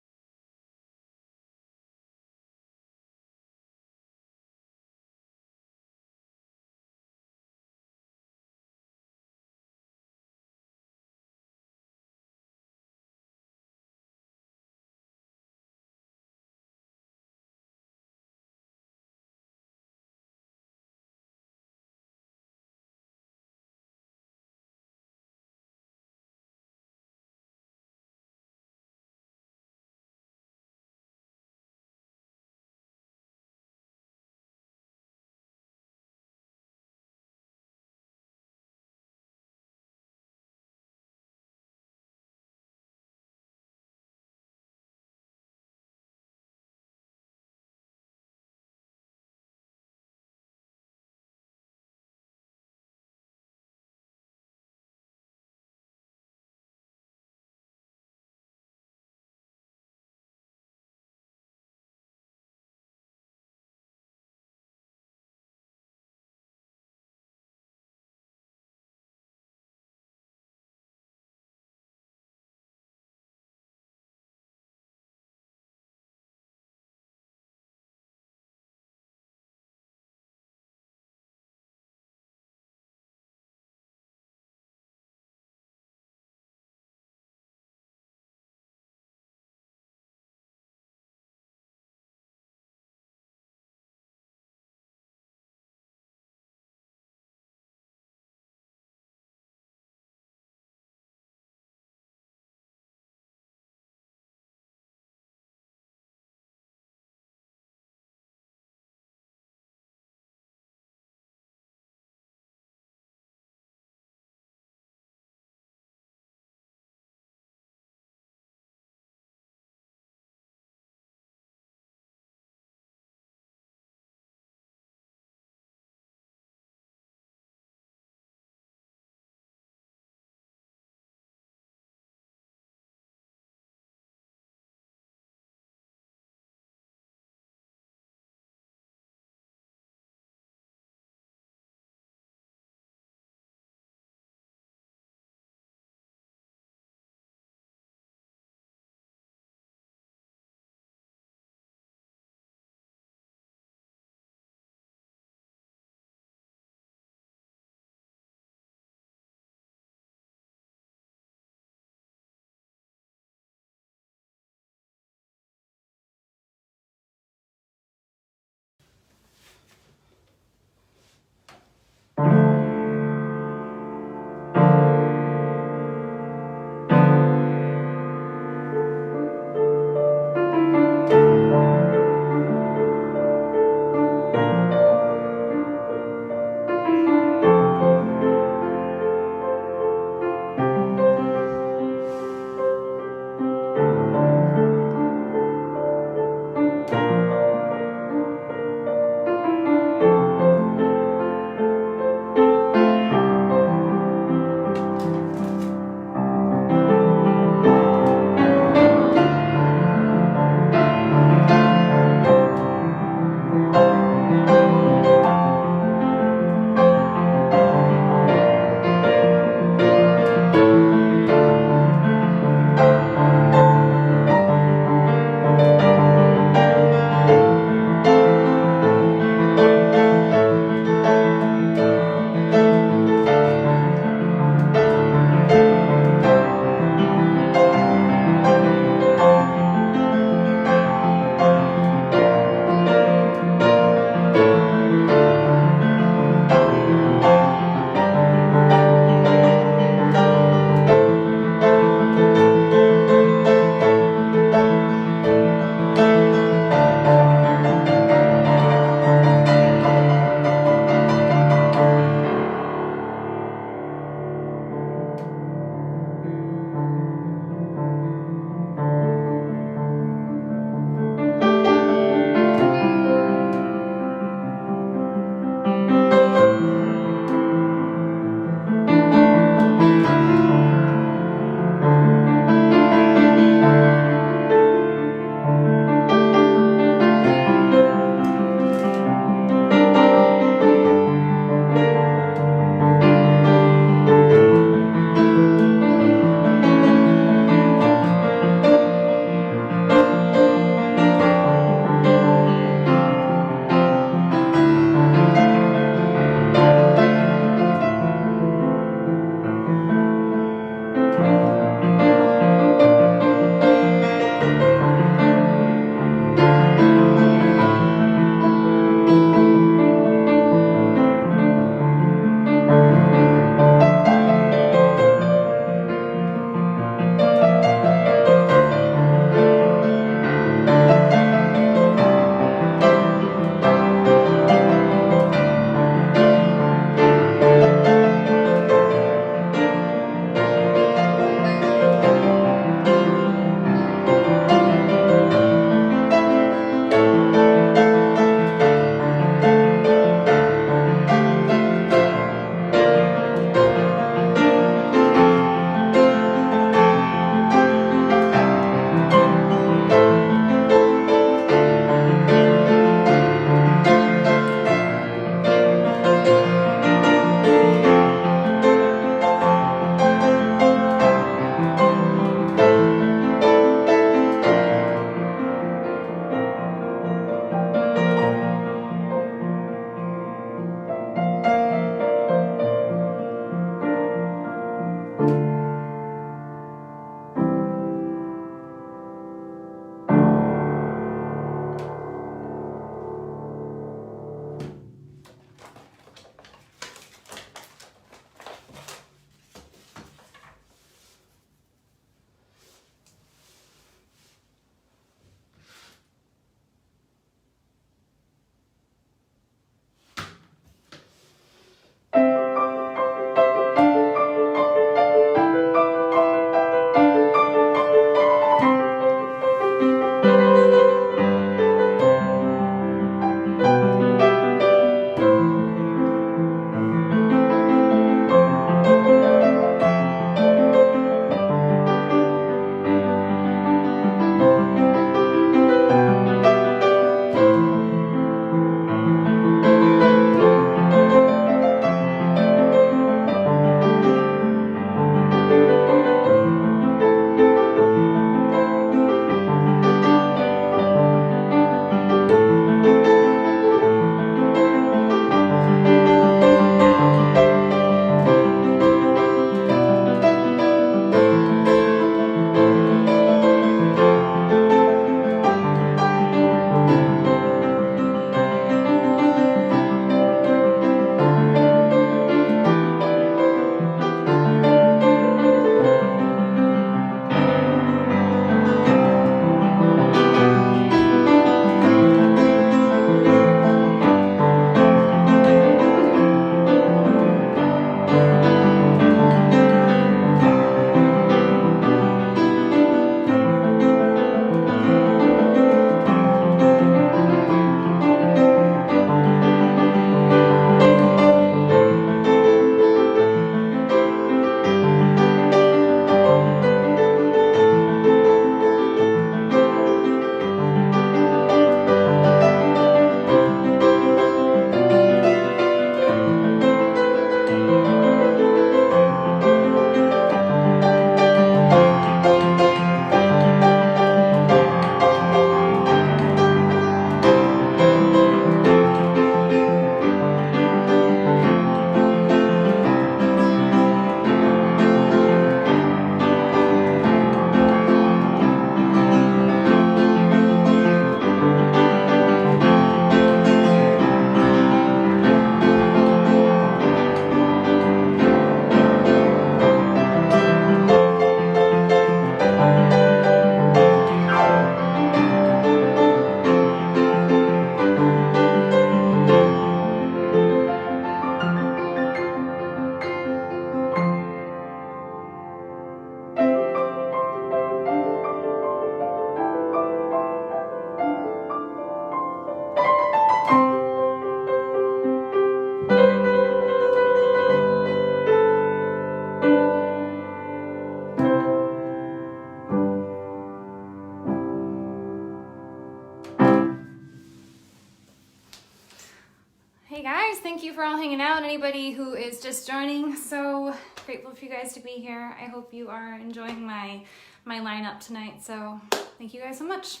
guys, thank you for all hanging out. Anybody who is just joining, so grateful for you guys to be here. I hope you are enjoying my lineup tonight, so thank you guys so much.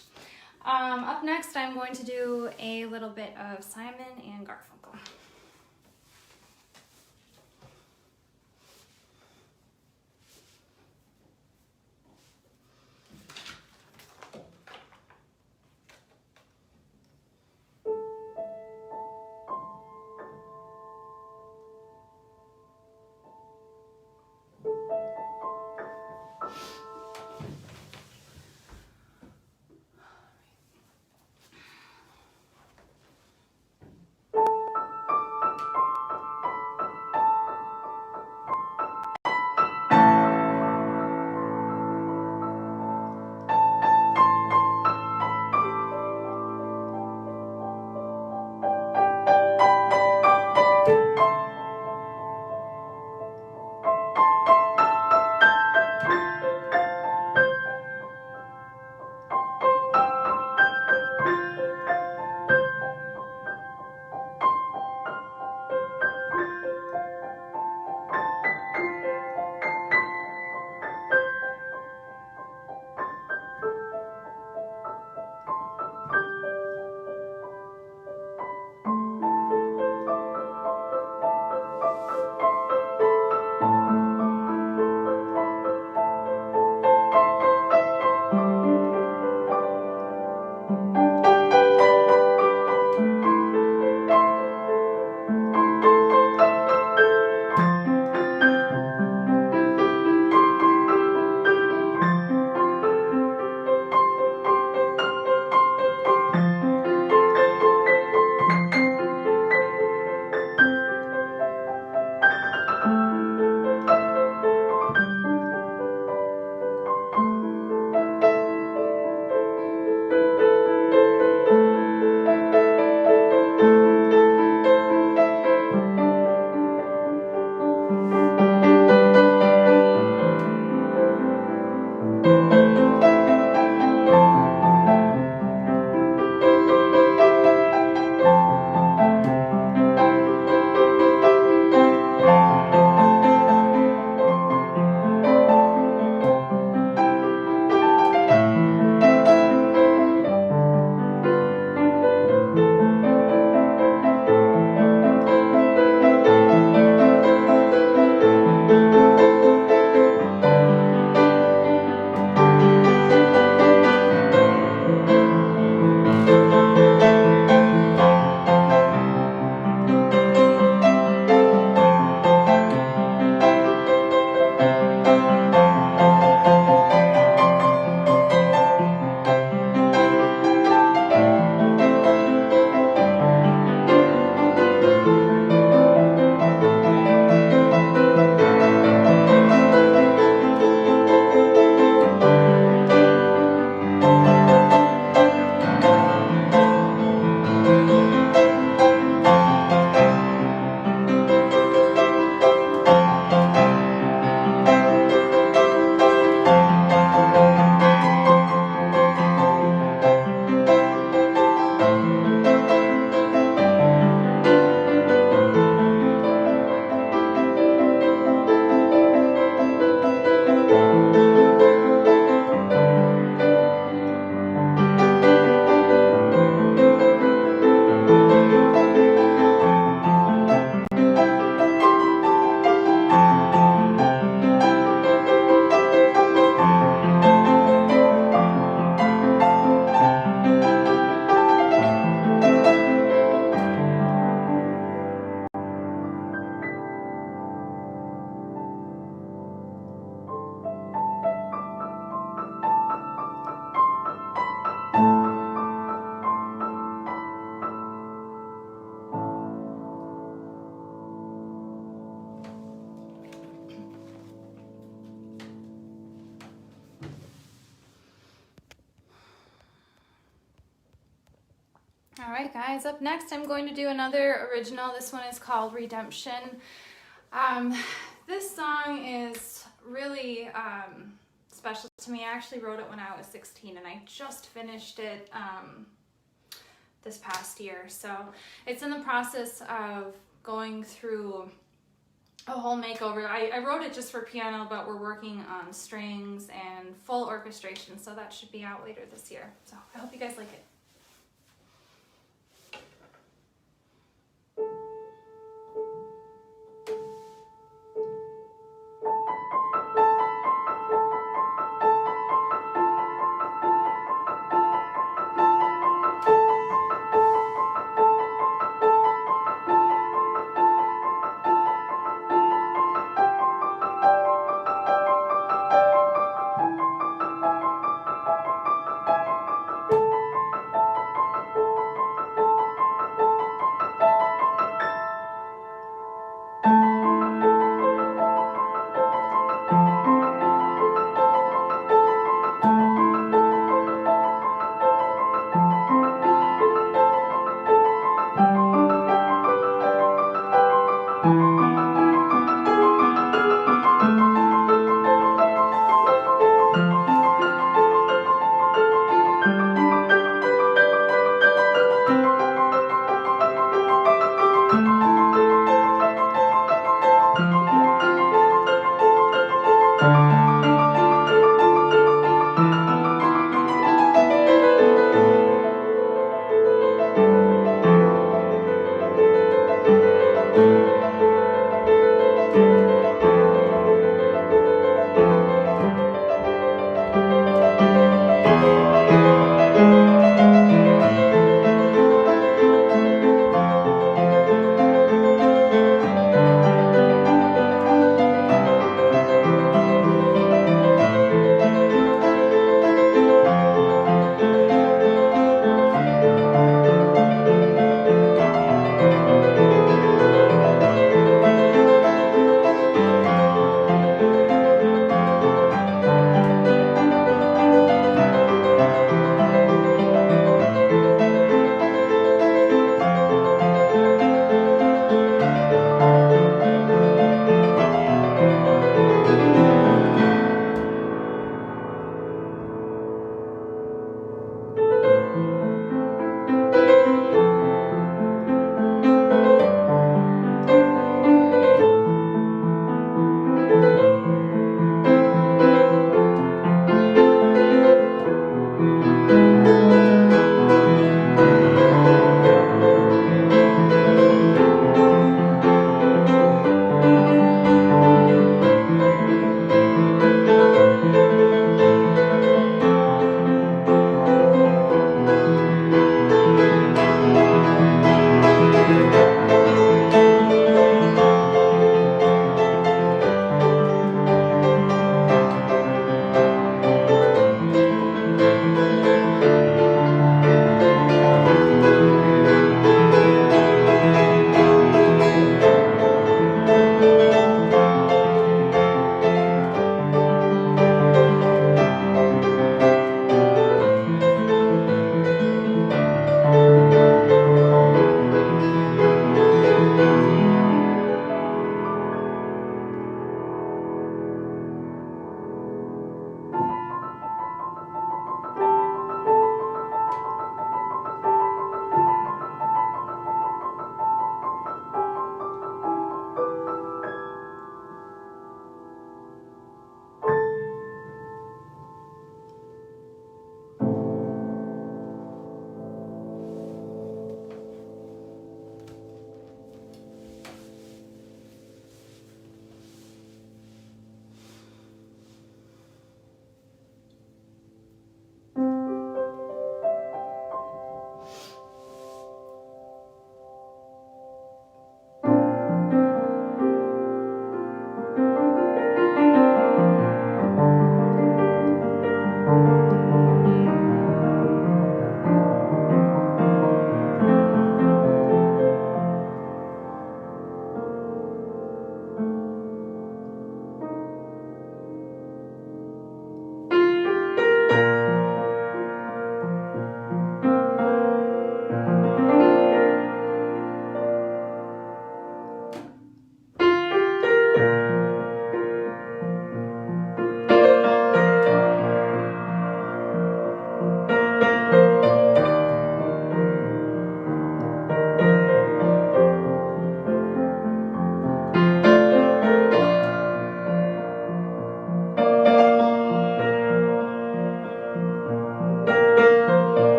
Up next, I'm going to do a little bit of Simon and Garfunkel. All right, guys, up next I'm going to do another original. This one is called Redemption. This song is really special to me. I actually wrote it when I was 16 and I just finished it this past year. So it's in the process of going through a whole makeover. I wrote it just for piano, but we're working on strings and full orchestration, so that should be out later this year. So I hope you guys like it.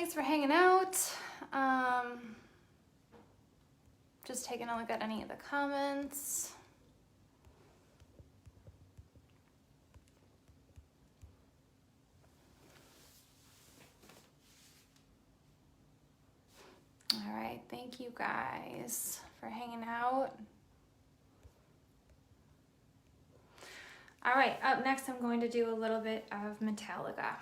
thanks for hanging out. Just taking a look at any of the comments. All right, thank you guys for hanging out. All right, up next I'm going to do a little bit of Metallica.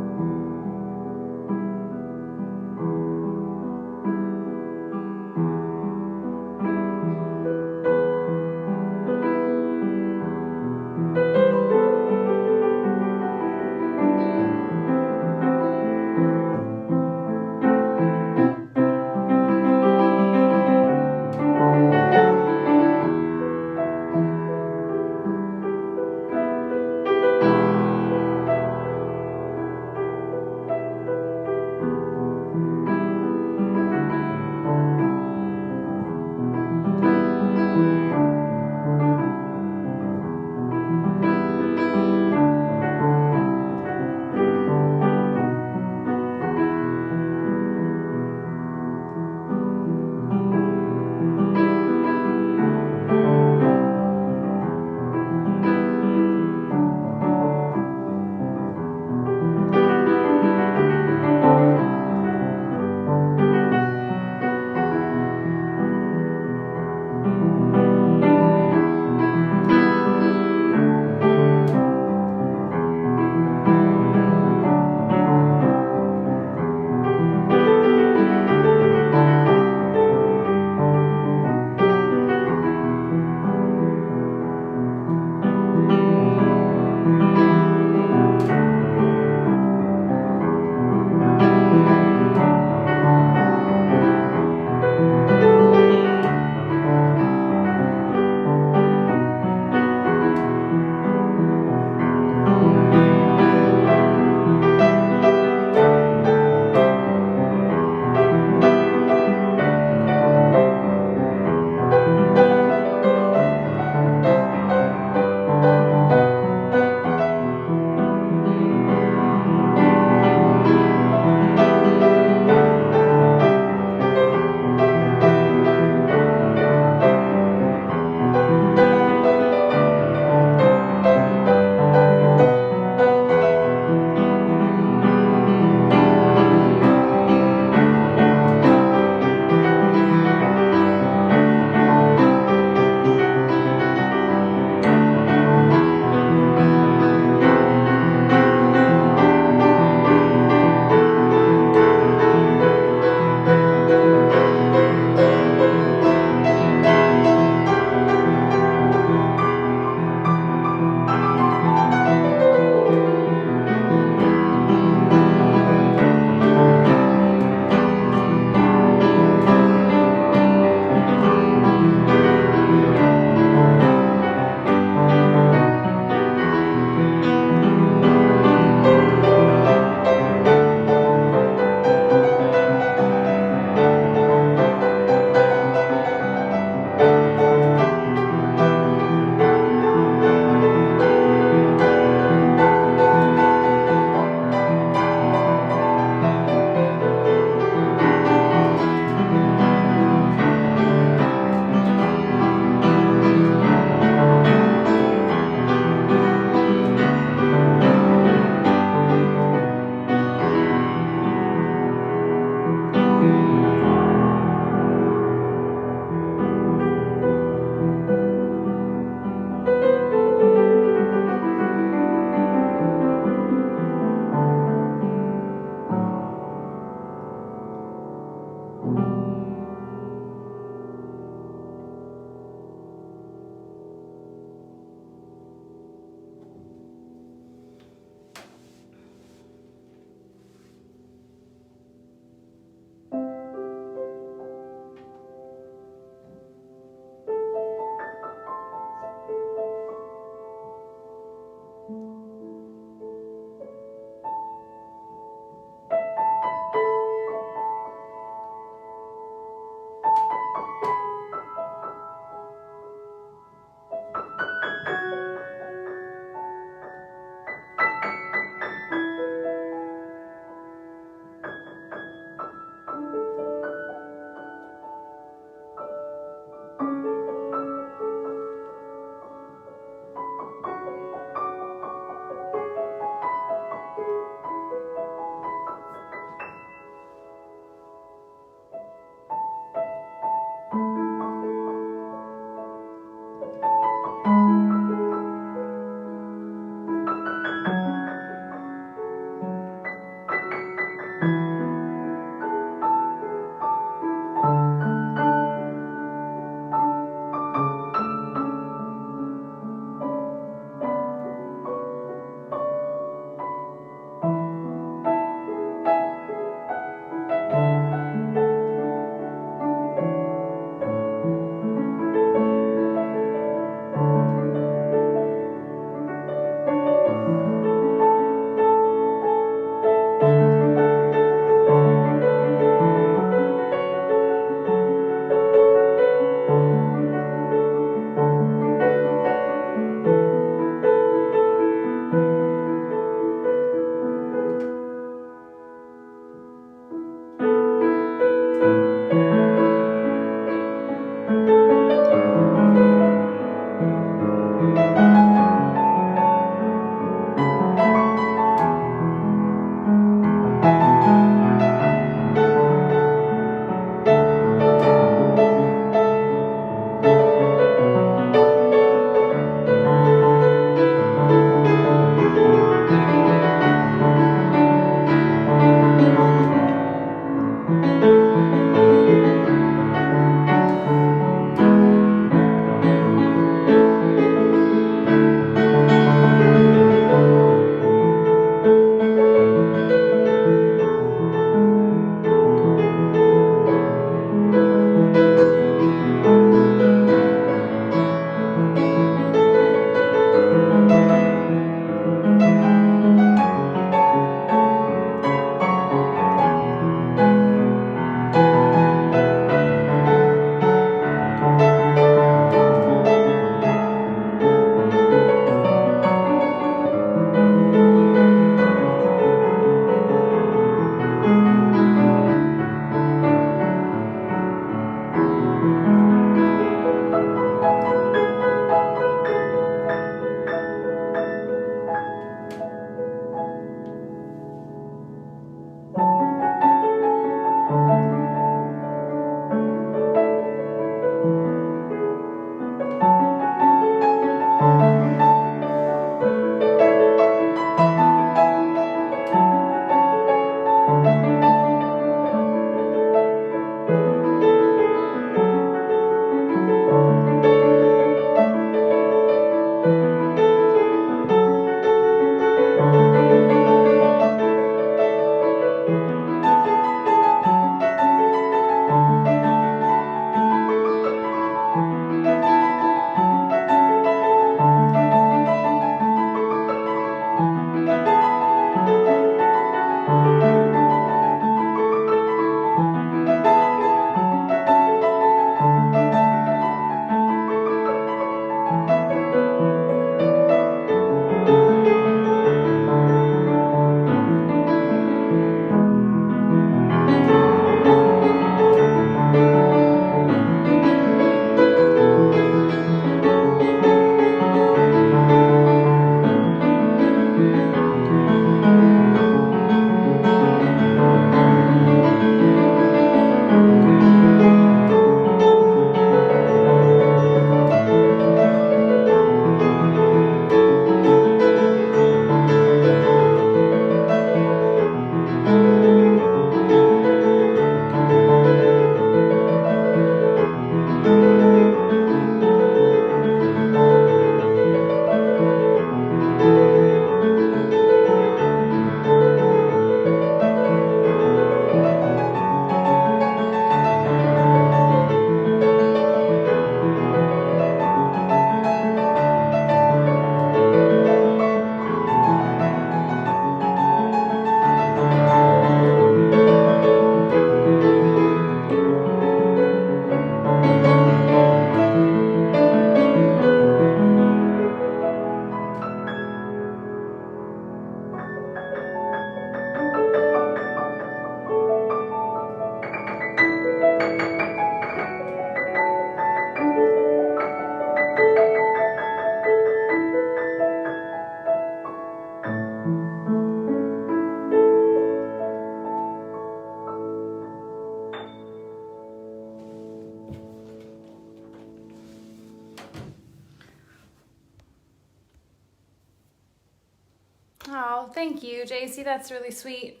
Oh, thank you, JC. That's really sweet.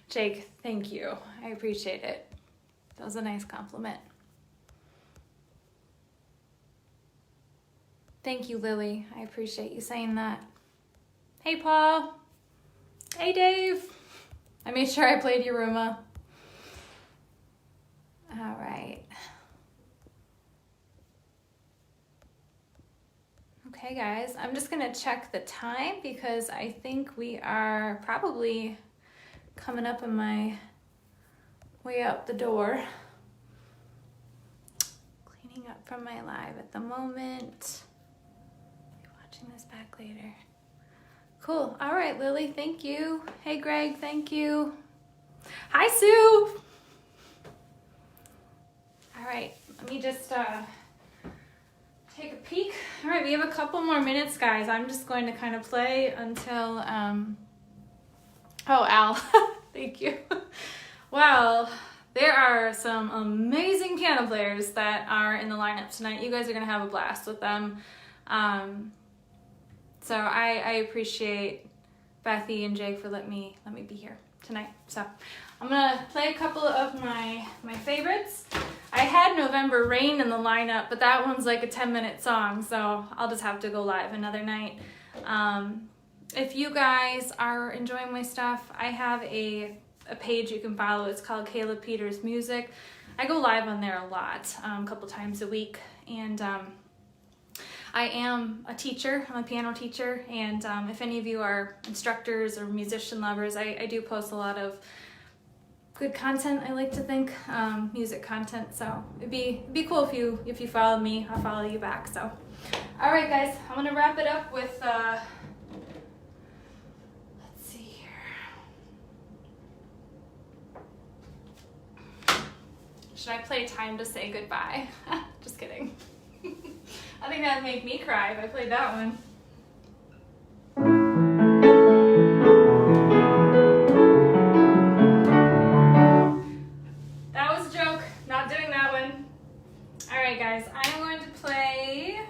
Jake, thank you. I appreciate it. That was a nice compliment. Thank you, Lily. I appreciate you saying that. Hey, Paul. Hey, Dave. I made sure I played Yuruma. All right. Okay, guys, I'm just gonna check the time because I think we are probably coming up on my way out the door. Cleaning up from my live at the moment. Watching this back later. Cool. All right, Lily, thank you. Hey, Greg, thank you. Hi, Sue. All right, let me just take a peek. All right, we have a couple more minutes, guys. I'm just going to kind of play until, oh, Al, thank you. Well, there are some amazing piano players that are in the lineup tonight. You guys are gonna have a blast with them. So I appreciate Bethy and Jake for letting me be here tonight. So I'm gonna play a couple of my favorites. I had November Rain in the lineup, but that one's like a 10-minute song, so I'll just have to go live another night. If you guys are enjoying my stuff, I have a page you can follow. It's called Kayla Peters Music. I go live on there a lot, a couple times a week, and I am a teacher. I'm a piano teacher, and if any of you are instructors or musician lovers, I do post a lot of good content, I like to think, music content. So it'd be cool if you follow me. I'll follow you back. So, all right, guys, I'm gonna wrap it up with. Let's see here. Should I play Time to Say Goodbye? Just kidding. I think that'd make me cry if I played that one. That was a joke. Not doing that one. Alright, guys. I'm going to play...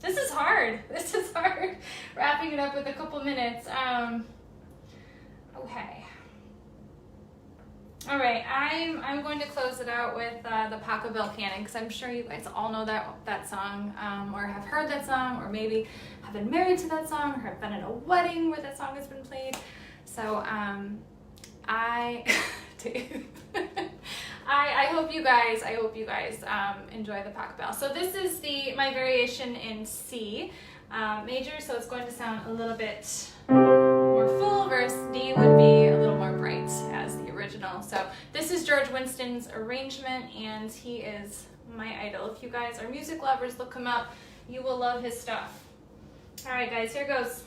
This is hard. This is hard. Wrapping it up with a couple minutes. Okay. All right, I'm going to close it out with the Pachelbel Canon, because I'm sure you guys all know that song, or have heard that song, or maybe have been married to that song, or have been in a wedding where that song has been played. So I hope you guys enjoy the Pachelbel. So this is my variation in C major, so it's going to sound a little bit more full, versus D would be a little more bright as the original. So this is George Winston's arrangement, and he is my idol. If you guys are music lovers, look him up. You will love his stuff. All right, guys, here goes.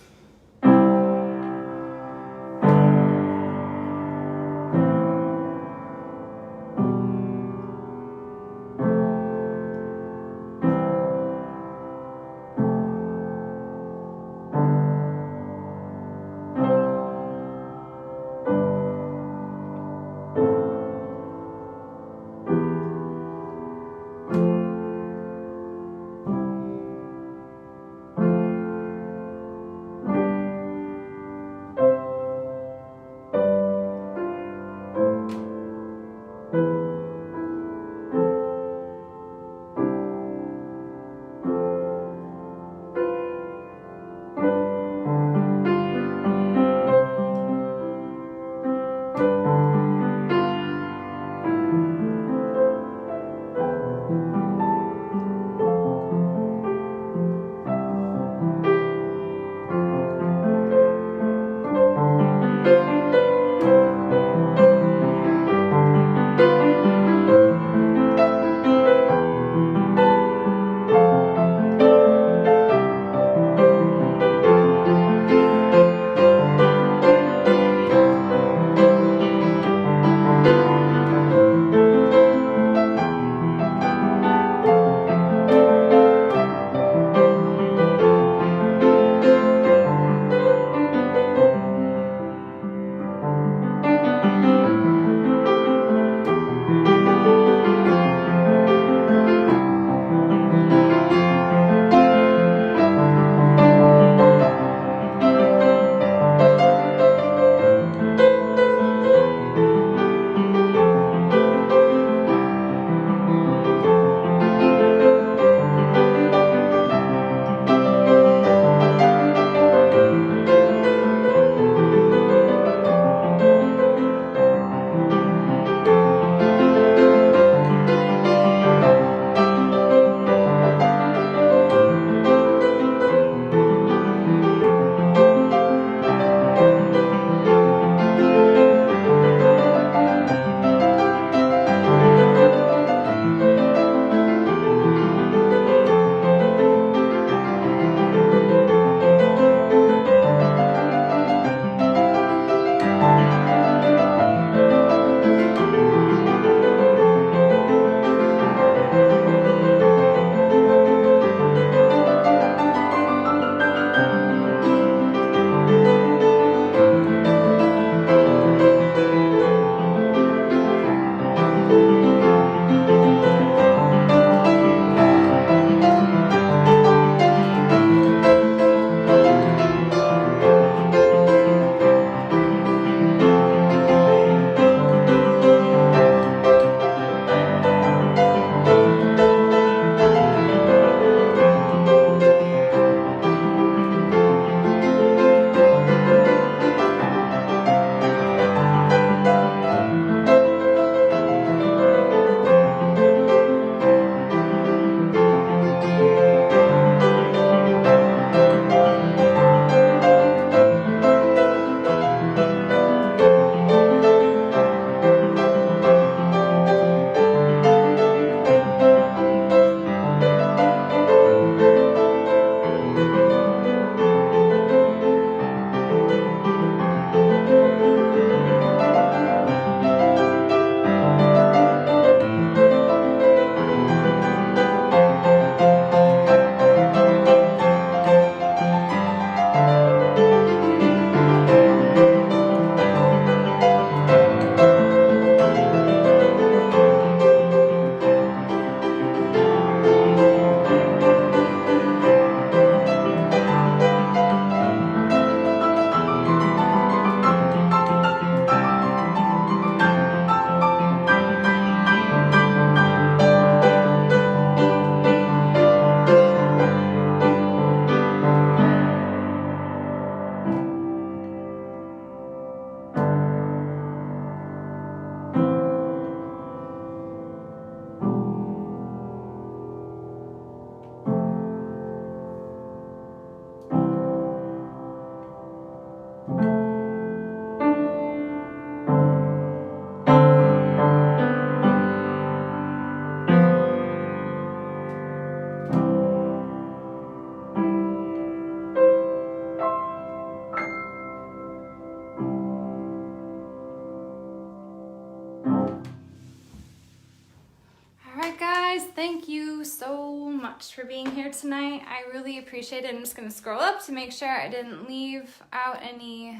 thank you so much for being here tonight. I really appreciate it. I'm just going to scroll up to make sure I didn't leave out any.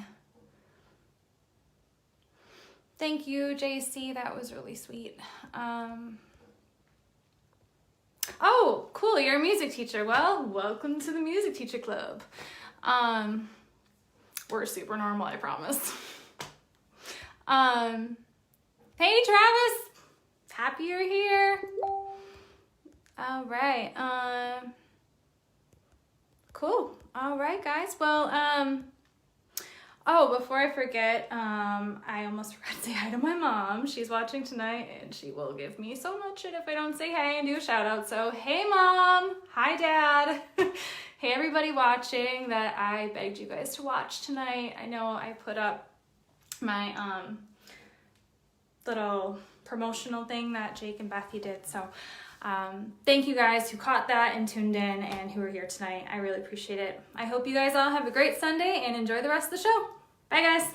Thank you, JC. That was really sweet. Oh, cool. You're a music teacher. Well, welcome to the Music Teacher Club. We're super normal, I promise. Hey, Travis. Happy you're here. All right. Cool. All right, guys. Well, oh, before I forget, I almost forgot to say hi to my mom. She's watching tonight, and she will give me so much shit if I don't say hey and do a shout out. So, hey, Mom. Hi, Dad. Hey, everybody watching that I begged you guys to watch tonight. I know I put up my little promotional thing that Jake and Bethy did. So, thank you guys who caught that and tuned in and who are here tonight. I really appreciate it. I hope you guys all have a great Sunday and enjoy the rest of the show. Bye, guys.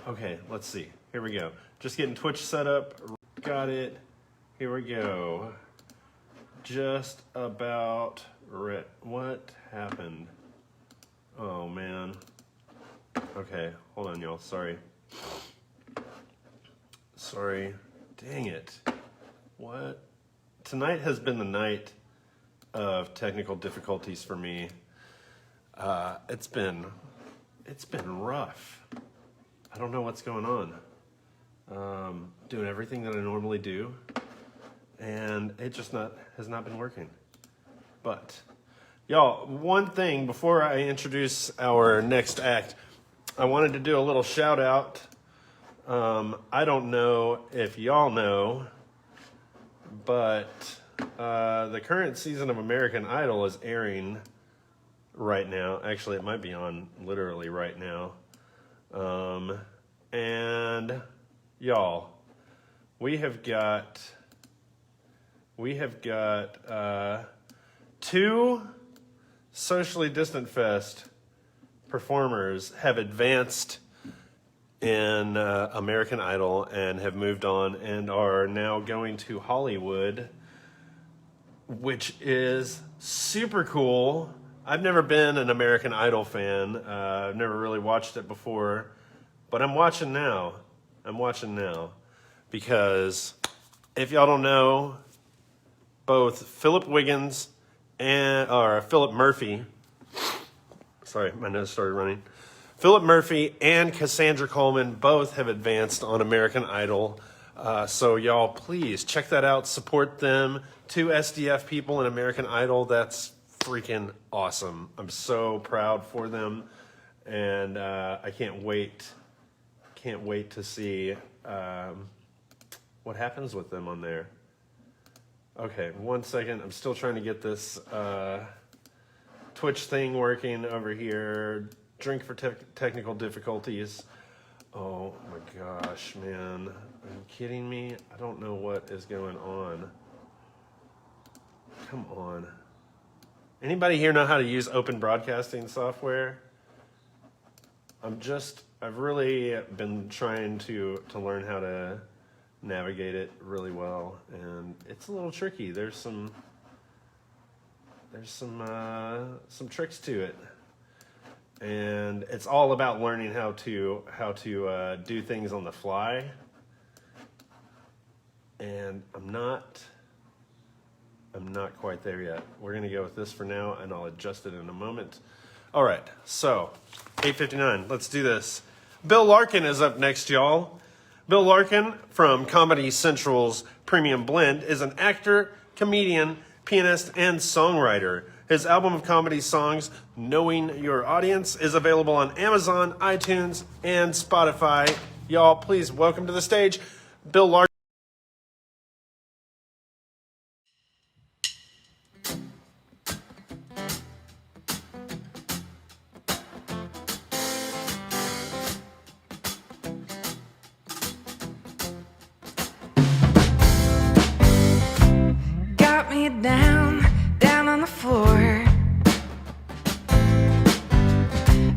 Okay, let's see. Here we go. Just getting Twitch set up Got it. Here we go. Just about what happened? Oh man. Okay, hold on, y'all. Sorry. Dang it. What? Tonight has been the night of technical difficulties for me. It's been rough. I don't know what's going on. Doing everything that I normally do, and it just has not been working. But y'all, one thing before I introduce our next act, I wanted to do a little shout out. I don't know if y'all know, but the current season of American Idol is airing right now. Actually, it might be on literally right now. And y'all, we have got two Socially Distant Fest performers have advanced in American Idol and have moved on and are now going to Hollywood, which is super cool. I've never been an American Idol fan. I've never really watched it before, but I'm watching now. Because if y'all don't know, both Philip Wiggins or Philip Murphy, sorry, my nose started running. Philip Murphy and Cassandra Coleman both have advanced on American Idol. So y'all, please check that out. Support them. 2 SDF people in American Idol. That's freaking awesome. I'm so proud for them. And I can't wait to see what happens with them on there. Okay, 1 second. I'm still trying to get this Twitch thing working over here. Drink for technical difficulties. Oh my gosh, man. Are you kidding me? I don't know what is going on. Come on. Anybody here know how to use open broadcasting software? I've really been trying to learn how to navigate it really well, and it's a little tricky. There's some tricks to it, and it's all about learning how to do things on the fly. And I'm not quite there yet. We're gonna go with this for now, and I'll adjust it in a moment. All right, so 8:59. Let's do this. Bill Larkin is up next, y'all. Bill Larkin from Comedy Central's Premium Blend is an actor, comedian, pianist, and songwriter. His album of comedy songs, Knowing Your Audience, is available on Amazon, iTunes, and Spotify. Y'all, please welcome to the stage, Bill Larkin. Got me down on the floor.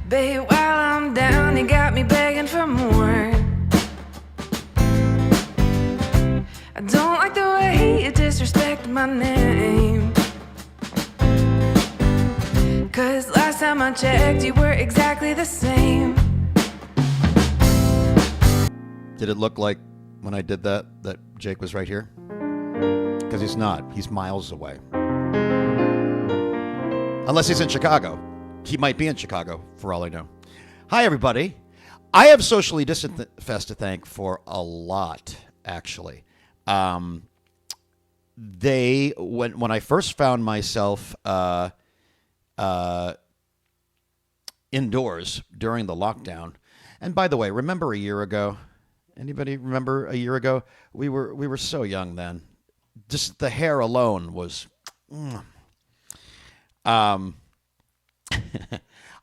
Babe, while I'm down, you got me begging for more. I don't like the way you disrespect my name. 'Cause last time I checked, you were exactly the same. Did it look like when I did that Jake was right here? Because he's not. He's miles away. Unless he's in Chicago. He might be in Chicago, for all I know. Hi, everybody. I have Socially Distant Fest to thank for a lot, actually. When I first found myself indoors during the lockdown, and by the way, remember a year ago? Anybody remember a year ago? We were so young then. Just the hair alone was.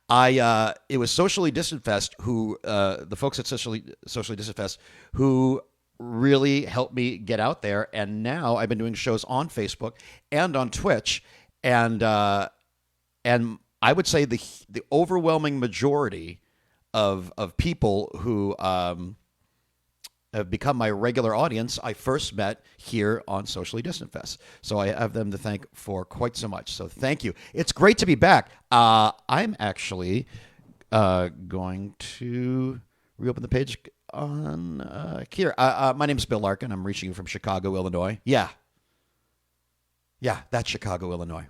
It was Socially Distant Fest who the folks at Socially Distant Fest who really helped me get out there, and now I've been doing shows on Facebook and on Twitch, and I would say the overwhelming majority of people who have become my regular audience, I first met here on Socially Distant Fest. So I have them to thank for quite so much. So thank you. It's great to be back. I'm actually going to reopen the page on here. My name is Bill Larkin. I'm reaching you from Chicago, Illinois. Yeah, that's Chicago, Illinois.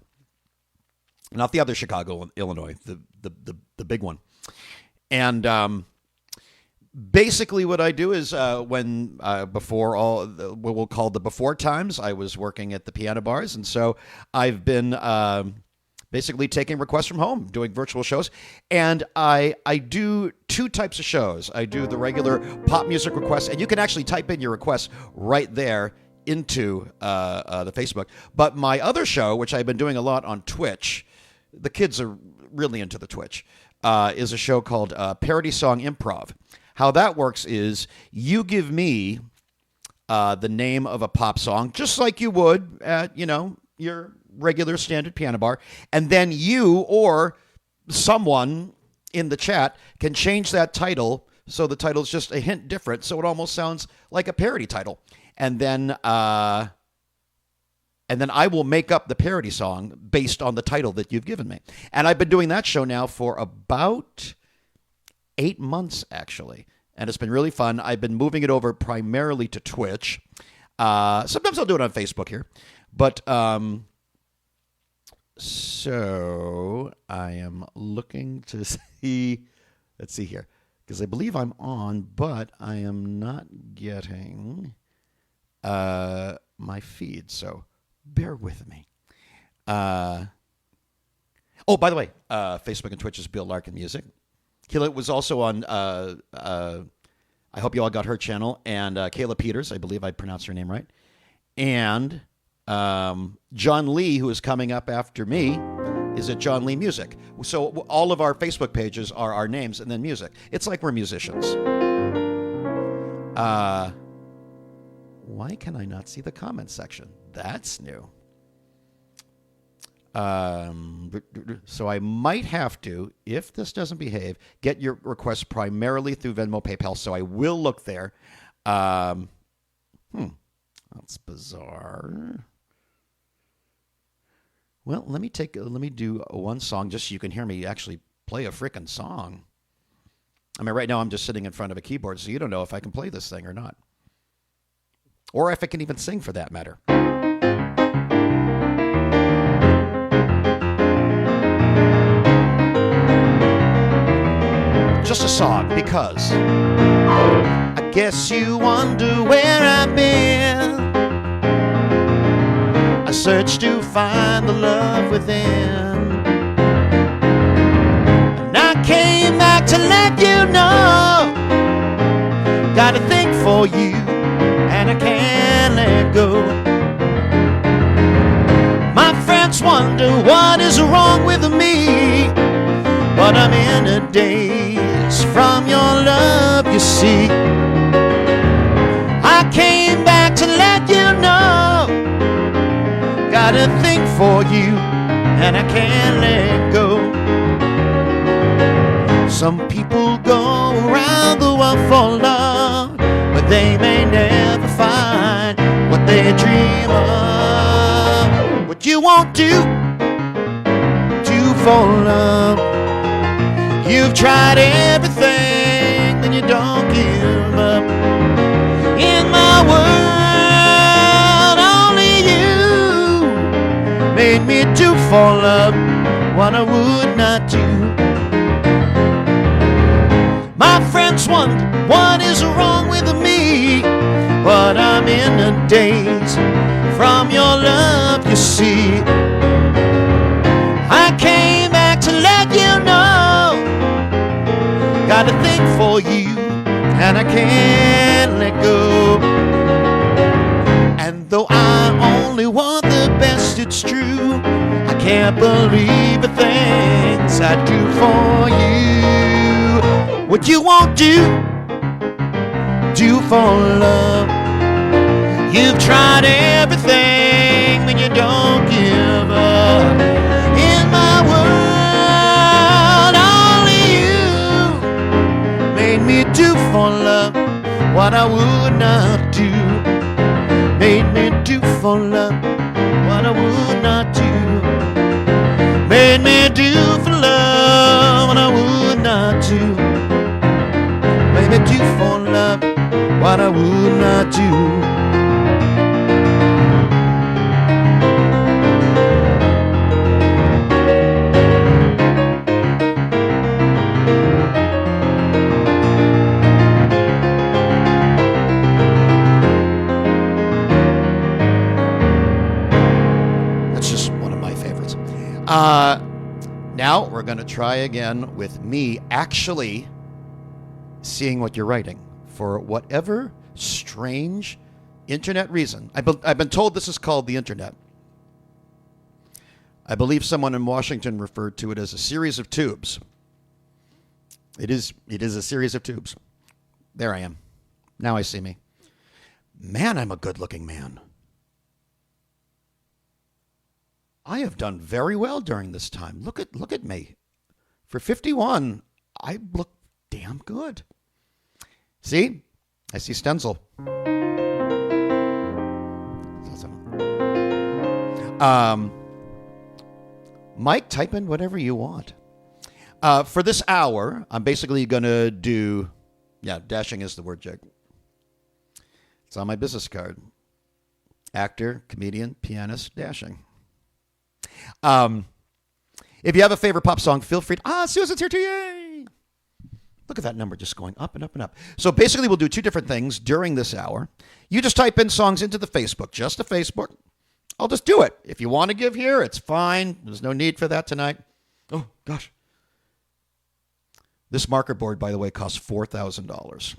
Not the other Chicago, Illinois, the big one. And basically what I do is when before all what we'll call the before times, I was working at the piano bars. And so I've been basically taking requests from home, doing virtual shows. And I do two types of shows. I do the regular pop music requests, and you can actually type in your requests right there into the Facebook. But my other show, which I've been doing a lot on Twitch, the kids are really into the Twitch, is a show called Parody Song Improv. How that works is you give me the name of a pop song, just like you would at, your regular standard piano bar, and then you or someone in the chat can change that title so the title is just a hint different, so it almost sounds like a parody title. And then I will make up the parody song based on the title that you've given me. And I've been doing that show now for about 8 months, actually. And it's been really fun. I've been moving it over primarily to Twitch. Sometimes I'll do it on Facebook here. But so I am looking to see, let's see here, because I believe I'm on, but I am not getting my feed. So bear with me. By the way, Facebook and Twitch is Bill Larkin Music. Kayla was also on, I hope you all got her channel, and Kayla Peters, I believe I pronounced her name right. And John Lee, who is coming up after me, is at John Lee Music. So all of our Facebook pages are our names and then music. It's like we're musicians. Why can I not see the comment section? That's new. So I might have to, if this doesn't behave, get your requests primarily through Venmo, PayPal. So I will look there. That's bizarre. Well, let me do one song just so you can hear me actually play a frickin' song. I mean, right now I'm just sitting in front of a keyboard, so you don't know if I can play this thing or not. Or if I can even sing, for that matter. Just a song, because I guess you wonder where I've been. I searched to find the love within, and I came back to let you know. Got a thing for you, and I can't let go. My friends wonder what is wrong with me, but I'm in a daze from your love, you see. I came back to let you know. Got a thing for you, and I can't let go. Some people go around the world for love, but they may never find what they dream of. What you won't do for love. You've tried everything, then you don't give up. In my world, only you made me do for love what I would not do. My friends wonder what is wrong with me, but I'm in a daze from your love, you see. I came back to let you know. Got a thing for you, and I can't let go. And though I only want the best, it's true, I can't believe the things I do for you. What you won't do for love. You've tried everything, but you don't give up. In my world, only you made me do for love what I would not do. Made me do for love what I would not do. Made me do for love what I would not do. Made me do for love what I would not do. Now we're going to try again with me actually seeing what you're writing. For whatever strange internet reason, I've been told this is called the internet. I believe someone in Washington referred to it as a series of tubes. It is a series of tubes. There I am. Now I see me. Man, I'm a good-looking man. I have done very well during this time. Look at me. For 51, I look damn good. See? I see Stenzel. Mike, type in whatever you want. For this hour, I'm basically going to do... Yeah, dashing is the word, Jake. It's on my business card. Actor, comedian, pianist, dashing. If you have a favorite pop song, feel free to... Susan's here too, yay! Look at that number just going up and up and up. So basically we'll do two different things during this hour. You just type in songs into the Facebook, just the Facebook. I'll just do it. If you want to give here, it's fine. There's no need for that tonight. Oh, gosh. This marker board, by the way, costs $4,000.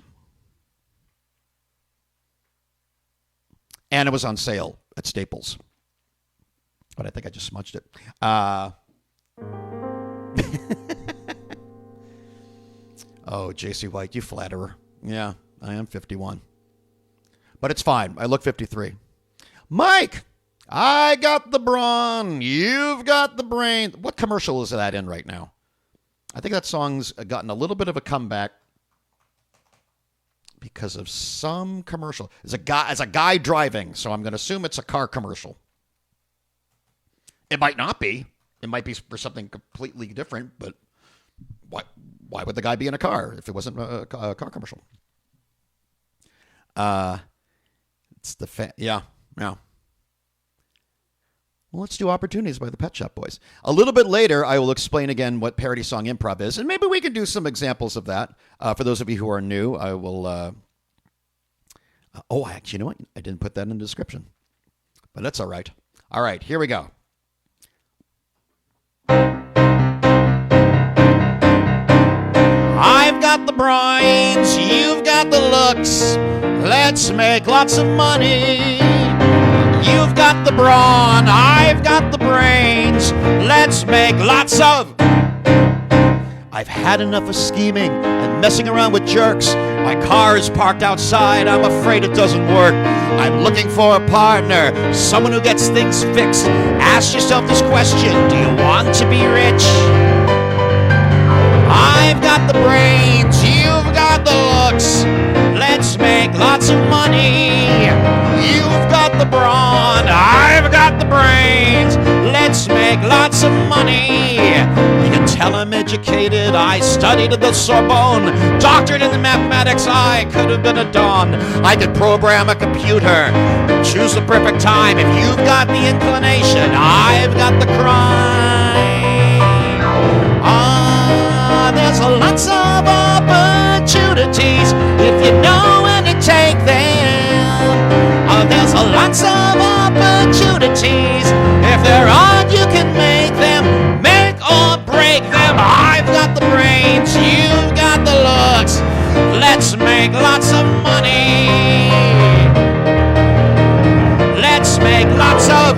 And it was on sale at Staples. But I think I just smudged it. Oh, J.C. White, you flatterer. Yeah, I am 51. But it's fine. I look 53. Mike, I got the brawn. You've got the brain. What commercial is that in right now? I think that song's gotten a little bit of a comeback because of some commercial. It's a guy driving, so I'm going to assume it's a car commercial. It might not be. It might be for something completely different, but why would the guy be in a car if it wasn't a car commercial? It's the yeah. Well, let's do Opportunities by the Pet Shop Boys. A little bit later, I will explain again what parody song improv is, and maybe we can do some examples of that. For those of you who are new, I will... actually, you know what? I didn't put that in the description, but that's all right. All right, here we go. I've got the brains, you've got the looks. Let's make lots of money. You've got the brawn, I've got the brains. Let's make lots of... I've had enough of scheming and messing around with jerks. My car is parked outside, I'm afraid it doesn't work. I'm looking for a partner, someone who gets things fixed. Ask yourself this question, do you want to be rich? I've got the brains, you've got the looks. Let's make lots of money. You've got the brawn, I've got the brains. Let's make lots of money. You can tell I'm educated, I studied at the Sorbonne. Doctorate in the mathematics, I could have been a Don. I could program a computer, choose the perfect time. If you've got the inclination, I've got the crime. There's lots of opportunities if you know when to take them. There's lots of opportunities. If there aren't, you can make them. Make or break them. I've got the brains, you've got the looks. Let's make lots of money. Let's make lots of...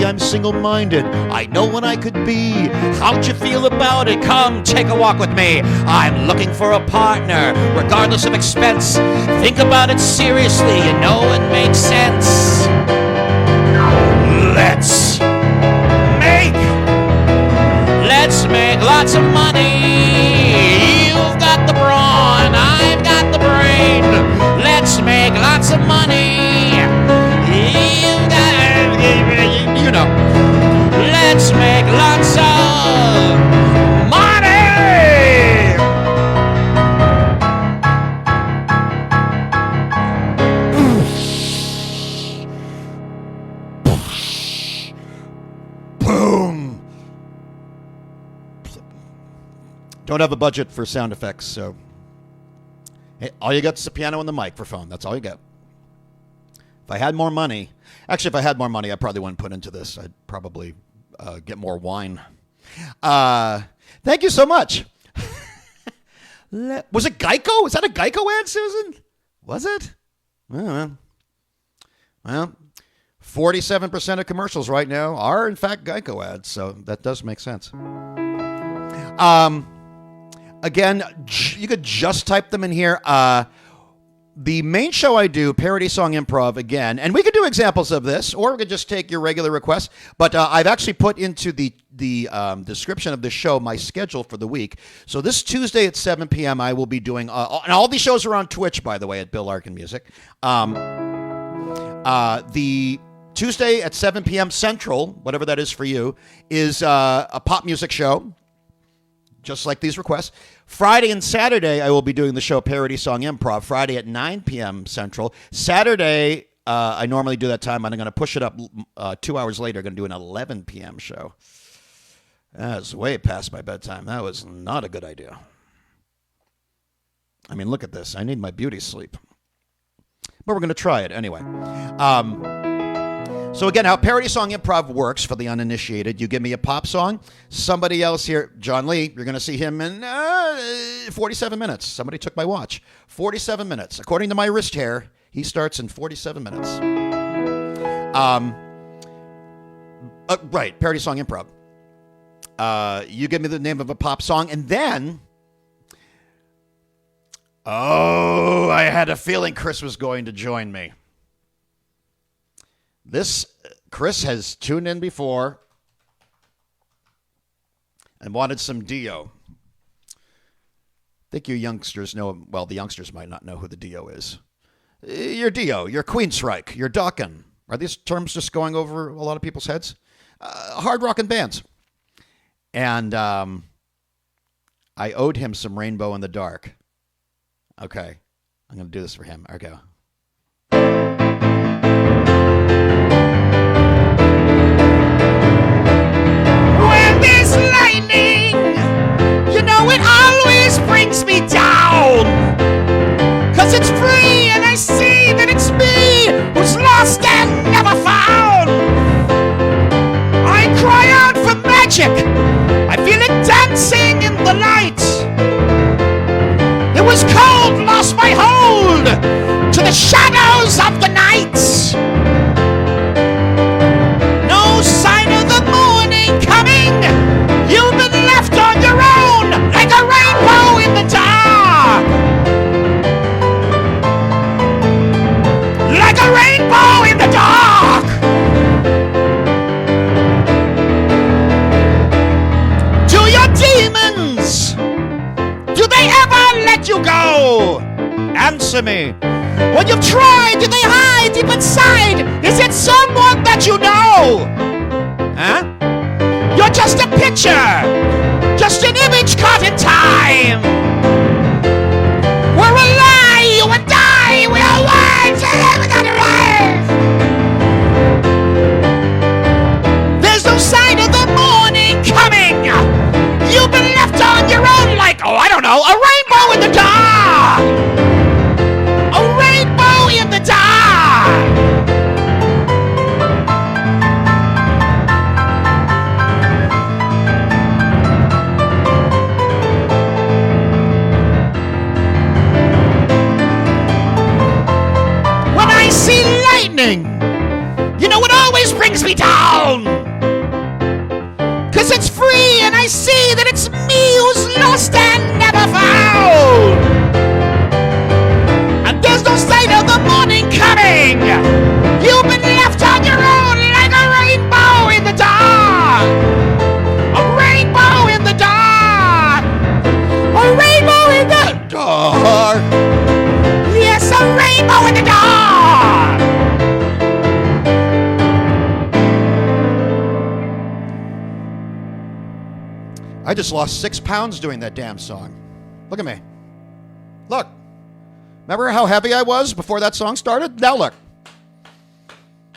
I'm single-minded. I know what I could be. How'd you feel about it? Come, take a walk with me. I'm looking for a partner, regardless of expense. Think about it seriously, you know it makes sense. Let's make lots of money. You've got the brawn, I've got the brain. Let's make lots of money. You've got, you know. Let's make lots of money. Boom. Don't have a budget for sound effects, so hey, all you got is the piano and the microphone. That's all you got. If I had more money, I probably wouldn't put into this. I'd probably get more wine. Thank you so much. Was it Geico? Was that a Geico ad, Susan? Was it? Well, 47% of commercials right now are, in fact, Geico ads, so that does make sense. Again, you could just type them in here. The main show I do, Parody Song Improv, again, and we could do examples of this, or we could just take your regular requests, but I've actually put into the description of the show my schedule for the week. So this Tuesday at 7 p.m. I will be doing, and all these shows are on Twitch, by the way, at Bill Larkin Music. The Tuesday at 7 p.m. Central, whatever that is for you, is a pop music show, just like these requests. Friday and Saturday, I will be doing the show Parody Song Improv, Friday at 9 p.m. Central. Saturday, I normally do that time, and I'm going to push it up 2 hours later. I'm going to do an 11 p.m. show. That's way past my bedtime. That was not a good idea. I mean, look at this. I need my beauty sleep. But we're going to try it anyway. So again, how Parody Song Improv works for the uninitiated, you give me a pop song, somebody else here, John Lee, you're going to see him in 47 minutes. Somebody took my watch. 47 minutes. According to my wrist hair, he starts in 47 minutes. Right, Parody Song Improv. You give me the name of a pop song, and then... Oh, I had a feeling Chris was going to join me. Chris has tuned in before and wanted some Dio. I think you youngsters know, well, the youngsters might not know who the Dio is. You're Dio, you're Queensryche, you're Dokken. Are these terms just going over a lot of people's heads? Hard rockin' bands. And I owed him some Rainbow in the Dark. Okay, I'm going to do this for him. There we go. Lightning, you know it always brings me down, 'cause it's free and I see that it's me who's lost and never found. I cry out for magic, I feel it dancing in the light. It was cold, lost my hold to the shadows of the night. No sign of the morning coming. You've been left on your own, like a rainbow in the dark. Like a rainbow in the dark. Do your demons, do they ever let you go? Answer me. When you've tried, do they hide deep inside? Is it someone that you know? Huh? You're just a picture, just an image caught in time. We're a lie, you and I, we are words, and we gotta rise. There's no sign of the morning coming. You've been left on your own like, oh, I don't know, a rainbow in the dark. A rainbow in the dark. You know what always brings me down? I just lost 6 pounds doing that damn song. Look at me. Look. Remember how heavy I was before that song started? Now look.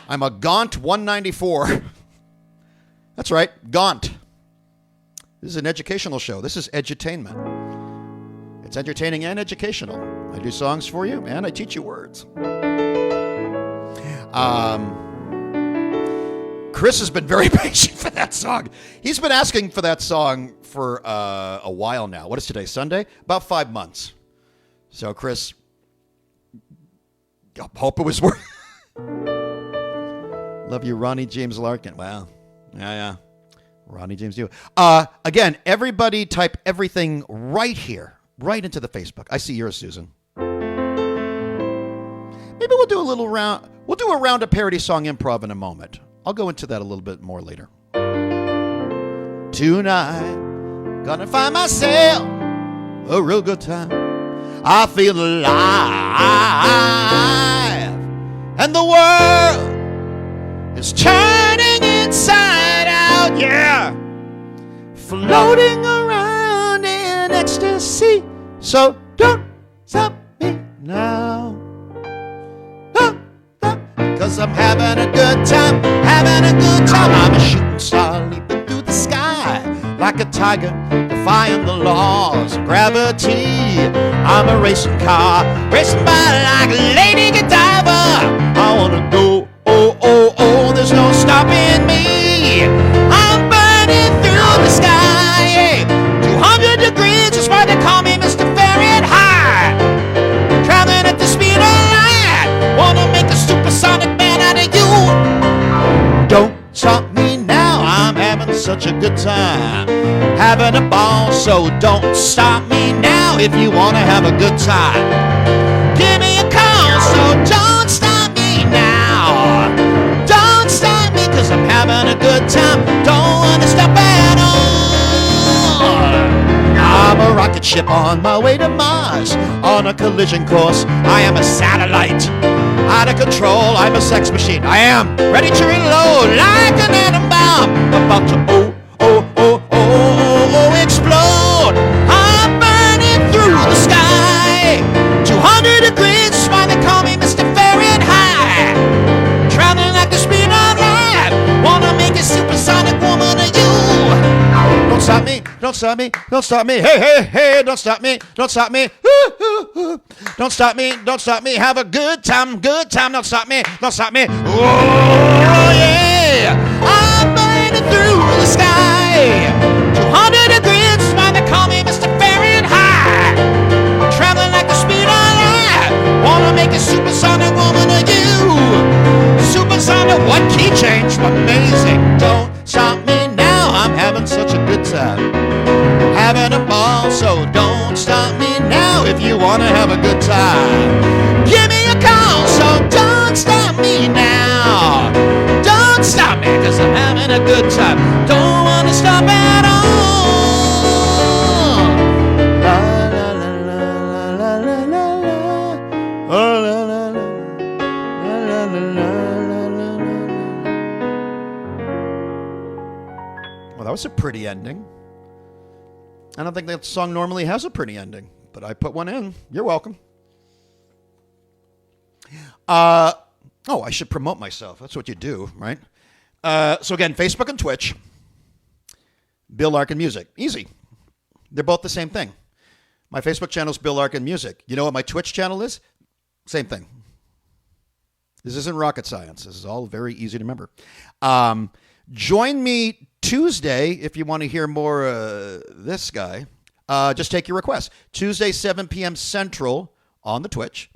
I'm a gaunt 194. That's right, gaunt. This is an educational show. This is edutainment. It's entertaining and educational. I do songs for you, and I teach you words. Chris has been very patient for that song. He's been asking for that song for a while now. What is today, Sunday? About 5 months. So, Chris, I hope it was worth. Love you, Ronnie James Larkin. Wow. Yeah. Ronnie James, you. Again, everybody type everything right here, right into the Facebook. I see yours, Susan. Maybe we'll do a little round. We'll do a round of parody song improv in a moment. I'll go into that a little bit more later. Tonight, gonna find myself a real good time. I feel alive, and the world is turning inside out, yeah. Floating around in ecstasy. So don't stop me now. Cause I'm having a good time, having a good time. I'm a shooting star leaping through the sky like a tiger, defying the laws of gravity. I'm a racing car, racing by like a Lady Godiva. I wanna go, oh, oh, oh, there's no stopping me. I'm burning through the sky, 200 degrees, that's why they call me Mr. Fahrenheit. Traveling at the speed of light, wanna make a supersonic man out of you. Don't stop me now, I'm having such a good time, having a ball, so don't stop me now if you wanna have a good time. Give me a call, so don't stop me now. Don't stop me, cause I'm having a good time, don't wanna stop at all. I'm a rocket ship on my way to Mars, on a collision course. I am a satellite, out of control. I'm a sex machine. I am ready to reload like an atom bomb, about to explode. I'm burning through the sky, 200 degrees, that's why they call me Mr. Fahrenheit. Traveling like the speed of light, wanna make a supersonic woman of you. Don't stop me, don't stop me, don't stop me. Hey, hey, hey, don't stop me, don't stop me. Don't stop me, don't stop me. Have a good time, don't stop me, don't stop me. Oh, yeah. I'm burning through the sky, 200 degrees, that's why they call me Mr. Fahrenheit. Traveling like the speed of light, wanna make a supersonic woman of you. Supersonic, what key change, amazing. Don't stop me now, I'm having such a good time, having a ball, so don't stop me now if you wanna have a good time. Give me a call, so don't stop me now. Don't stop me, cause I'm having a good time, don't wanna stop at all. La la la la la la la la. Oh, la la la la la la la la. Well, that was a pretty ending. I don't think that song normally has a pretty ending, but I put one in. You're welcome. I should promote myself. That's what you do, right? So again, Facebook and Twitch, Bill Larkin Music. Easy. They're both the same thing. My Facebook channel is Bill Larkin Music. You know what my Twitch channel is? Same thing. This isn't rocket science. This is all very easy to remember. Join me Tuesday if you want to hear more this guy. Just take your request. Tuesday, 7 p.m. Central on the Twitch.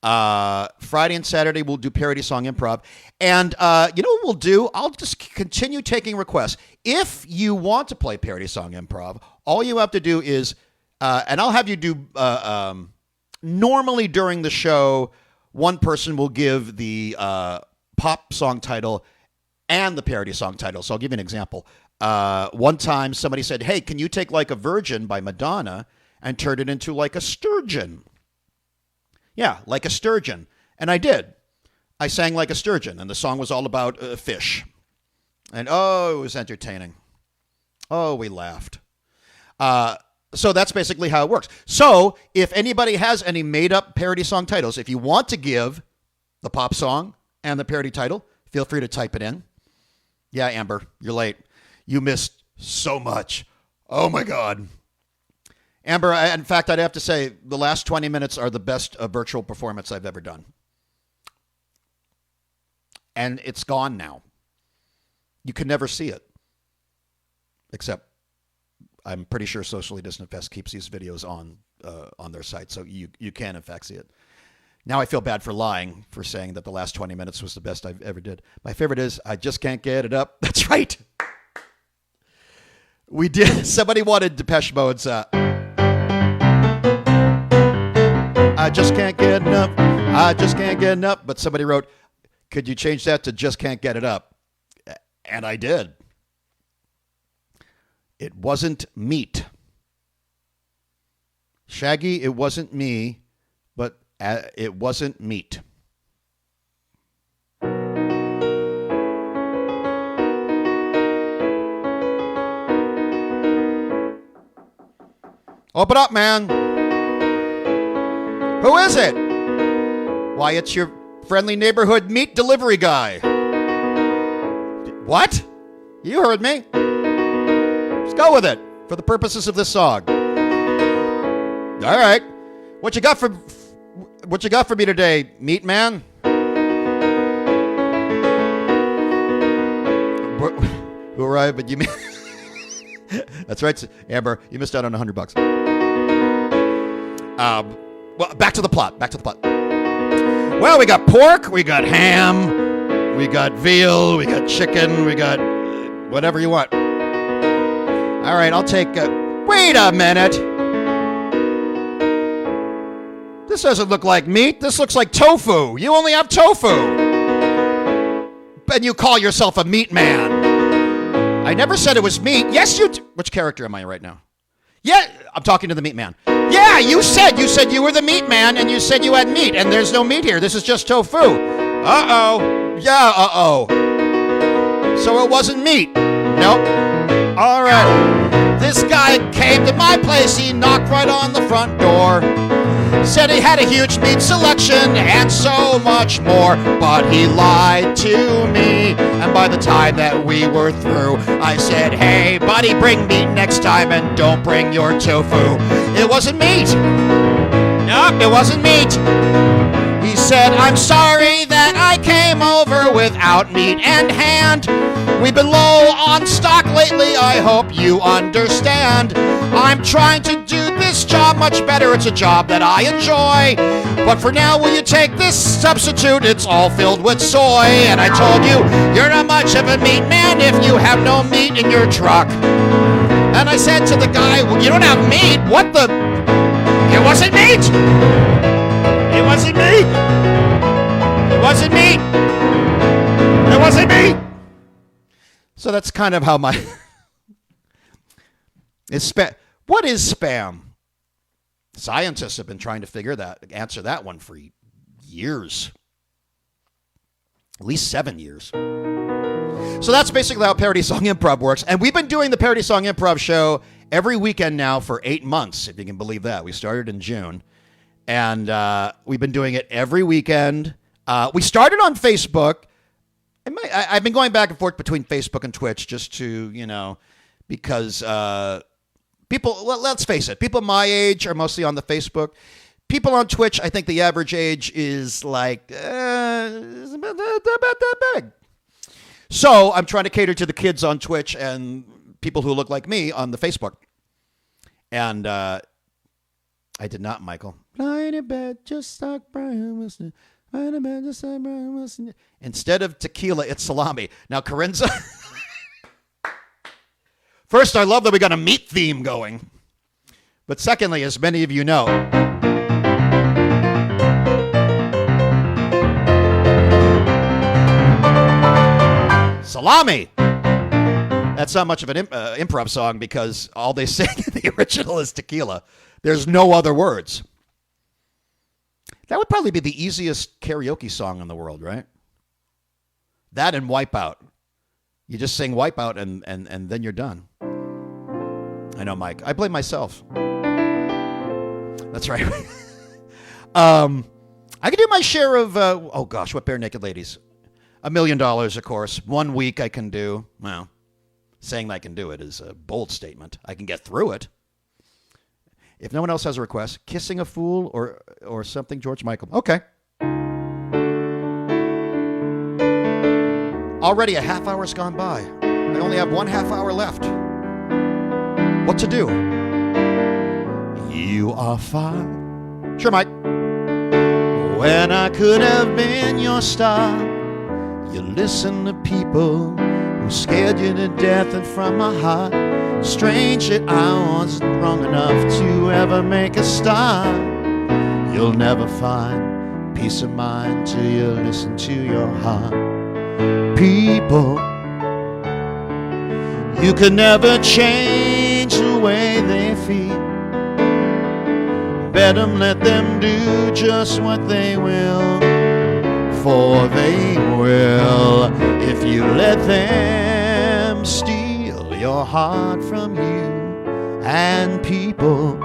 Friday and Saturday we'll do parody song improv. And you know what we'll do? I'll just continue taking requests. If you want to play parody song improv, all you have to do is, and I'll have you do, normally during the show, one person will give the pop song title and the parody song title. So I'll give you an example. One time somebody said, hey, can you take like a Virgin by Madonna and turn it into like a sturgeon? Yeah, like a sturgeon. And I did. I sang like a sturgeon, and the song was all about fish. And oh, it was entertaining. Oh, we laughed. So that's basically how it works. So if anybody has any made-up parody song titles, if you want to give the pop song and the parody title, feel free to type it in. Yeah, Amber, you're late. You missed so much. Oh, my God. Amber, in fact, I'd have to say the last 20 minutes are the best virtual performance I've ever done. And it's gone now. You can never see it. Except I'm pretty sure Socially Distant Fest keeps these videos on their site, so you can, in fact, see it. Now I feel bad for lying, for saying that the last 20 minutes was the best I've ever did. My favorite is, I just can't get it up. That's right. We did. Somebody wanted Depeche Mode's I just can't get enough. I just can't get enough. But somebody wrote, could you change that to just can't get it up? And I did. It wasn't meat. Shaggy, it wasn't me, but it wasn't meat. Open up, man. Who is it? Why, it's your friendly neighborhood meat delivery guy. What? You heard me. Let's go with it for the purposes of this song. All right. What you got for me today, meat man? Who arrived? But you mean? That's right, Amber. You missed out on $100. Well, back to the plot. Well, we got pork, we got ham, we got veal, we got chicken, we got whatever you want. All right, I'll take. Wait a minute. This doesn't look like meat. This looks like tofu. You only have tofu. And you call yourself a meat man. I never said it was meat. Yes, you. Which character am I right now? Yeah, I'm talking to the meat man. Yeah, you said you were the meat man, and you said you had meat, and there's no meat here. This is just tofu. Uh-oh. Yeah, uh-oh. So it wasn't meat. Nope. All right. This guy came to my place. He knocked right on the front door. Said he had a huge meat selection and so much more, but he lied to me. And by the time that we were through, I said, hey, buddy, bring meat next time and don't bring your tofu. It wasn't meat. Nope, it wasn't meat. He said, I'm sorry that I came over without meat in hand. We've been low on stock lately, I hope you understand. I'm trying to do this job much better, it's a job that I enjoy. But for now, will you take this substitute? It's all filled with soy. And I told you, you're not much of a meat man if you have no meat in your truck. And I said to the guy, well, you don't have meat? What the? It wasn't meat! It wasn't meat! It wasn't meat! It wasn't meat! So that's kind of how my... What is spam? Scientists have been trying to answer that one for years. At least 7 years. So that's basically how Parody Song Improv works. And we've been doing the Parody Song Improv show every weekend now for 8 months, if you can believe that. We started in June. And we've been doing it every weekend. We started on Facebook. I've been going back and forth between Facebook and Twitch just to, because people, let's face it, people my age are mostly on the Facebook. People on Twitch, I think the average age is like about that big. So I'm trying to cater to the kids on Twitch and people who look like me on the Facebook. And I did not, Michael. Lying in bed just like Brian Wilson. Lying in bed just like Brian Wilson. Instead of tequila, it's salami. Now, Corinza. First, I love that we got a meat theme going. But secondly, as many of you know, salami. That's not much of an improv song because all they say in the original is tequila. There's no other words. That would probably be the easiest karaoke song in the world, right? That and Wipeout. You just sing Wipeout and then you're done. I know, Mike. I blame myself. That's right. I can do my share of, oh gosh, what Bare Naked Ladies? $1 million, of course. 1 week I can do. Well, saying I can do it is a bold statement. I can get through it. If no one else has a request, Kissing a Fool or something, George Michael. Okay. Already a half hour's gone by. I only have 1/2 hour left. What to do? You are fine. Sure, Mike. When I could have been your star, you listen to people who scared you to death, and from my heart, strange that I wasn't wrong enough to ever make a start. You'll never find peace of mind till you listen to your heart. People, you can never change the way they feel. Bet them, let them do just what they will, for they will if you let them steal your heart from you. And people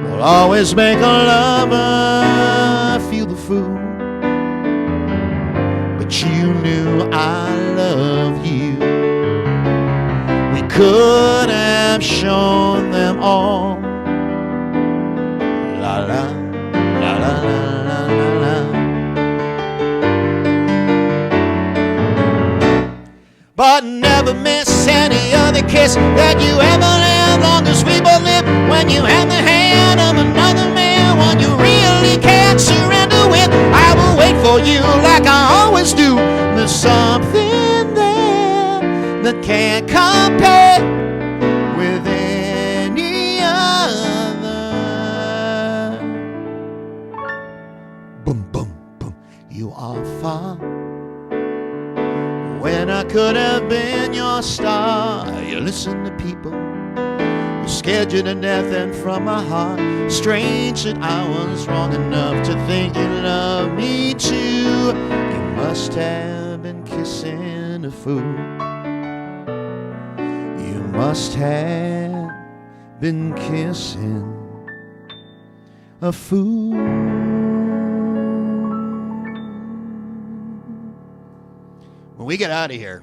will always make a lover feel the fool, but you knew I love you. We could have shown them all. La la, la la la la la. But never miss any other kiss that you ever had. Long as we both live, when you have the hand of another man, one you really can't surrender with, I will wait for you like I always do. There's something there that can't compare with any other. Boom, boom, boom. You are far. When I could have been your star, you listen to people who scared you to death, and from my heart, strange that I was wrong enough to think you loved me too. You must have been kissing a fool. You must have been kissing a fool. When we get out of here,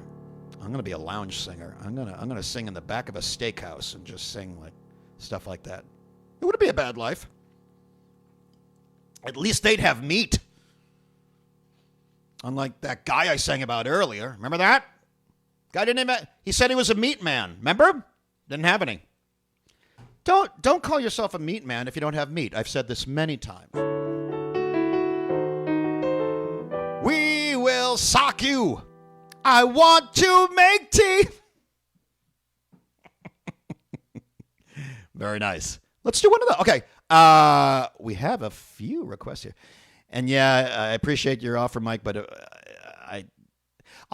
I'm going to be a lounge singer. I'm going to sing in the back of a steakhouse and just sing like stuff like that. It wouldn't be a bad life. At least they'd have meat. Unlike that guy I sang about earlier. Remember that? Guy didn't even, he said he was a meat man. Remember? Didn't have any. Don't call yourself a meat man if you don't have meat. I've said this many times. We will sock you. I want to make tea. Very nice. Let's do one of those. Okay. We have a few requests here. And yeah, I appreciate your offer, Mike, but a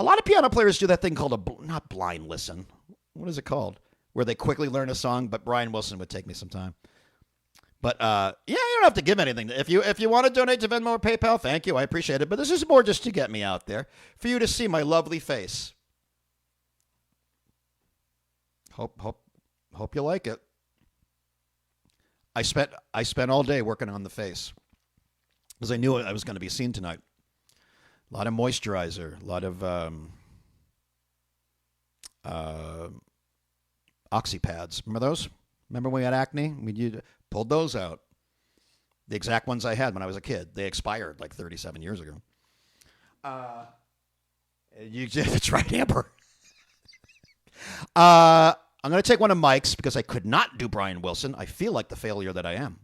lot of piano players do that thing called not blind listen. What is it called? Where they quickly learn a song, but Brian Wilson would take me some time. But yeah, you don't have to give anything. If you want to donate to Venmo or PayPal, thank you. I appreciate it. But this is more just to get me out there, for you to see my lovely face. Hope you like it. I spent all day working on the face because I knew I was going to be seen tonight. A lot of moisturizer, a lot of oxypads. Remember those? Remember when we had acne? We pulled those out. The exact ones I had when I was a kid. They expired like 37 years ago. That's right, Amber. I'm going to take one of Mike's because I could not do Brian Wilson. I feel like the failure that I am.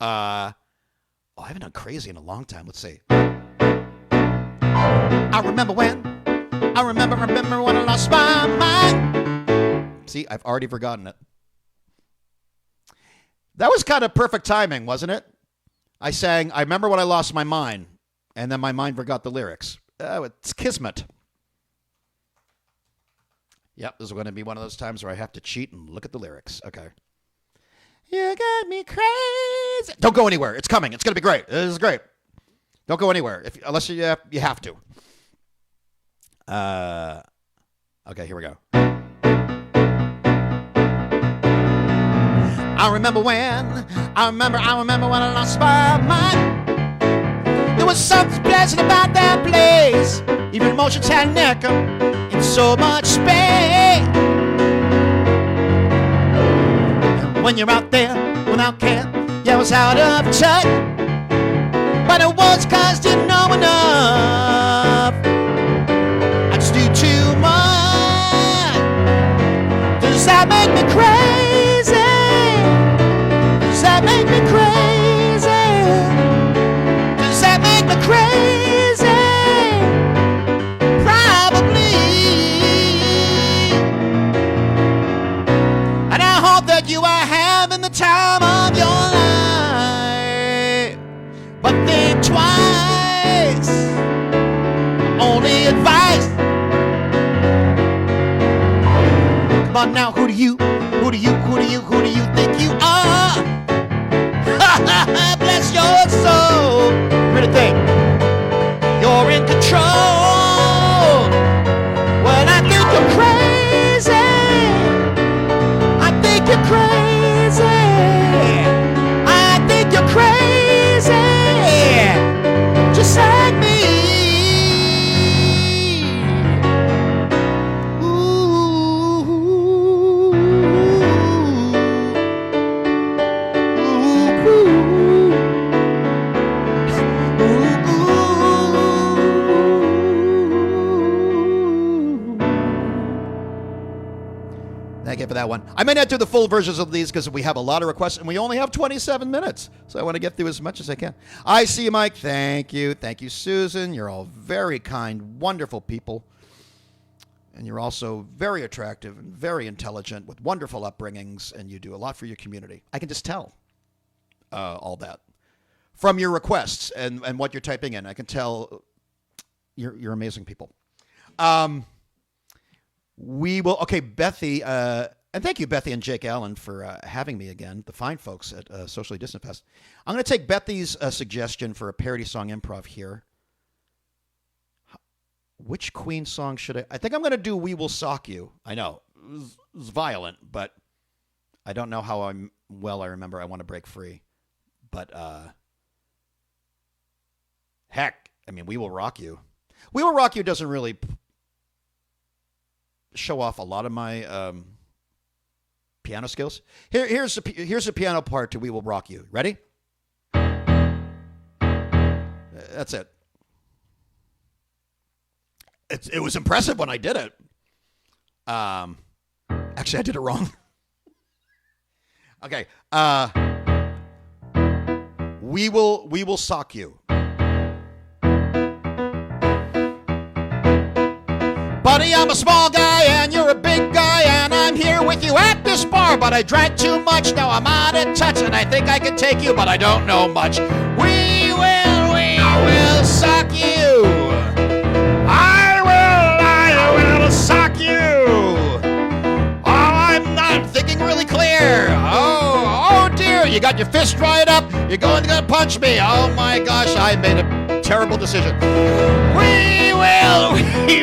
I haven't done Crazy in a long time. Let's see. I remember when I lost my mind. See, I've already forgotten it. That was kind of perfect timing, wasn't it? I sang, I remember when I lost my mind, and then my mind forgot the lyrics. It's kismet. Yep, this is going to be one of those times where I have to cheat and look at the lyrics. Okay. You got me crazy. Don't go anywhere. It's coming. It's going to be great. This is great. Don't go anywhere unless you have to. Okay, here we go. I remember when I lost my mind. There was something pleasant about that place. Even emotions had an echo in so much space. And when you're out there without care, yeah, I was out of touch. But it was 'cause didn't know enough. I just knew too much. Does that make me crazy? Does that make me crazy? Does that make me crazy? Probably. And I hope that you are having the time of your life. But think twice. Only advice. Come on now, who do you think you are? Bless your soul. Really think you're in control. Well, I think you're crazy. I think you're crazy. I think you're crazy. Just like me. Thank you for that one. I may not do the full versions of these because we have a lot of requests and we only have 27 minutes. So I want to get through as much as I can. I see you, Mike. Thank you. Thank you, Susan. You're all very kind, wonderful people. And you're also very attractive and very intelligent with wonderful upbringings. And you do a lot for your community. I can just tell all that from your requests and what you're typing in. I can tell you're amazing people. We will, okay, Bethy, and thank you, Bethy and Jake Allen, for having me again, the fine folks at Socially Distant Fest. I'm going to take Bethy's suggestion for a parody song improv here. Which Queen song should I think I'm going to do We Will Sock You. I know, it's violent, but I don't know how I remember I Want to Break Free. But, heck, I mean, We Will Rock You. We Will Rock You doesn't really show off a lot of my piano skills. Here's a piano part to We Will Rock You. Ready? That's it. It was impressive when I did it. Actually, I did it wrong. Okay. We will sock you. Buddy, I'm a small guy and you're a big guy, and I'm here with you at this bar, but I drank too much, now I'm out of touch, and I think I can take you, but I don't know much. We will sock you. I will sock you. Oh, I'm thinking really clear. Oh dear, you got your fist right up, you're going to punch me. Oh my gosh, I made a terrible decision. We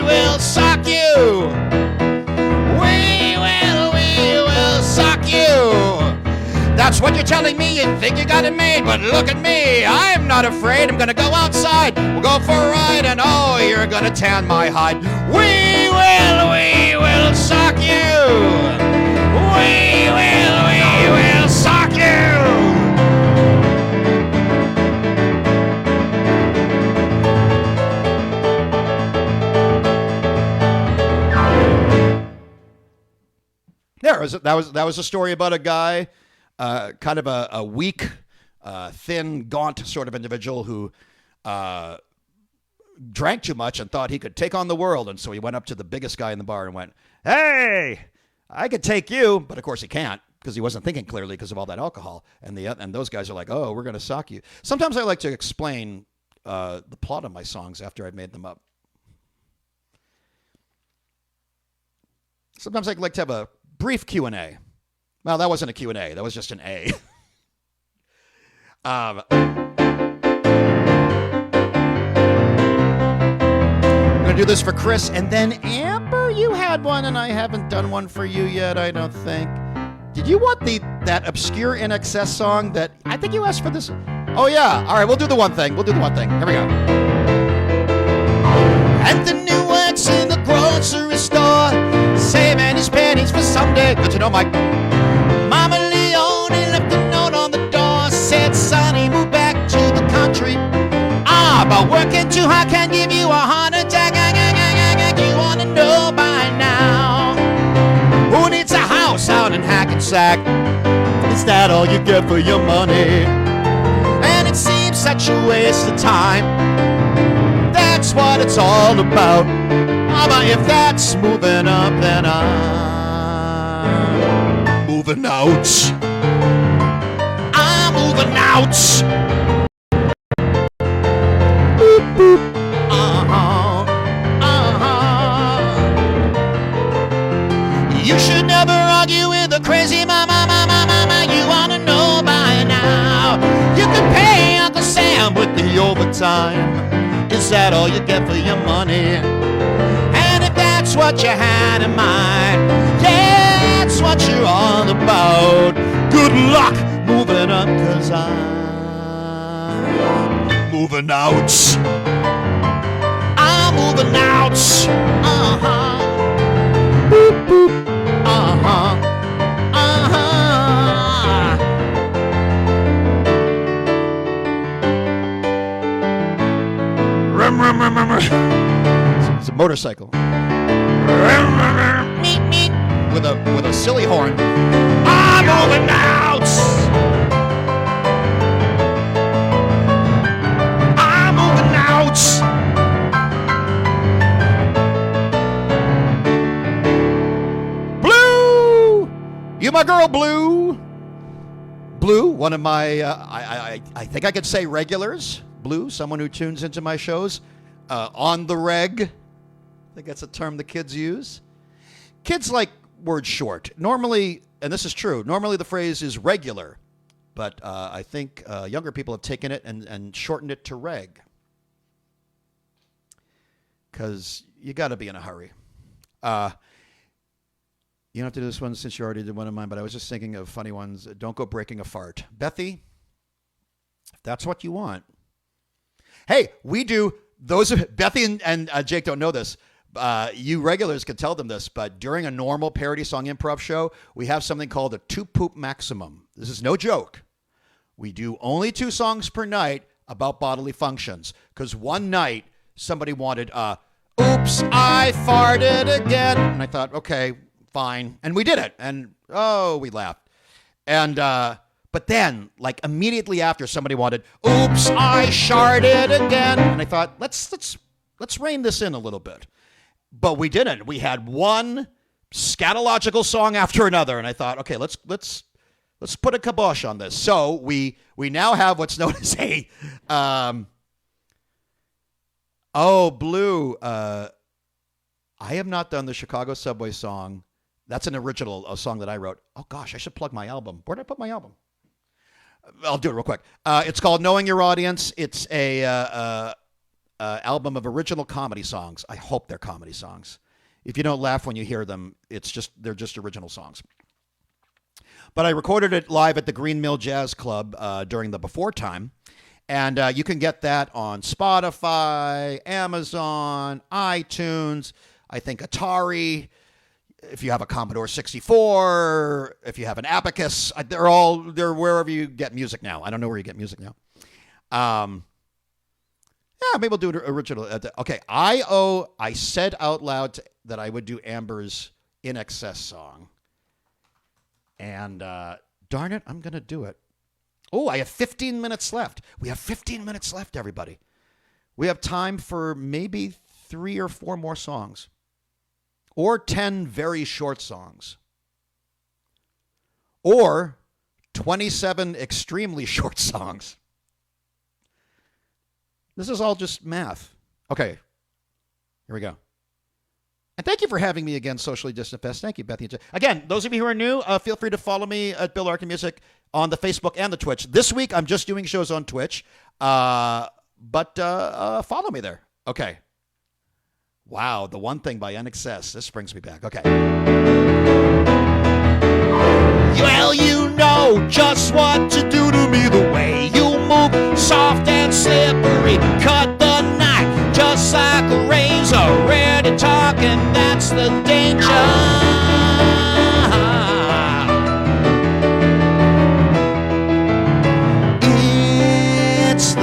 will sock you. We will sock you. That's what you're telling me. You think you got it made, but look at me. I'm not afraid. I'm gonna go outside. We'll go for a ride, and oh, you're gonna tan my hide. We will sock you. We will sock you. That was a story about a guy, kind of a weak, thin, gaunt sort of individual who drank too much and thought he could take on the world. And so he went up to the biggest guy in the bar and went, "Hey, I could take you." But of course he can't, because he wasn't thinking clearly because of all that alcohol. And those guys are like, "Oh, we're going to sock you." Sometimes I like to explain the plot of my songs after I've made them up. Sometimes I like to have a brief Q&A. Well, that wasn't a Q&A. That was just an A. I'm going to do this for Chris. And then Amber, you had one, and I haven't done one for you yet, I don't think. Did you want that obscure NXS song that I think you asked for this? Oh yeah. All right, we'll do the one thing. Here we go. Anthony works in the grocery store, saving his pennies for someday. Good to know, Mike. Mama Leone left a note on the door, said, "Sonny, move back to the country. But working too hard can give you a heart attack. You wanna know by now who needs a house out in Hackensack? Is that all you get for your money? And it seems such a waste of time. That's what it's all about. But if that's moving up, then I'm moving out. I'm moving out. Boop, boop. You should never argue with a crazy mama. You wanna know by now. You can pay Uncle Sam with the overtime. Is that all you get for your money? And if that's what you had in mind, yeah, that's what you're all about. Good luck moving up, 'cause I'm moving out. I'm moving out. Boop, boop. It's a motorcycle. Meet, meet. With a silly horn. I'm moving out. I'm moving out. Blue, you my girl, Blue. Blue, one of my I think I could say regulars. Blue, someone who tunes into my shows. On the reg. I think that's a term the kids use. Kids like words short. Normally, and this is true, normally the phrase is regular. But I think younger people have taken it and shortened it to reg. Because you got to be in a hurry. You don't have to do this one since you already did one of mine, but I was just thinking of funny ones. Don't go breaking a fart. Bethy, if that's what you want. Hey, we do. Those of Bethy and Jake don't know this. You regulars could tell them this, but during a normal parody song improv show, we have something called a 2-poop maximum. This is no joke. We do only 2 songs per night about bodily functions. Because one night, somebody wanted, oops, I farted again. And I thought, okay, fine. And we did it. And, we laughed. And, but then, like immediately after, somebody wanted, oops, I sharted again. And I thought, let's rein this in a little bit. But we didn't. We had one scatological song after another. And I thought, okay, let's put a kibosh on this. So we now have what's known as a, Blue. I have not done the Chicago Subway song. That's an original, a song that I wrote. Oh gosh, I should plug my album. Where did I put my album? I'll do it real quick. It's called Knowing Your Audience. It's a album of original comedy songs. I hope they're comedy songs. If you don't laugh when you hear them, they're just original songs. But I recorded it live at the Green Mill Jazz Club during the before time. And you can get that on Spotify, Amazon, iTunes, I think Atari. If you have a Commodore 64, if you have an Abacus, they're wherever you get music now. I don't know where you get music now. Maybe we'll do it original. Okay, I said out loud that I would do Amber's In Excess song. And darn it, I'm going to do it. Oh, I have 15 minutes left. We have 15 minutes left, everybody. We have time for maybe 3 or 4 more songs. Or 10 very short songs. Or 27 extremely short songs. This is all just math. Okay, here we go. And thank you for having me again, Socially Distant Fest. Thank you, Bethy. Again, those of you who are new, feel free to follow me at Bill Arkin Music on the Facebook and the Twitch. This week, I'm just doing shows on Twitch, but follow me there. Okay. Wow, The One Thing by NXS. This brings me back. Okay. Well, you know just what to do to me. The way you move, soft and slippery. Cut the knife just like a razor. Ready talking, that's the danger. It's the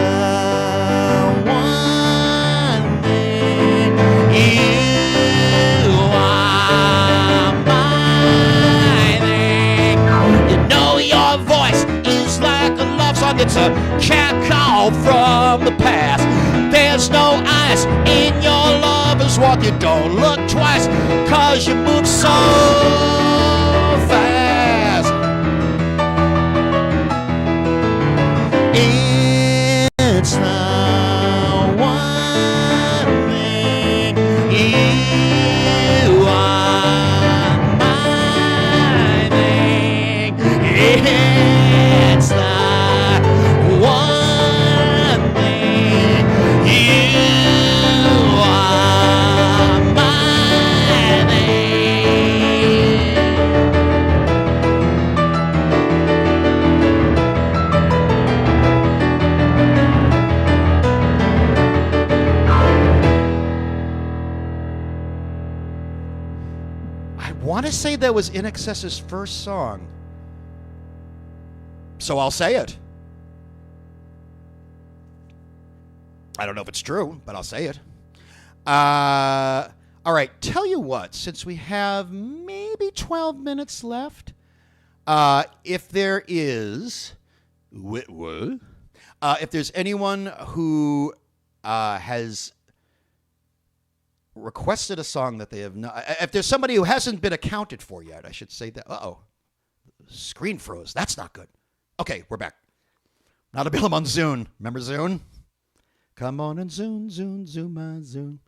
one thing you are my thing. You know your voice is like a love song. It's a cat call from the past. There's no ice in your lover's walk. You don't look twice, 'cause you move so fast. It's the one thing you are my thing. It's the one thing you are my thing. I want to say that was INXS's first song, so I'll say it. I don't know if it's true, but I'll say it. All right, tell you what, since we have maybe 12 minutes left, if there is, if there's anyone who has requested a song that they have not, if there's somebody who hasn't been accounted for yet, I should say that. Screen froze. That's not good. Okay, we're back. Now to Bill on Zune. Remember Zune? Come on and Zune, Zune, Zune, my Zune.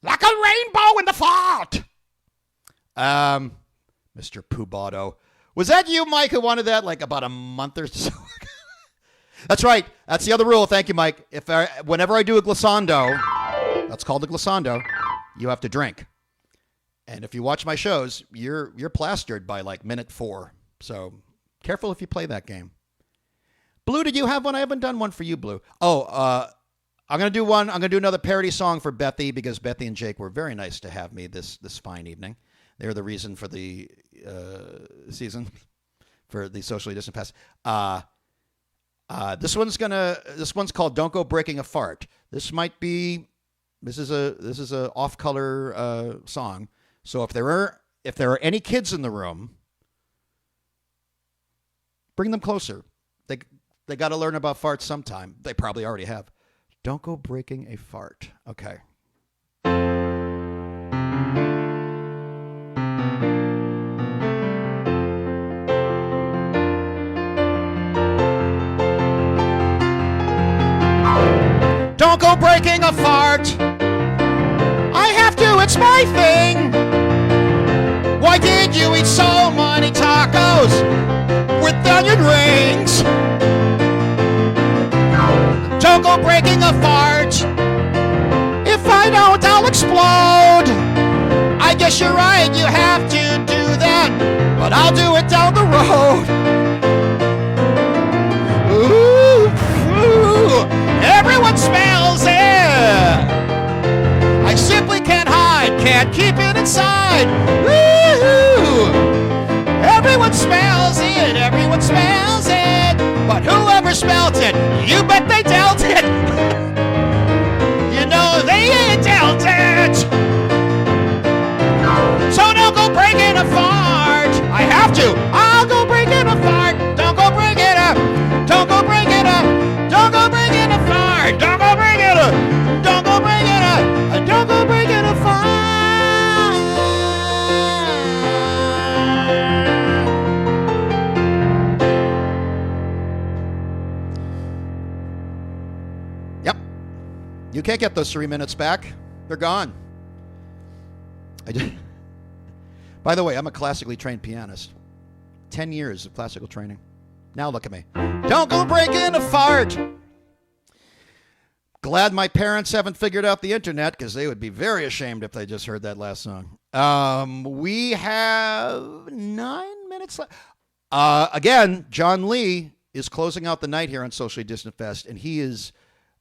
Like a rainbow in the font. Mr. Pubato. Was that you, Mike, who wanted that like about a month or so ago? That's right. That's the other rule. Thank you, Mike. Whenever I do a glissando, that's called a glissando, you have to drink. And if you watch my shows, you're plastered by like minute 4. So careful if you play that game. Blue, did you have one? I haven't done one for you, Blue. I'm going to do one. I'm going to do another parody song for Bethy, because Bethy and Jake were very nice to have me this fine evening. They're the reason for the season, for the Socially Distant Past. This one's called "Don't Go Breaking a Fart." This is a off-color song. So if there are any kids in the room, bring them closer. They got to learn about farts sometime. They probably already have. Don't go breaking a fart. Okay. Don't go breaking a fart. I have to, it's my thing. Why did you eat so many tacos with onion rings? Don't go breaking a fart. If I don't, I'll explode. I guess you're right, you have to do that, but I'll do it down the road. Ooh, ooh, everyone smells it. I simply can't hide, can't keep it inside. Ooh, everyone smells it, everyone smells it. But whoever smelt it, you bet they dealt it. You know they ain't dealt it. So don't go breaking a fart. I have to. I'll go breaking a fart. Don't go breaking a. Don't go breaking a. Don't go breaking a fart. Don't go breaking a. Don't go breaking a. Don't go breaking a fart. Yep. You can't get those 3 minutes back. They're gone. By the way, I'm a classically trained pianist. 10 years of classical training. Now look at me. Don't go breaking a fart. Glad my parents haven't figured out the internet, because they would be very ashamed if they just heard that last song. We have 9 minutes left. Again, John Lee is closing out the night here on Socially Distant Fest, and he is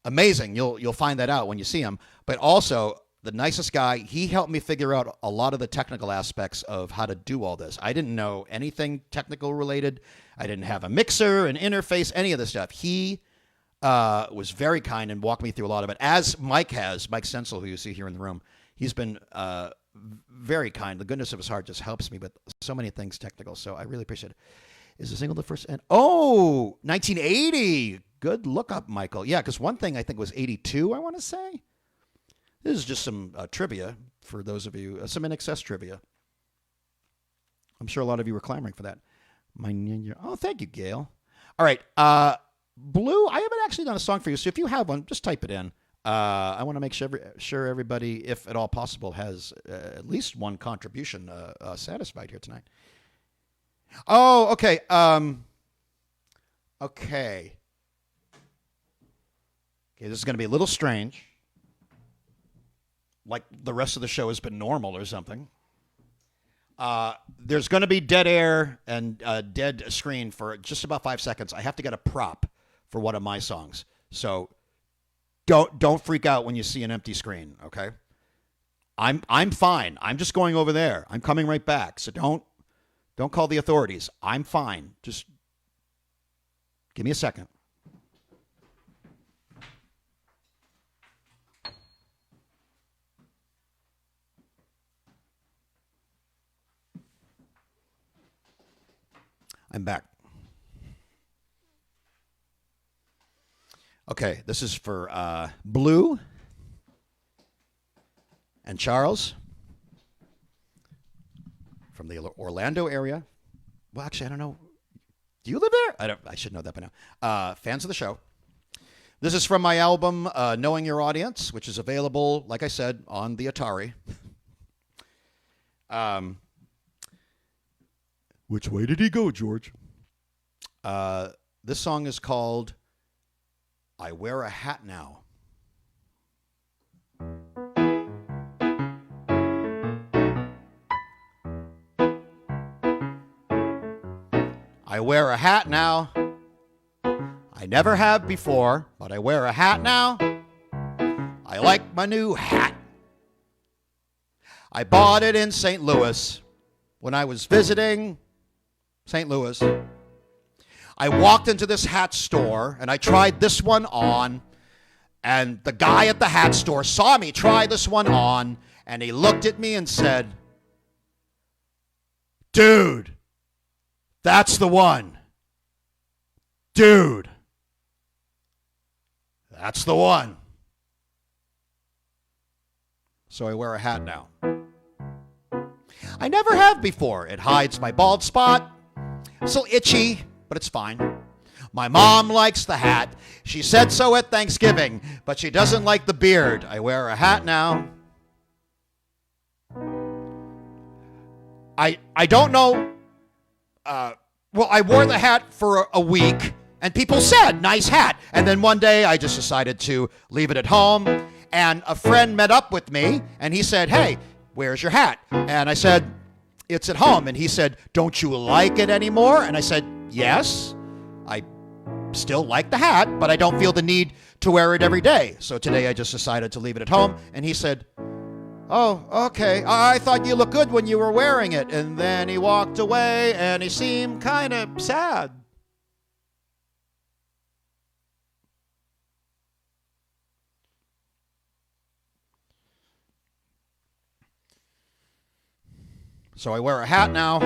amazing. You'll find that out when you see him. But also, the nicest guy. He helped me figure out a lot of the technical aspects of how to do all this. I didn't know anything technical related. I didn't have a mixer, an interface, any of this stuff. He was very kind and walked me through a lot of it, as Mike Sensel, who you see here in the room. He's been very kind. The goodness of his heart just helps me with so many things technical, so I really appreciate it. Is the single the first? And 1980. Good look up, Michael. Yeah, because one thing I think was 82, I want to say. This is just some trivia for those of you, some NXS trivia. I'm sure a lot of you were clamoring for that. Oh, thank you, Gail. All right. Blue, I haven't actually done a song for you, so if you have one, just type it in. I want to make sure everybody, if at all possible, has at least one contribution satisfied here tonight. Oh, okay. Okay, this is going to be a little strange. Like the rest of the show has been normal or something. There's going to be dead air and dead screen for just about 5 seconds. I have to get a prop for one of my songs. So don't freak out when you see an empty screen, okay? I'm fine. I'm just going over there. I'm coming right back. So don't call the authorities. I'm fine. Just give me a second. I'm back. Okay, this is for Blue and Charles from the Orlando area. Well, actually, I don't know. Do you live there? I should know that by now. Fans of the show. This is from my album, Knowing Your Audience, which is available, like I said, on the Atari. Which way did he go, George? This song is called I Wear a Hat Now. I wear a hat now. I never have before, but I wear a hat now. I like my new hat. I bought it in St. Louis when I was visiting St. Louis. I walked into this hat store and I tried this one on, and the guy at the hat store saw me try this one on, and he looked at me and said, "Dude, that's the one. Dude, that's the one." So I wear a hat now. I never have before. It hides my bald spot. It's a little itchy, but it's fine. My mom likes the hat. She said so at Thanksgiving, but she doesn't like the beard. I wear a hat now. I don't know. Well, I wore the hat for a week, and people said, "Nice hat." And then one day, I just decided to leave it at home, and a friend met up with me, and he said, "Hey, where's your hat?" And I said, "It's at home." And he said, "Don't you like it anymore?" And I said, "Yes, I still like the hat, but I don't feel the need to wear it every day. So today I just decided to leave it at home." And he said, "Oh, okay. I thought you looked good when you were wearing it." And then he walked away, and he seemed kind of sad. So I wear a hat now.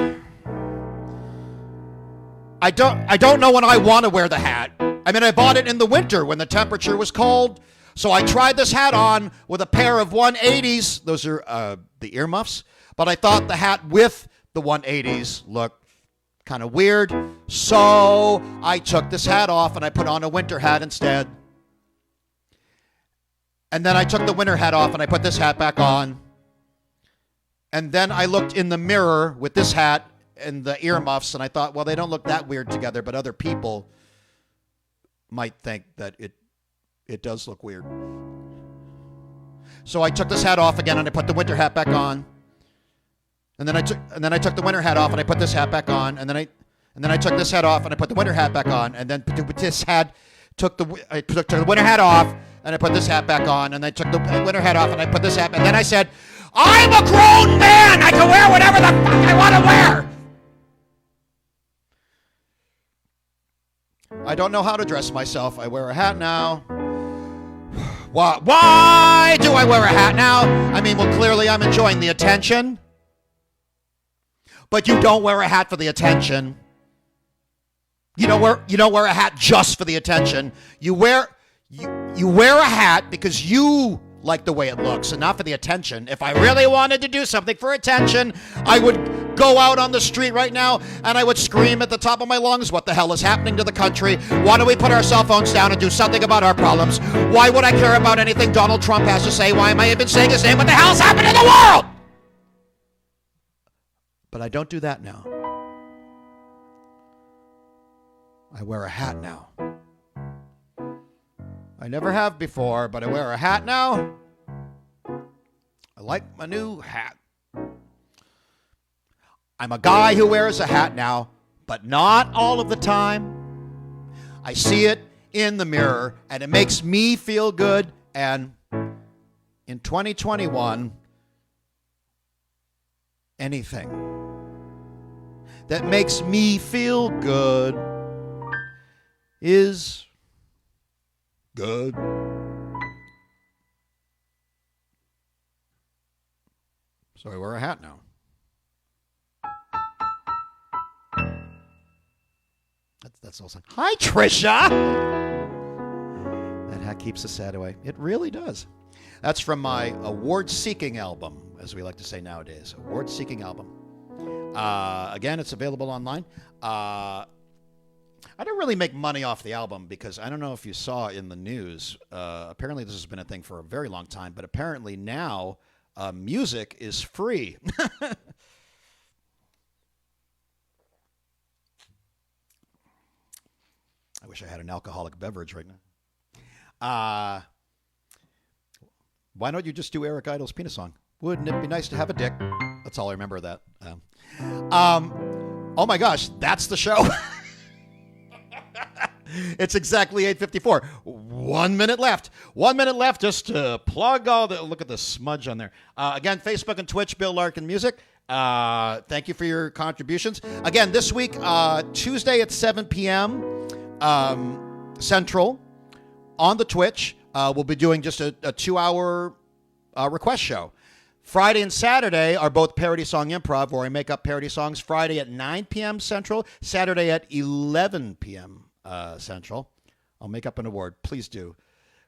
I don't know when I want to wear the hat. I mean, I bought it in the winter when the temperature was cold. So I tried this hat on with a pair of 180s. Those are the earmuffs. But I thought the hat with the 180s looked kind of weird. So I took this hat off and I put on a winter hat instead. And then I took the winter hat off and I put this hat back on. And then I looked in the mirror with this hat and the earmuffs, and I thought, well, they don't look that weird together, but other people might think that it does look weird. So I took this hat off again, and I put the winter hat back on. And then I took the winter hat off, and I put this hat back on. And and then I took this hat off, and I put the winter hat back on, and then with this hat, I took the winter hat off, and I put this hat back on, and I took the winter hat off, and I put this hat, and then I said, I'm a grown man! I can wear whatever the fuck I want to wear! I don't know how to dress myself. I wear a hat now. Why do I wear a hat now? I mean, well, clearly I'm enjoying the attention. But you don't wear a hat for the attention. You don't wear a hat just for the attention. You wear a hat because you like the way it looks and not for the attention. If I really wanted to do something for attention, I would go out on the street right now and I would scream at the top of my lungs, what the hell is happening to the country? Why don't we put our cell phones down and do something about our problems? Why would I care about anything Donald Trump has to say? Why am I even saying his name? What the hell's happening in the world? But I don't do that now. I wear a hat now. I never have before, but I wear a hat now. I like my new hat. I'm a guy who wears a hat now, but not all of the time. I see it in the mirror, and it makes me feel good. And in 2021, anything that makes me feel good is good. So I wear a hat now. That's all. Hi, Trisha. That hat keeps the sad away. It really does. That's from my award-seeking album, as we like to say nowadays. Award-seeking album. Again, it's available online. I didn't really make money off the album because I don't know if you saw in the news. Apparently, this has been a thing for a very long time, but apparently now music is free. I wish I had an alcoholic beverage right now. Why don't you just do Eric Idle's penis song? Wouldn't it be nice to have a dick? That's all I remember of that. Oh my gosh, that's the show. It's exactly 8:54. 1 minute left. 1 minute left just to plug all the... Look at the smudge on there. Again, Facebook and Twitch, Bill Larkin Music. Thank you for your contributions. Again, this week, Tuesday at 7 p.m. Central on the Twitch. We'll be doing just a 2-hour request show. Friday and Saturday are both Parody Song Improv, where I make up parody songs. Friday at 9 p.m. Central. Saturday at 11 p.m. Central. I'll make up an award. Please do.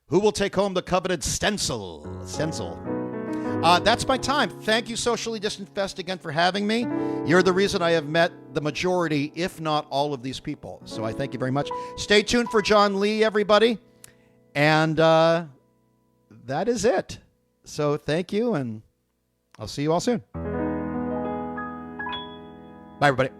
Who will take home the coveted stencil? That's my time. Thank you, Socially Distant Fest, again for having me. You're the reason I have met the majority, if not all of these people. So I thank you very much. Stay tuned for John Lee, everybody. And that is it. So thank you, and I'll see you all soon. Bye, everybody.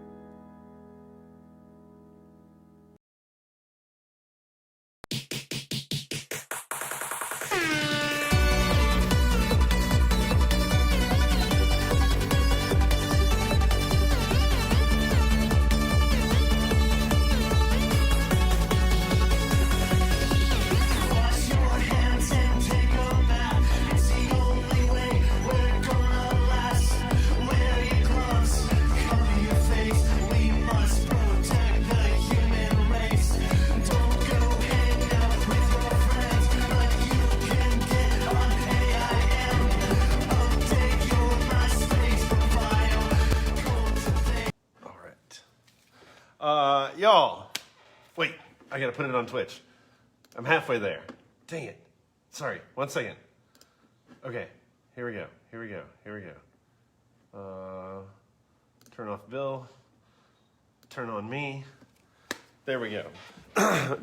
Y'all, wait, I gotta put it on Twitch. I'm halfway there. Dang it. Sorry, 1 second. Okay, here we go. Turn off Bill. Turn on me. There we go.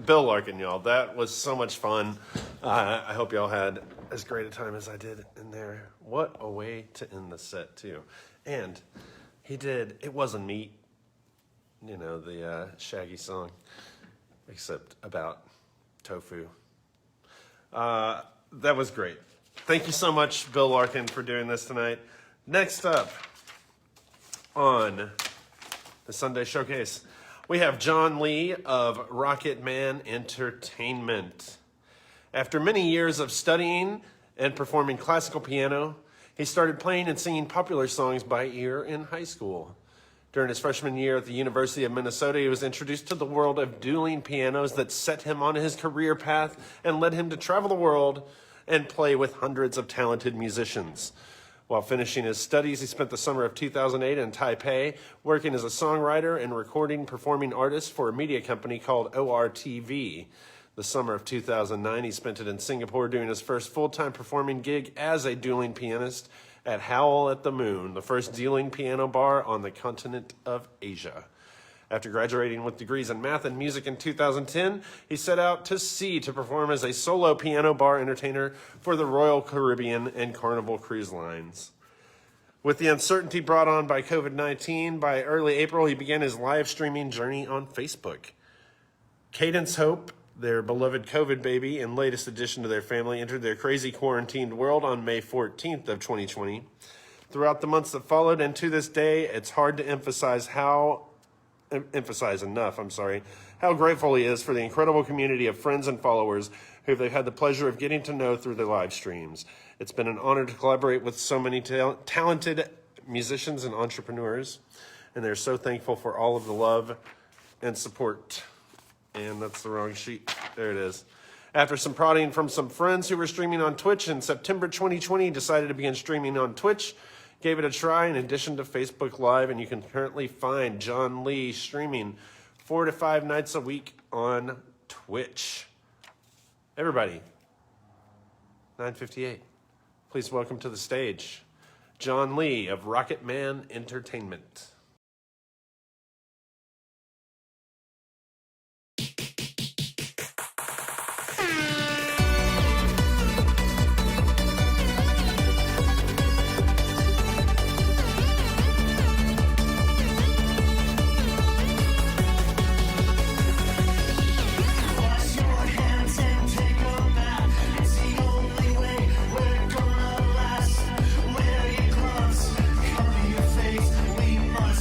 Bill Larkin, y'all. That was so much fun. I hope y'all had as great a time as I did in there. What a way to end the set, too. And he did It Wasn't Meat. You know, the Shaggy song, except about tofu. That was great. Thank you so much, Bill Larkin, for doing this tonight. Next up on the Sunday Showcase, we have John Lee of Rocket Man Entertainment. After many years of studying and performing classical piano, he started playing and singing popular songs by ear in high school. During his freshman year at the University of Minnesota, he was introduced to the world of dueling pianos that set him on his career path and led him to travel the world and play with hundreds of talented musicians. While finishing his studies, he spent the summer of 2008 in Taipei, working as a songwriter and recording performing artist for a media company called ORTV. The summer of 2009, he spent it in Singapore doing his first full-time performing gig as a dueling pianist at Howl at the Moon, the first dueling piano bar on the continent of Asia. After graduating with degrees in math and music in 2010, he set out to sea to perform as a solo piano bar entertainer for the Royal Caribbean and Carnival Cruise Lines. With the uncertainty brought on by COVID-19, by early April, he began his live streaming journey on Facebook. Cadence Hope, their beloved COVID baby and latest addition to their family, entered their crazy quarantined world on May 14th of 2020. Throughout the months that followed and to this day, it's hard to emphasize enough, how grateful he is for the incredible community of friends and followers who they've had the pleasure of getting to know through their live streams. It's been an honor to collaborate with so many talented musicians and entrepreneurs, and they're so thankful for all of the love and support. And that's the wrong sheet. There it is. After some prodding from some friends who were streaming on Twitch in September 2020, he decided to begin streaming on Twitch, gave it a try in addition to Facebook Live, and you can currently find John Lee streaming 4 to 5 nights a week on Twitch. Everybody, 9:58. Please welcome to the stage, John Lee of Rocket Man Entertainment. We must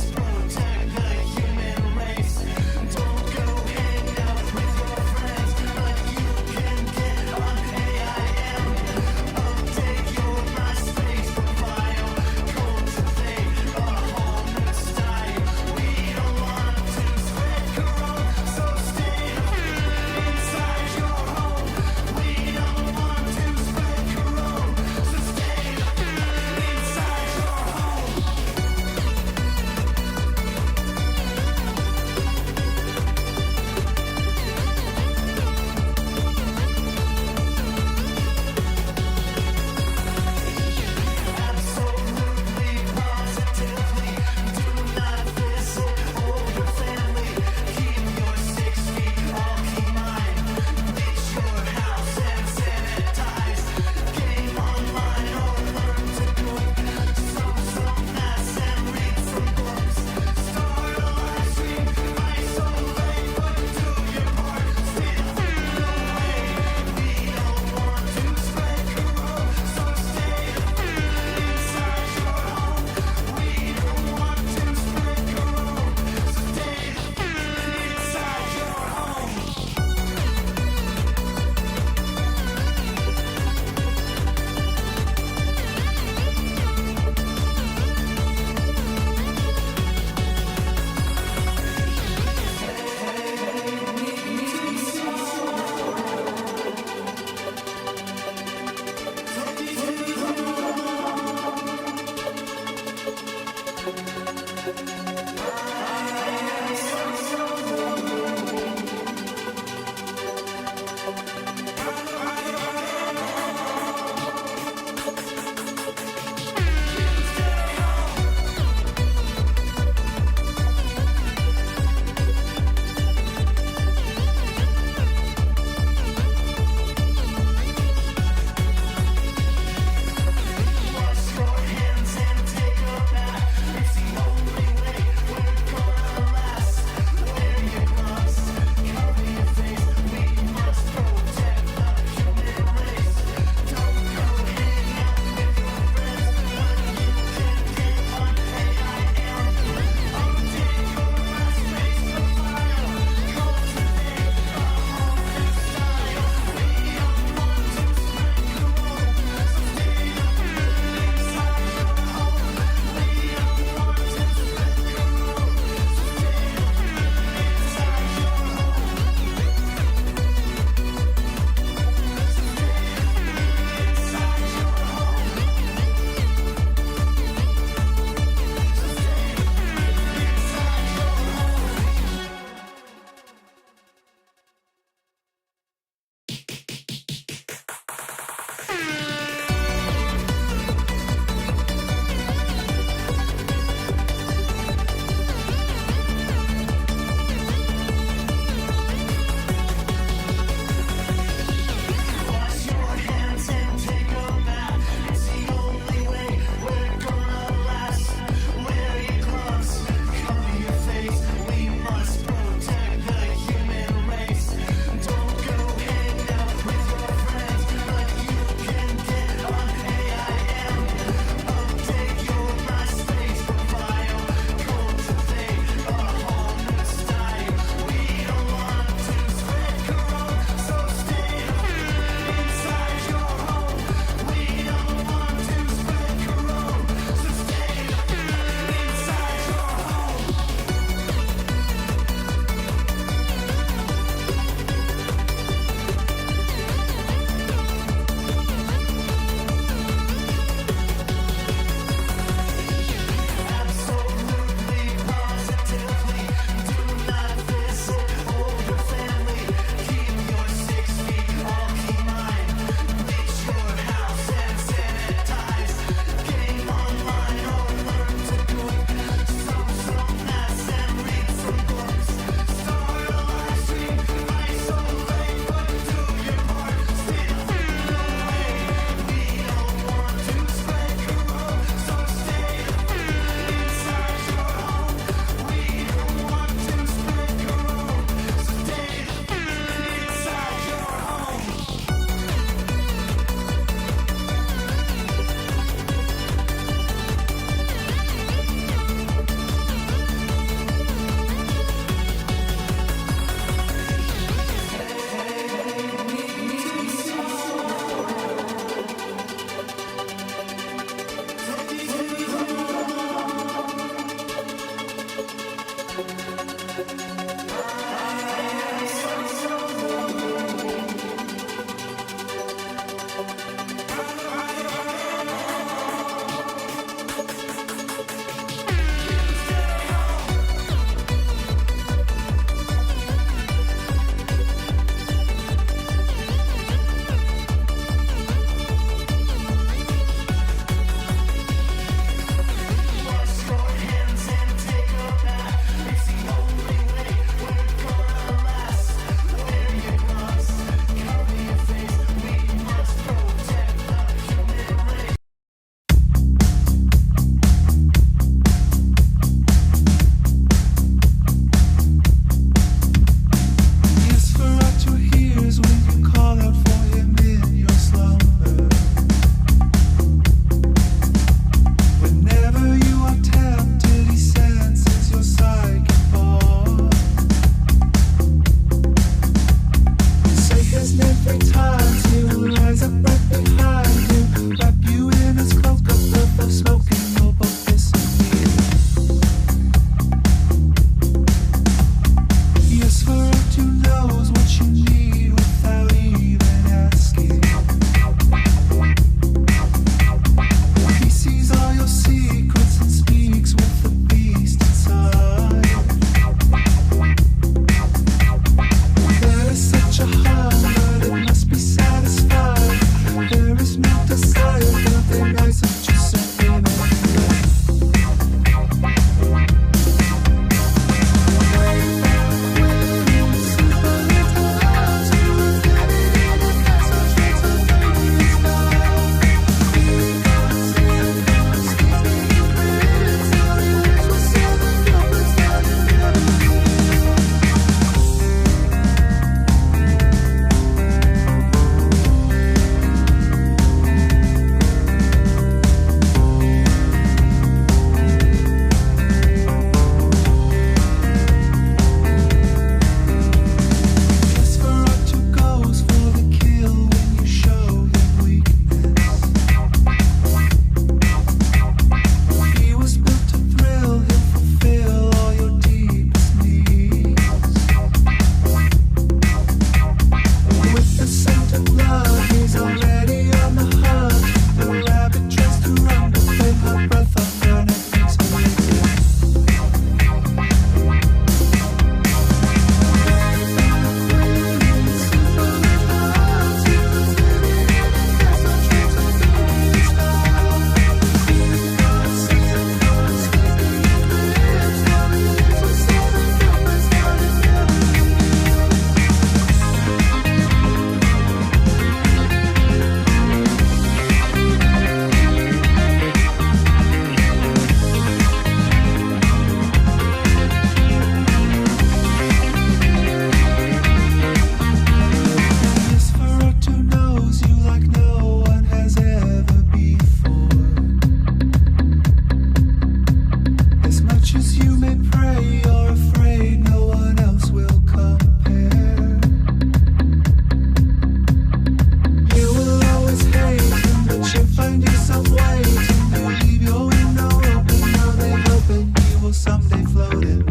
every time. He will rise up right behind you, wrap you in his cloak, a puff of smoke, and you'll both disappear. Yes, for out who knows what you need without even asking. He sees all your secrets and speaks with the beast inside. There is such a hunger that must be satisfied. There is no desire, nothing nice of just an image. Just for what you goes for the kill when you show him weakness. He was built to thrill, he'll fulfill all your deepest needs. With the scent of blood, he's already on the hunt. The rabbit tries to run, but then her breath of burn makes her wait. Yes, for out who knows you like no one has ever before. As much as you may pray, you're afraid no one else will compare. You will always hate him, but you find yourself waiting. You leave your window open, now they hoping he will someday float in.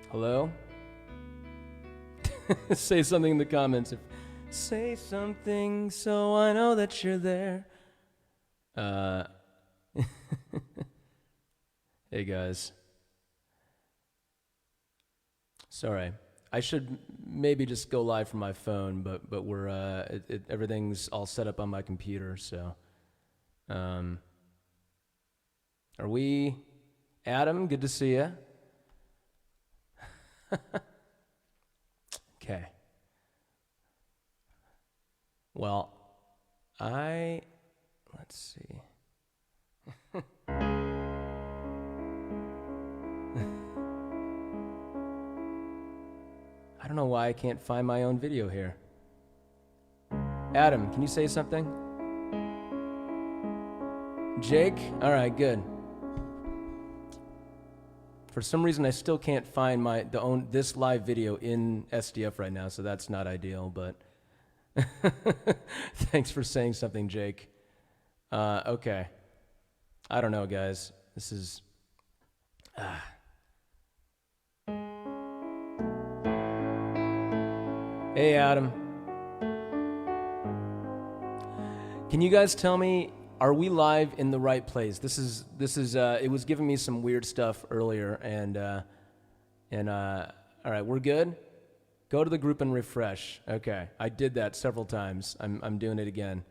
Hello? Say something in the comments. Say something so I know that you're there. Hey guys. Sorry. I should maybe just go live from my phone, but we're everything's all set up on my computer, so are we Adam, good to see you. Okay. Well, let's see. I don't know why I can't find my own video here. Adam, can you say something? Jake? All right, good. For some reason, I still can't find this live video in SDF right now, so that's not ideal, but thanks for saying something, Jake. Okay. I don't know, guys. This is... Hey, Adam. Can you guys tell me, are we live in the right place? This is it was giving me some weird stuff earlier, and all right, we're good? Go to the group and refresh. Okay, I did that several times. I'm doing it again.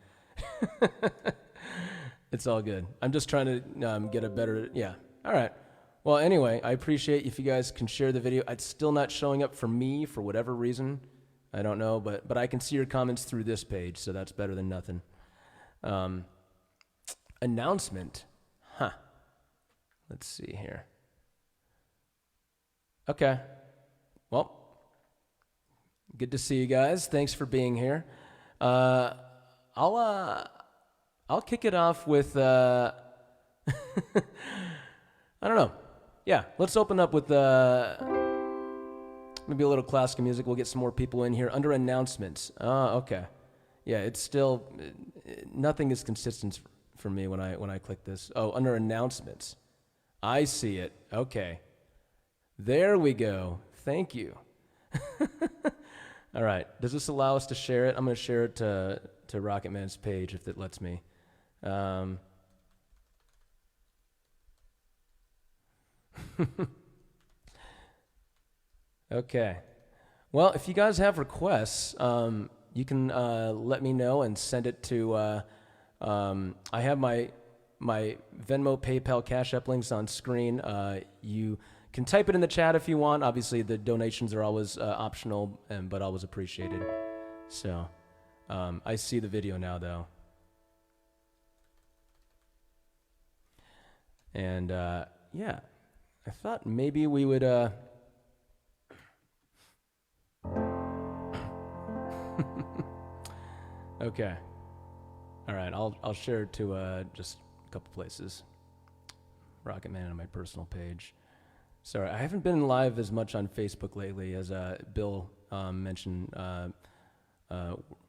It's all good. I'm just trying to get a better, yeah. All right. Well, anyway, I appreciate if you guys can share the video. It's still not showing up for me for whatever reason. I don't know, but I can see your comments through this page, so that's better than nothing. Announcement. Huh. Let's see here. Okay. Well, good to see you guys. Thanks for being here. I'll kick it off with I don't know. Yeah, let's open up with maybe a little classical music. We'll get some more people in here. Under announcements. Okay. Yeah, it's still nothing is consistent for me when I click this. Oh, under announcements. I see it. Okay. There we go. Thank you. All right. Does this allow us to share it? I'm going to share it to Rocketman's page if it lets me. Okay. Well, if you guys have requests, you can let me know and send it to. I have my Venmo, PayPal, Cash App links on screen. You can type it in the chat if you want. Obviously, the donations are always optional, but always appreciated. So, I see the video now, though. And yeah, I thought maybe we would. Okay. All right. I'll share it to just a couple places. Rocketman on my personal page. Sorry, I haven't been live as much on Facebook lately, as Bill mentioned.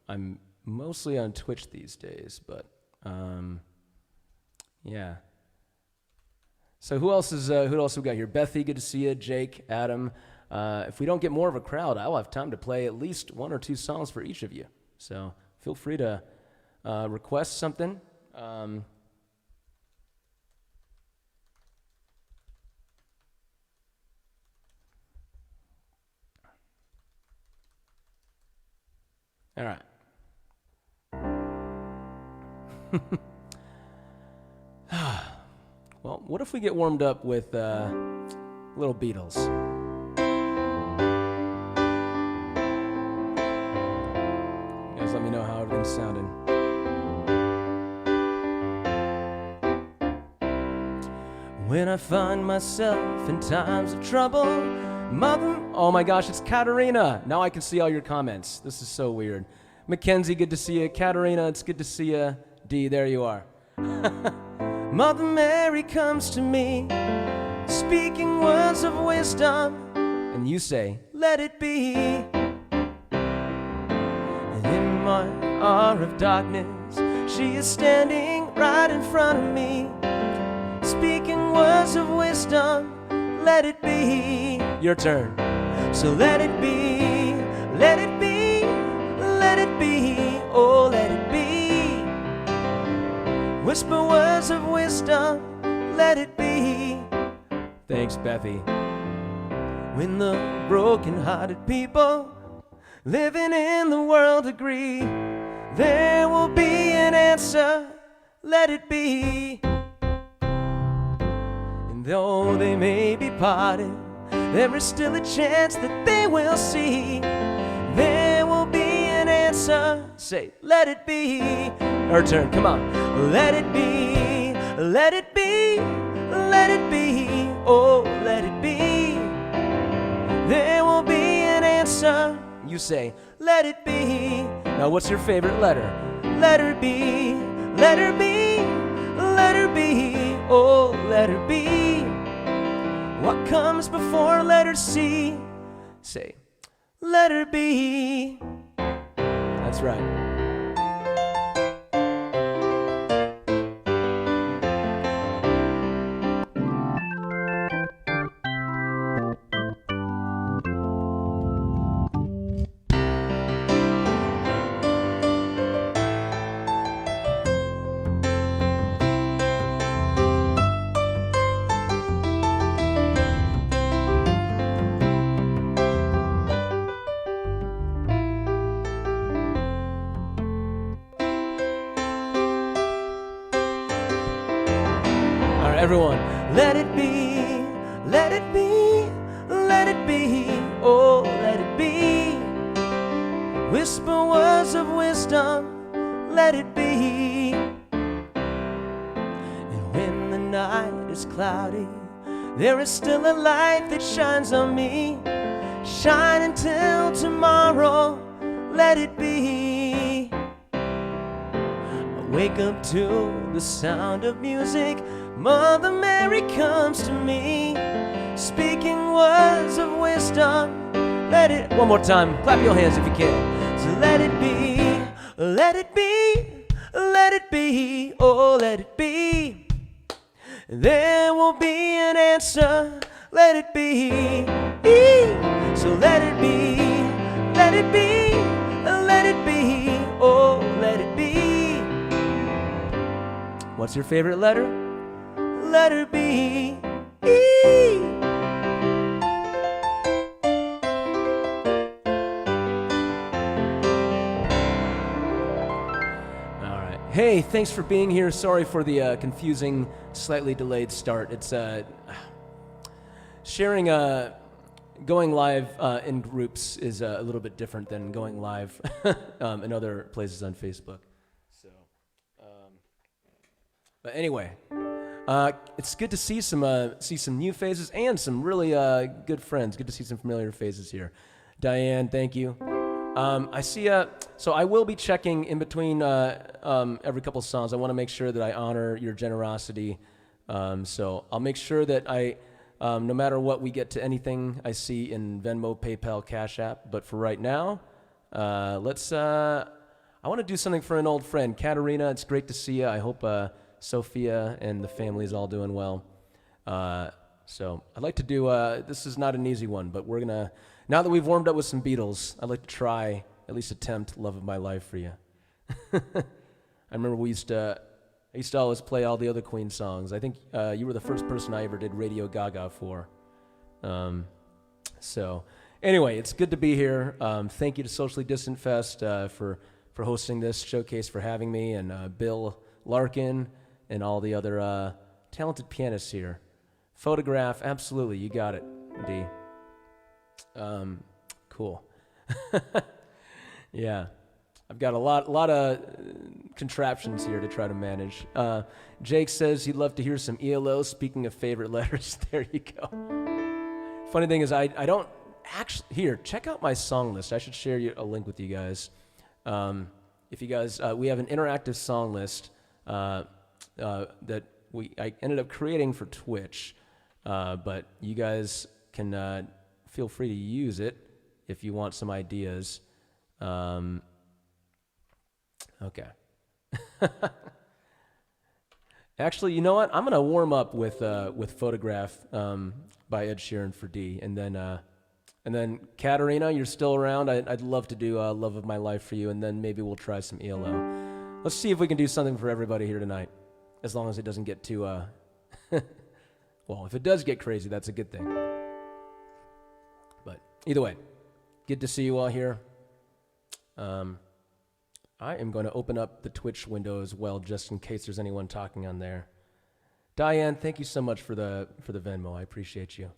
I'm mostly on Twitch these days, but yeah. So who else we got here? Bethy, good to see you. Jake, Adam. If we don't get more of a crowd, I'll have time to play at least 1 or 2 songs for each of you. So feel free to request something. All right. Well, what if we get warmed up with little Beatles? You guys let me know how everything's sounding. When I find myself in times of trouble, Mother... Oh my gosh, it's Katarina. Now I can see all your comments. This is so weird. Mackenzie, good to see you. Katarina, it's good to see you. D, there you are. Mother Mary comes to me, speaking words of wisdom, and you say, let it be. And in my hour of darkness, she is standing right in front of me, speaking words of wisdom, let it be. Your turn. So let it be, let it be, let it be, oh let it be. Whisper words of wisdom, let it be. Thanks, Bethy. When the broken-hearted people living in the world agree, there will be an answer, let it be. And though they may be parted, there is still a chance that they will see. There will be an answer. Say, let it be. Our turn, come on. Let it be, let it be, let it be, oh, let it be. There will be an answer. You say, let it be. Now, what's your favorite letter? Let her be, let her be, let her letter B. What comes before letter C? Say, letter B. That's right. Everyone, let it be, let it be, let it be, oh, let it be. Whisper words of wisdom, let it be. And when the night is cloudy, there is still a light that shines on me. Shine until tomorrow, let it be. I wake up to the sound of music. Mother Mary comes to me, speaking words of wisdom. Let it, one more time, clap your hands if you can. So let it be, let it be, let it be, oh, let it be. There will be an answer, let it be. So let it be, let it be, let it be, oh, let it be. What's your favorite letter? Letter B. All right. Hey, thanks for being here. Sorry for the confusing, slightly delayed start. It's sharing, going live in groups is a little bit different than going live in other places on Facebook. So, but anyway. It's good to see some new faces and some really good friends. Good to see some familiar faces here. Diane, thank you. I see. So I will be checking in between every couple songs. I want to make sure that I honor your generosity. So I'll make sure that I, no matter what, we get to anything I see in Venmo, PayPal, Cash App. But for right now, let's. I want to do something for an old friend, Katerina. It's great to see you. I hope. Sophia and the family is all doing well. So I'd like to do, this is not an easy one, but we're gonna, now that we've warmed up with some Beatles, I'd like to try, at least attempt Love of My Life for you. I remember I used to always play all the other Queen songs. I think you were the first person I ever did Radio Gaga for. So anyway, it's good to be here. Thank you to Socially Distant Fest for hosting this showcase, for having me, and Bill Larkin, and all the other talented pianists here. Photograph, absolutely, you got it, D. Cool. Yeah, I've got a lot of contraptions here to try to manage. Jake says he'd love to hear some ELO. Speaking of favorite letters, there you go. Funny thing is, I don't actually, here, check out my song list. I should share a link with you guys. If you guys, we have an interactive song list that I ended up creating for Twitch, but you guys can feel free to use it if you want some ideas. Okay. Actually, you know what? I'm gonna warm up with "Photograph" by Ed Sheeran for D, and then Katerina, you're still around. I'd love to do "Love of My Life" for you, and then maybe we'll try some ELO. Let's see if we can do something for everybody here tonight, as long as it doesn't get too. Well, if it does get crazy, that's a good thing. But either way, good to see you all here. I am going to open up the Twitch window as well, just in case there's anyone talking on there. Diane, thank you so much for the Venmo. I appreciate you.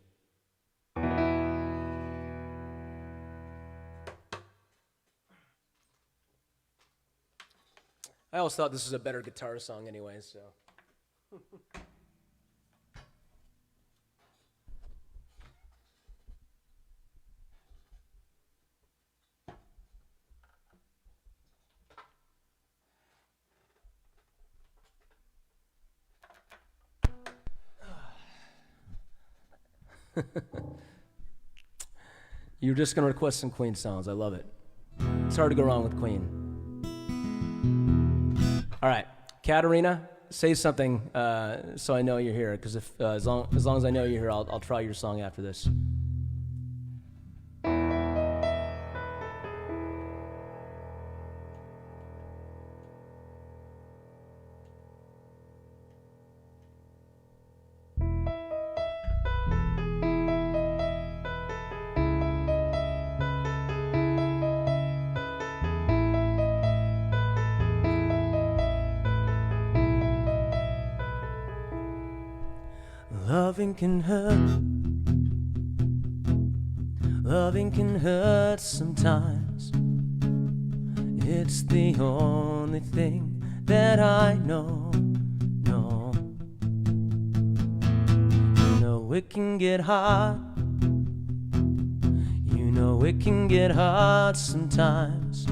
I always thought this was a better guitar song anyway, so. You're just going to request some Queen songs. I love it. It's hard to go wrong with Queen. All right, Katarina, say something so I know you're here. Because if as long as I know you're here, I'll try your song after this. Loving can hurt. Loving can hurt sometimes. It's the only thing that I know. No. You know it can get hard. You know it can get hard sometimes.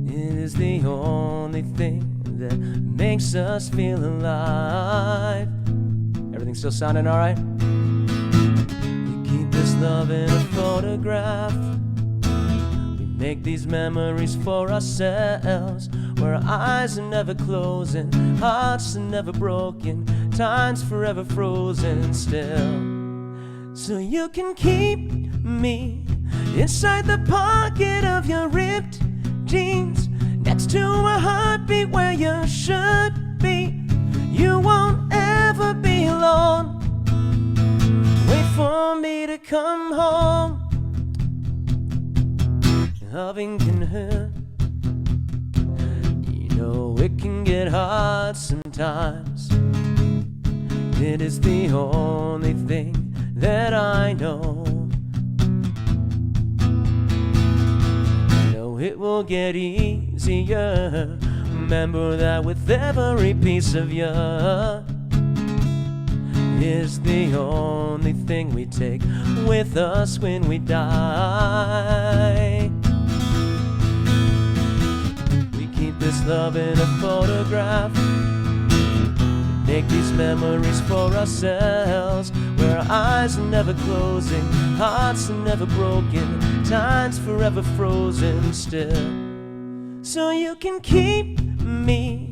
It is the only thing that makes us feel alive. Everything still sounding all right? We keep this love in a photograph. We make these memories for ourselves, where our eyes are never closing, hearts are never broken, time's forever frozen still. So you can keep me inside the pocket of your ripped jeans, next to a heartbeat where you should be. You won't ever be alone. Wait for me to come home. Loving can hurt. You know it can get hard sometimes. It is the only thing that I know. You know it will get easier. Remember that with every piece of you is the only thing we take with us when we die. We keep this love in a photograph, make these memories for ourselves, where our eyes are never closing, hearts are never broken, time's forever frozen still. So you can keep me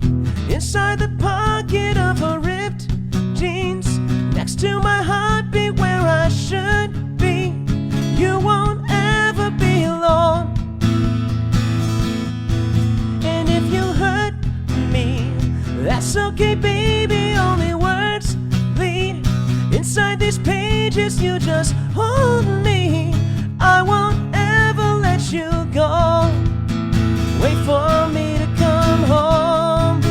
inside the pocket of her ripped jeans, next to my heartbeat where I should be. You won't ever be alone. And if you hurt me, that's okay, baby. Only words bleed inside these pages. You just hold me. I won't ever let you go. Wait for me to come home.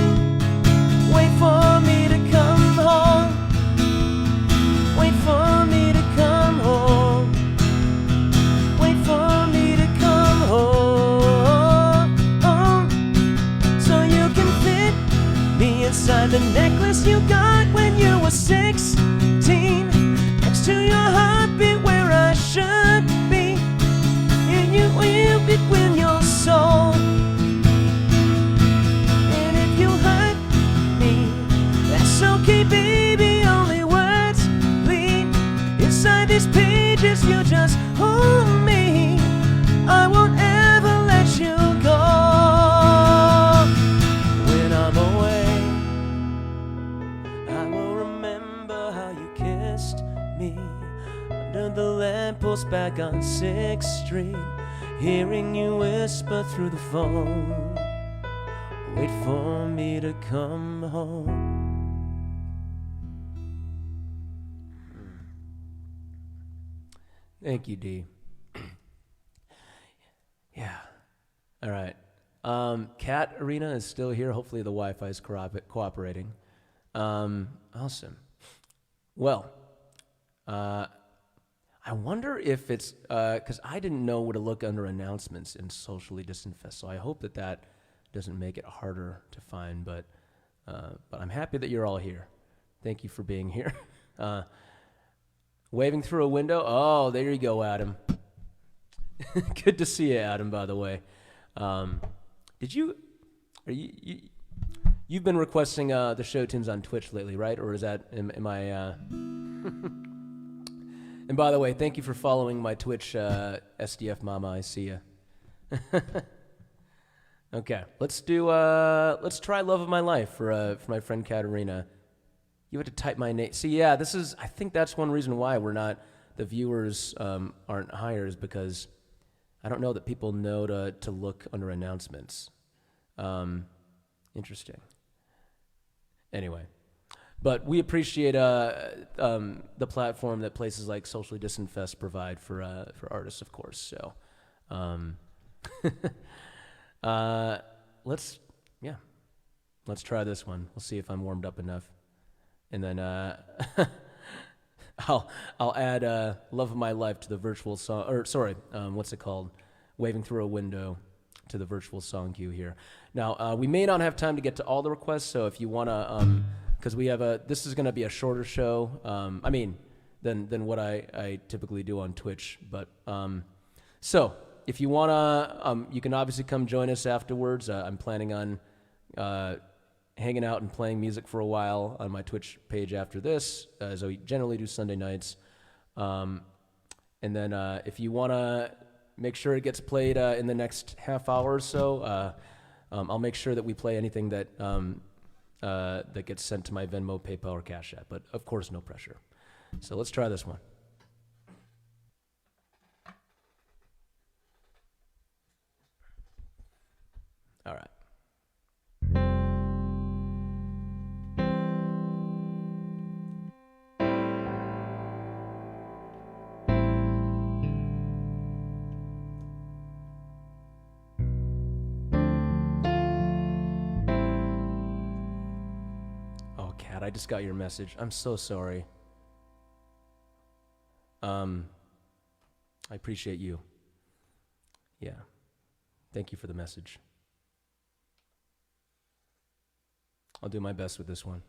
Wait for me to come home. Wait for me to come home. Wait for me to come home. So you can fit me inside the necklace you got when you were 16, next to your heartbeat where I should be. And you will be when your soul. Okay, baby, only words bleed inside these pages. You just hold me. I won't ever let you go. When I'm away, I will remember how you kissed me under the lamppost back on 6th Street, hearing you whisper through the phone, wait for me to come home. Thank you, D. Yeah. All right. Cat Arena is still here. Hopefully the Wi-Fi is cooperating. Awesome. Well, I wonder if it's because I didn't know where to look under announcements in Socially Distant Fest, so I hope that doesn't make it harder to find. But I'm happy that you're all here. Thank you for being here. Waving through a window. Oh, there you go, Adam. Good to see you, Adam, by the way. You've been requesting the show tunes on Twitch lately, right? Or is that, am I, And by the way, thank you for following my Twitch, SDF Mama. I see ya. Okay, let's try "Love of My Life" for my friend Katerina. You had to type my name. See, yeah, I think that's one reason why the viewers aren't higher, is because I don't know that people know to look under announcements. Interesting. Anyway, but we appreciate the platform that places like Socially Distant Fest provide for artists, of course. So, let's try this one. We'll see if I'm warmed up enough, and then I'll add "Love of My Life" to the virtual song, or sorry, what's it called? "Waving Through a Window" to the virtual song queue here. Now, we may not have time to get to all the requests, so if you want to, because this is going to be a shorter show, than what I typically do on Twitch, but, so, if you want to, you can obviously come join us afterwards. I'm planning on hanging out and playing music for a while on my Twitch page after this, as I generally do Sunday nights. And then if you want to make sure it gets played in the next half hour or so, I'll make sure that we play anything that that gets sent to my Venmo, PayPal, or Cash App. But of course, no pressure. So let's try this one. All right. Oh, Kat, I just got your message. I'm so sorry. I appreciate you. Yeah. Thank you for the message. I'll do my best with this one.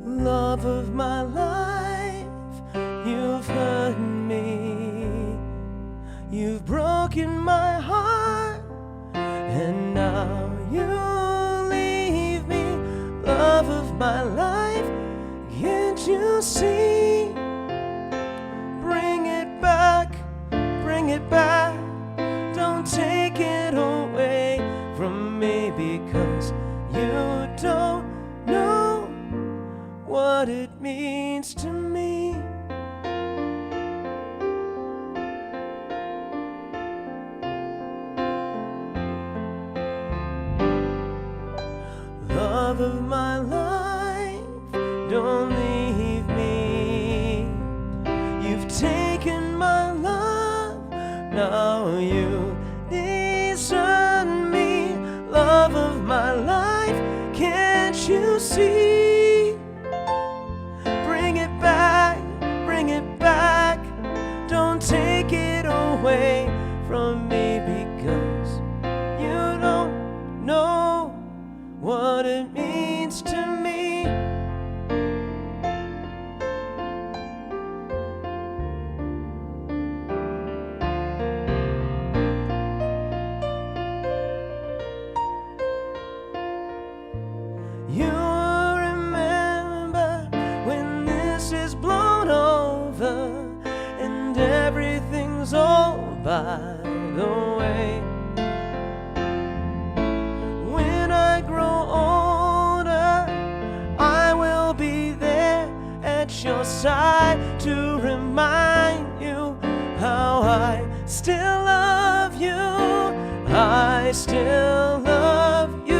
Love of my life, you've hurt me, you've broken my heart, and now you leave me. Love of my life, can't you see? Bring it back, don't take it away from me, because you don't know what it means to me. Love of my life, don't leave me. You've taken my love, now you desert me. Love of my life, can't you see? Bring it back, don't take it away from me, because you don't know what it means to me. You remember when this is blown over and everything's all by the way. When I grow older, I will be there at your side to remind you how I still love you. I still love you.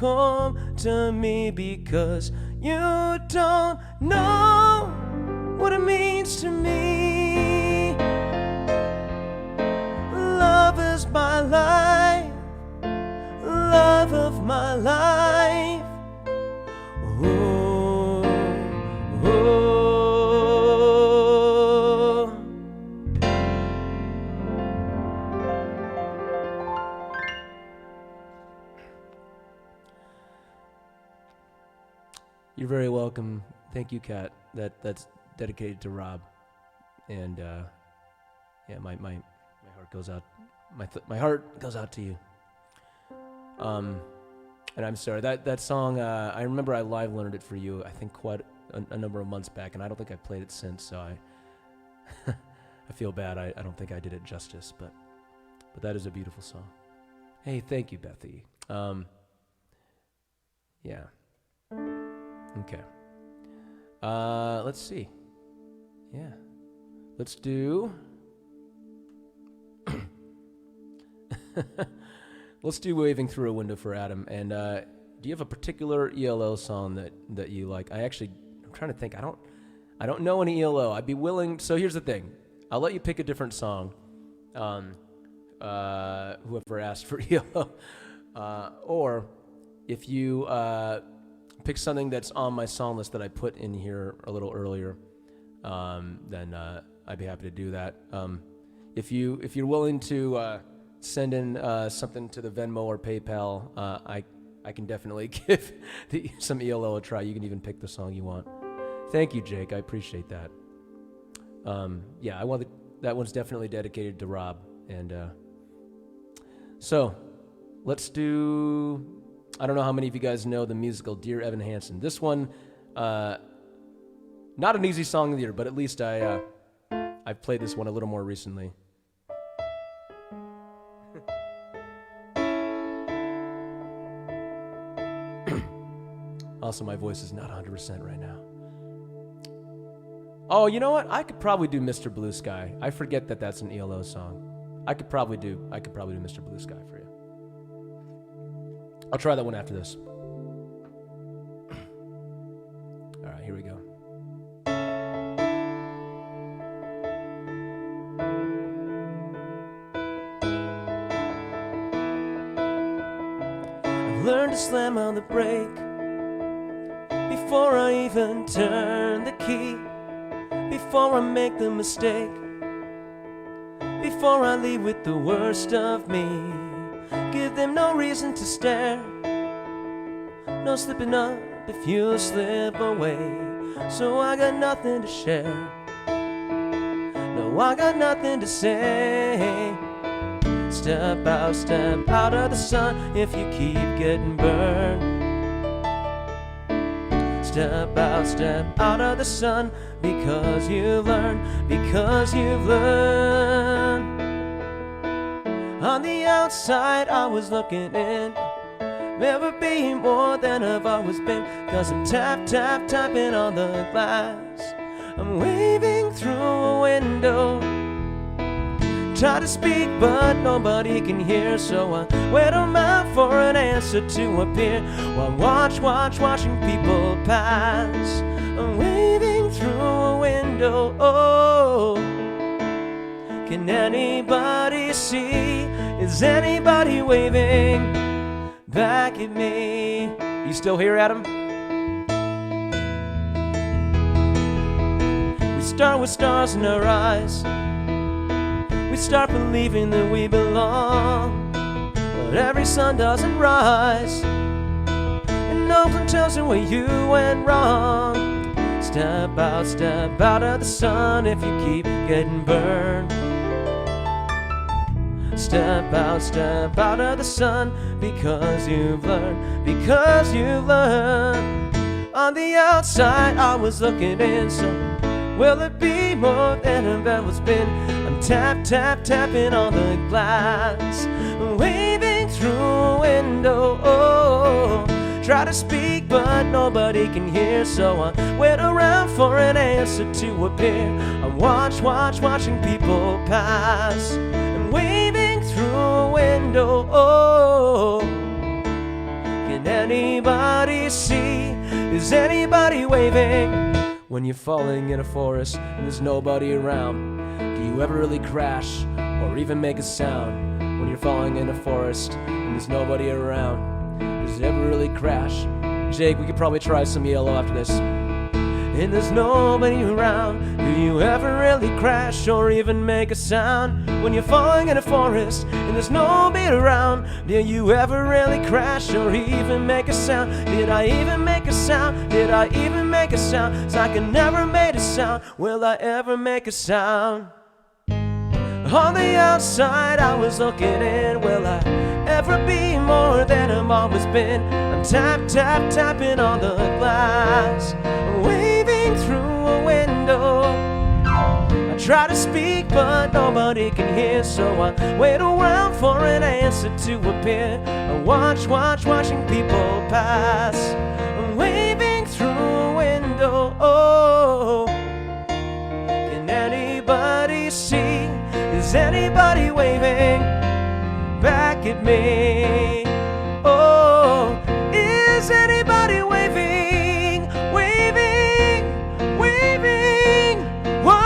come to me because you don't know what it means to me. Love is my life, love of my life. Oh, oh. You're very welcome. Thank you, Kat. That's dedicated to Rob. And yeah, my heart goes out. My heart goes out to you. And I'm sorry that song. I remember I live learned it for you. I think quite a number of months back, and I don't think I played it since. So I feel bad. I don't think I did it justice, but that is a beautiful song. Hey, thank you, Bethy. Yeah. Okay. Let's see. Yeah. Let's do. Let's do Waving Through a Window for Adam. And do you have a particular ELO song that you like? I'm trying to think. I don't know any ELO. I'd be willing. So here's the thing. I'll let you pick a different song. Whoever asked for ELO. Or if you pick something that's on my song list that I put in here a little earlier, then I'd be happy to do that. If you're willing to send in something to the Venmo or PayPal, I can definitely give some ELO a try. You can even pick the song you want. Thank you, Jake. I appreciate that. Yeah, that one's definitely dedicated to Rob. And so let's do. I don't know how many of you guys know the musical Dear Evan Hansen. This one, not an easy song either, but at least I've played this one a little more recently. Also, my voice is not 100% right now. Oh, you know what? I could probably do Mr. Blue Sky. I forget that that's an ELO song. I could probably do Mr. Blue Sky for you. I'll try that one after this. All right, here we go. I've learned to slam on the brake before I even turn the key, before I make the mistake, before I leave with the worst of me. Give them no reason to stare, no slipping up if you slip away. So I got nothing to share, no, I got nothing to say. Step out of the sun if you keep getting burned. Step out of the sun because you've learned, On the outside I was looking in, never be more than I've always been. Cause I'm tapping on the glass, I'm waving through a window. Try to speak but nobody can hear, so I wait around for an answer to appear. While watching people pass, I'm waving through a window. Oh, can anybody see? Is anybody waving back at me? You still here, Adam? We start with stars in our eyes, we start believing that we belong, but every sun doesn't rise, and no one tells you where you went wrong. Step out of the sun if you keep getting burned. Step out of the sun because you've learned, On the outside I was looking in, so will it be more than I've ever been? I'm tapping on the glass, waving through a window. Oh, try to speak but nobody can hear, so I wait around for an answer to appear. I watching people pass, and waving through a window. Oh, can Can anybody see? Is anybody waving? When you're falling in a forest and there's nobody around, do you ever really crash or even make a sound? When you're falling in a forest and there's nobody around, does it ever really crash? Jake, we could probably try some yellow after this. And there's nobody around, do you ever really crash or even make a sound? When you're falling in a forest and there's nobody around, do you ever really crash or even make a sound? Did I even make a sound? Did I even make a sound? 'Cause I can never make a sound. Will I ever make a sound? On the outside I was looking in. Will I ever be more than I've always been? I'm tapping on the glass, waving through a window. I try to speak but nobody can hear, so I wait around for an answer to appear. I watching people pass, waving through a window. Oh, can anybody see? Is anybody waving back at me? Oh, is anybody waving, waving, waving? Whoa.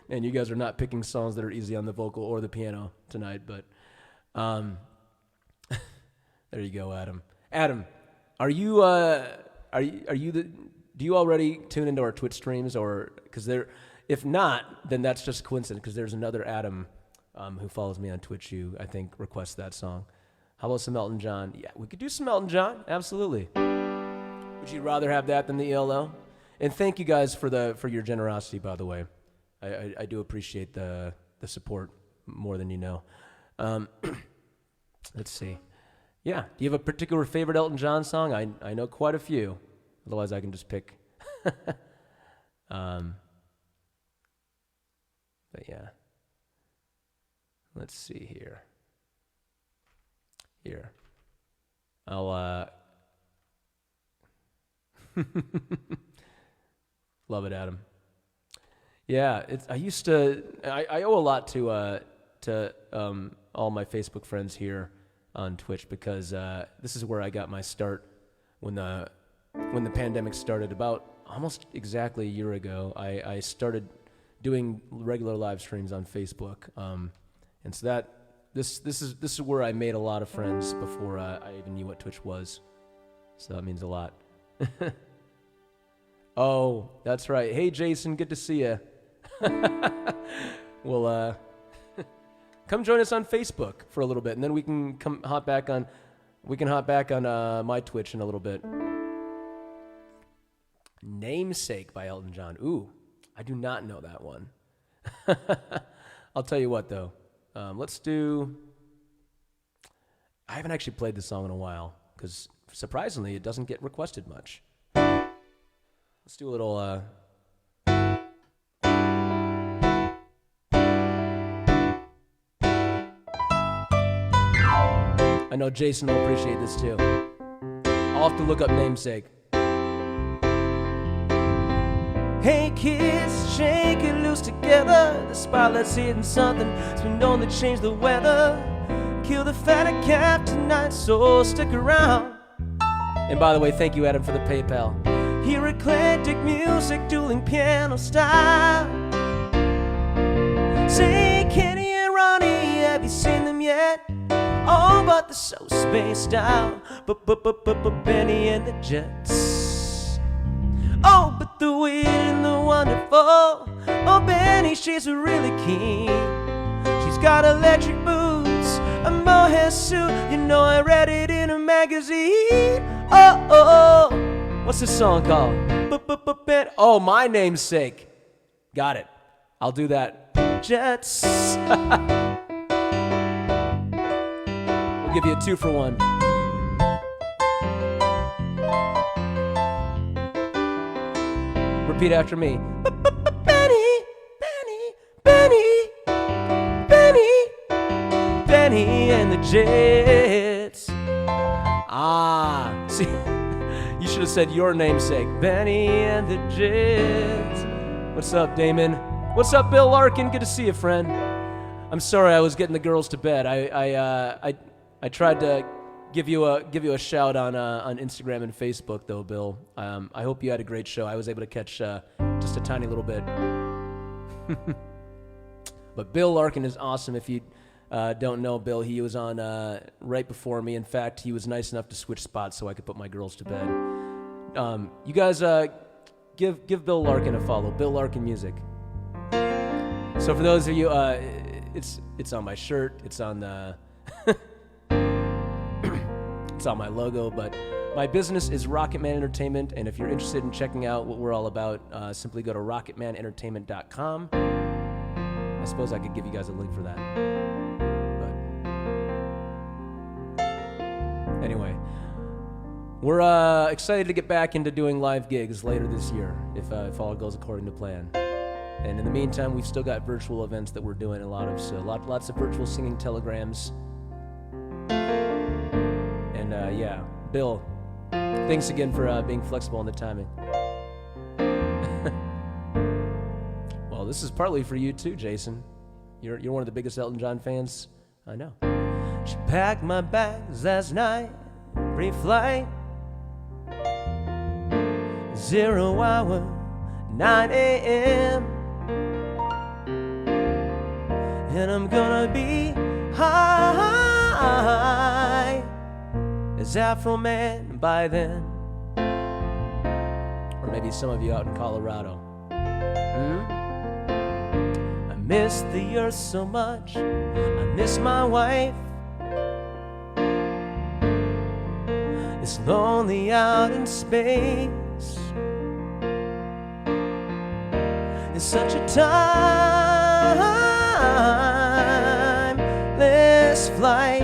Man, you guys are not picking songs that are easy on the vocal or the piano tonight, but there you go, Adam. Adam, do you already tune into our Twitch streams, or because there, if not, then that's just coincidence, because there's another Adam who follows me on Twitch who I think requests that song. How about some Elton John? Yeah, we could do some Elton John, absolutely. Would you rather have that than the ELO? And thank you guys for your generosity, by the way. I do appreciate the support more than you know. Let's see. Yeah, do you have a particular favorite Elton John song? I know quite a few. Otherwise, I can just pick. But yeah. Let's see here. I'll love it, Adam. Yeah, I owe a lot to all my Facebook friends here on Twitch, because this is where I got my start when the pandemic started about almost exactly a year ago. I started doing regular live streams on Facebook, and so this is where I made a lot of friends before I even knew what Twitch was. So that means a lot. Oh, that's right. Hey, Jason, good to see you. Well, come join us on Facebook for a little bit, and then we can hop back on my Twitch in a little bit. Namesake by Elton John. Ooh, I do not know that one. I'll tell you what, though. Let's do... I haven't actually played this song in a while, because surprisingly, it doesn't get requested much. Let's do a little... I know Jason will appreciate this too. I'll have to look up Namesake. Hey kids, shake it loose together. The spotlight's hitting something, it's been known to change the weather. Kill the fatty calf tonight, so stick around. And by the way, thank you, Adam, for the PayPal. Hear eclectic music, dueling piano style. Say, Kenny and Ronnie, have you seen them yet? Oh, but they're so spaced out. But Benny and the Jets. Oh, but the weird and the wonderful. Oh, Benny, she's really keen. She's got electric boots, a mohair suit. You know, I read it in a magazine. Oh, what's this song called? Oh, My Namesake. Got it. I'll do that. Jets. We'll give you a 2-for-1. Repeat after me. Benny, Benny, Benny, Benny, Benny and the Jets. Ah, see, you should have said your namesake. Benny and the Jets. What's up, Damon? What's up, Bill Larkin? Good to see you, friend. I'm sorry I was getting the girls to bed. I tried to give you a shout on Instagram and Facebook, though, Bill. I hope you had a great show. I was able to catch just a tiny little bit. But Bill Larkin is awesome. If you don't know Bill, he was on right before me. In fact, he was nice enough to switch spots so I could put my girls to bed. You guys give Bill Larkin a follow. Bill Larkin Music. So for those of you, it's on my shirt. It's on the it's on my logo. But my business is Rocketman Entertainment, and if you're interested in checking out what we're all about, simply go to rocketmanentertainment.com. I suppose I could give you guys a link for that. But anyway, we're excited to get back into doing live gigs later this year, if all goes according to plan. And in the meantime, we've still got virtual events that we're doing lots of virtual singing telegrams. And yeah, Bill, thanks again for being flexible on the timing. Well, this is partly for you too, Jason. You're one of the biggest Elton John fans I know. She packed my bags last night, pre-flight, 0 hour, 9 a.m. And I'm gonna be high as Afro Man by then. Or maybe some of you out in Colorado. I miss the earth so much, I miss my wife. It's lonely out in space. It's such a timeless flight.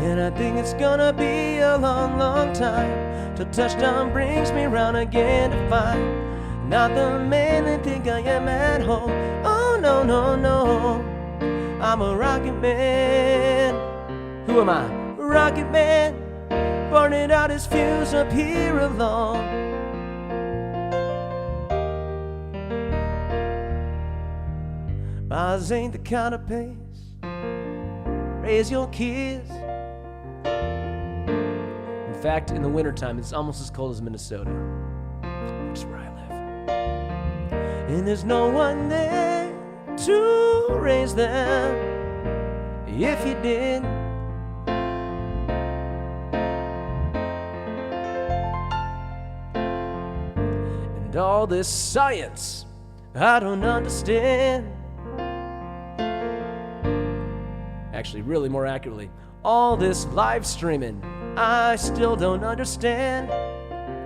And I think it's gonna be a long, long time till touchdown brings me round again to find not the man they think I am at home. Oh no, no, no, I'm a rocket man. Who am I? Rocket man, burning out his fuse up here alone. Miles ain't the kind of pace raise your kids. In fact, in the wintertime, it's almost as cold as Minnesota, which is where I live. And there's no one there to raise them if you did. And all this science I don't understand. Actually, really more accurately, all this live streaming I still don't understand.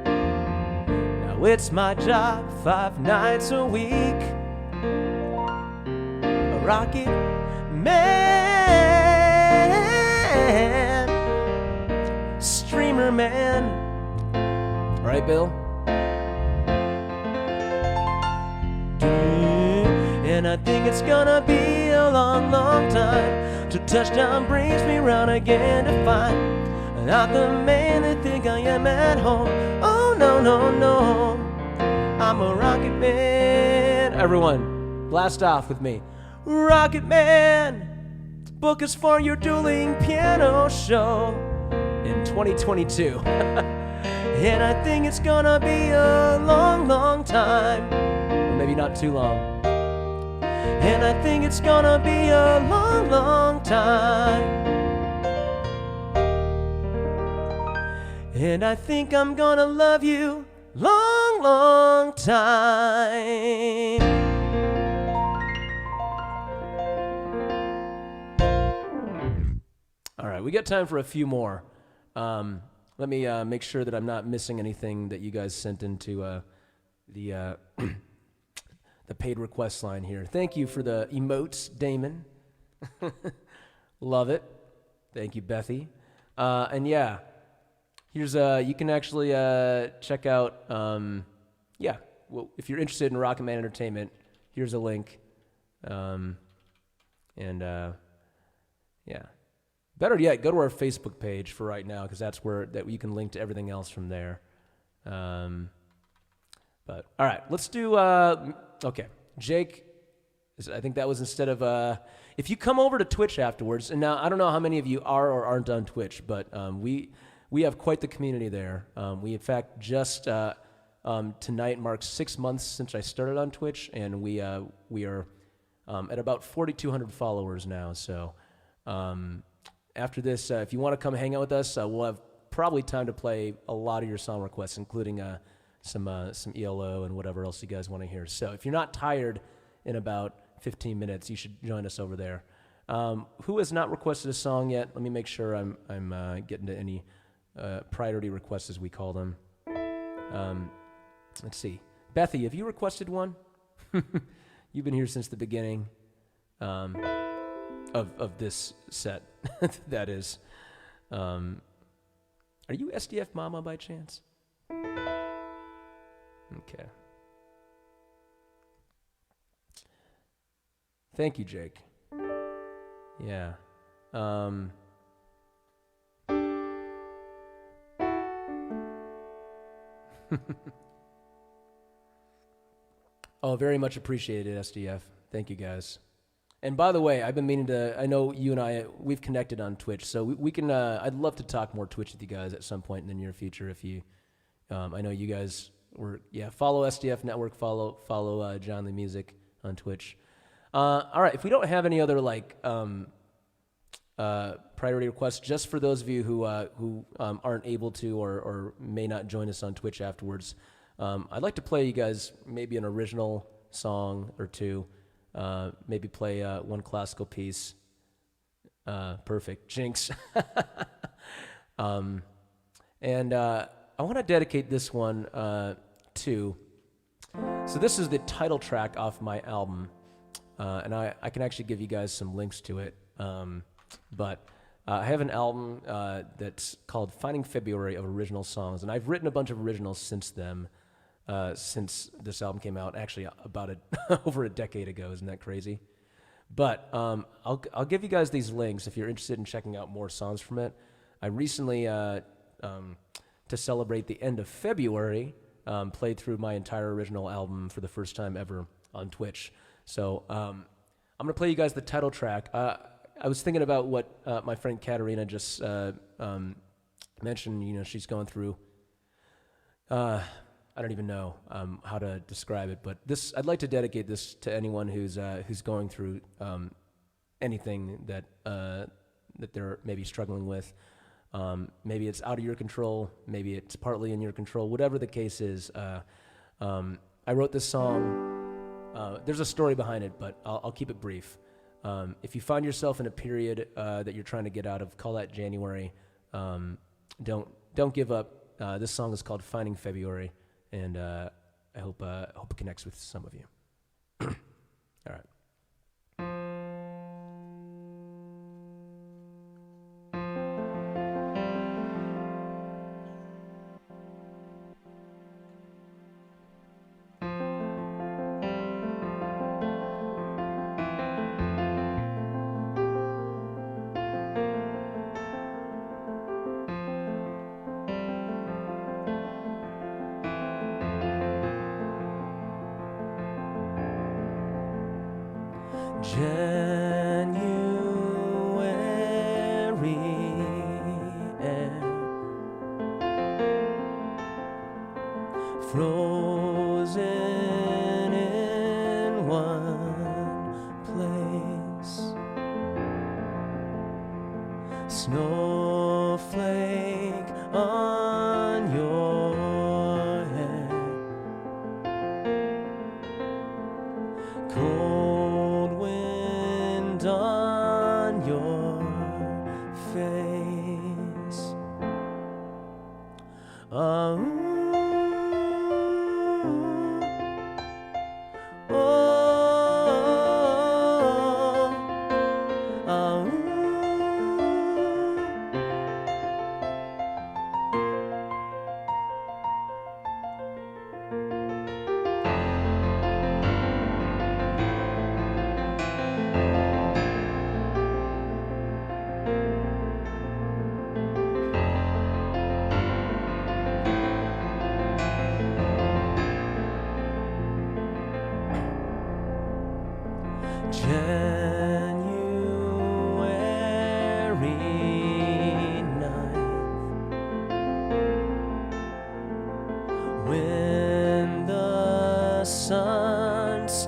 Now it's my job 5 nights a week, a rocket man, streamer man. Right, Bill? And I think it's gonna be a long, long time till touchdown brings me round again to find not the man they think I am at home. Oh no, no, no, I'm a rocket man. Everyone, blast off with me. Rocket man, book us for your dueling piano show in 2022. And I think it's gonna be a long, long time, or maybe not too long. And I think it's gonna be a long, long time. And I think I'm gonna love you long, long time. All right, we got time for a few more. Let me make sure that I'm not missing anything that you guys sent into the the paid request line here. Thank you for the emotes, Damon. Love it. Thank you, Bethy. And yeah, here's you can actually check out. Yeah, well, if you're interested in Rocket Man Entertainment, here's a link. Yeah, Better yet, go to our Facebook page for right now because that's where that you can link to everything else from there. But all right, let's do. Okay, Jake. I think that was instead of. If you come over to Twitch afterwards, and now I don't know how many of you are or aren't on Twitch, but we have quite the community there. We in fact just tonight marks 6 months since I started on Twitch, and we are at about 4,200 followers now. So after this, if you want to come hang out with us, we'll have probably time to play a lot of your song requests, including some ELO and whatever else you guys want to hear. So if you're not tired in about 15 minutes, you should join us over there. Who has not requested a song yet? Let me make sure I'm getting to any priority requests, as we call them. Let's see. Bethy, have you requested one? You've been here since the beginning of this set. That is. Are you SDF Mama by chance? Okay. Thank you, Jake. Yeah. Oh, very much appreciated, SDF. Thank you, guys. And by the way, I've been meaning to, I know you and I, we've connected on Twitch, so we can, I'd love to talk more Twitch with you guys at some point in the near future if you, I know you guys follow SDF Network, follow John Lee Music on Twitch. All right, if we don't have any other, priority requests, just for those of you who aren't able to or may not join us on Twitch afterwards, I'd like to play you guys maybe an original song or two, maybe play one classical piece. Perfect. Jinx. And I want to dedicate this one to, so this is the title track off my album, and I can actually give you guys some links to it, but I have an album that's called Finding February of Original Songs, and I've written a bunch of originals since then. Since this album came out, actually about over a decade ago. Isn't that crazy? But I'll give you guys these links if you're interested in checking out more songs from it. I recently, to celebrate the end of February, played through my entire original album for the first time ever on Twitch. So I'm gonna play you guys the title track. I was thinking about what my friend Katarina just mentioned. You know, she's going through. I don't even know how to describe it, but this I'd like to dedicate this to anyone who's going through anything that they're maybe struggling with. Maybe it's out of your control, maybe it's partly in your control. Whatever the case is, I wrote this song. There's a story behind it, but I'll keep it brief. If you find yourself in a period that you're trying to get out of, call that January. Don't give up. This song is called Finding February. And I hope it connects with some of you. All right. January air, frozen in one place, snowflake on your head, cold wind on your face.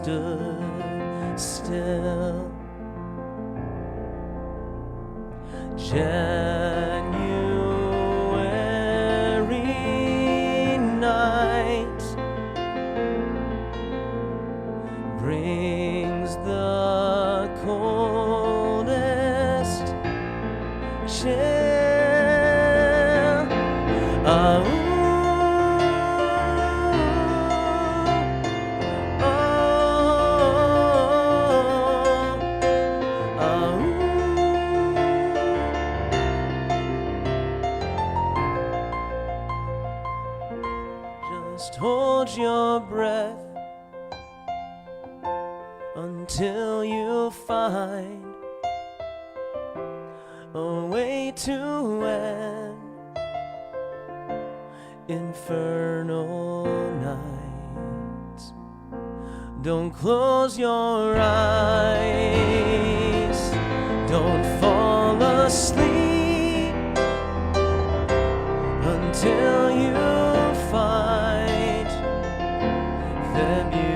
stood still. January night brings the coldest chill. Just hold your breath until you find a way to end infernal nights. Don't close your eyes, don't fall asleep until you find February.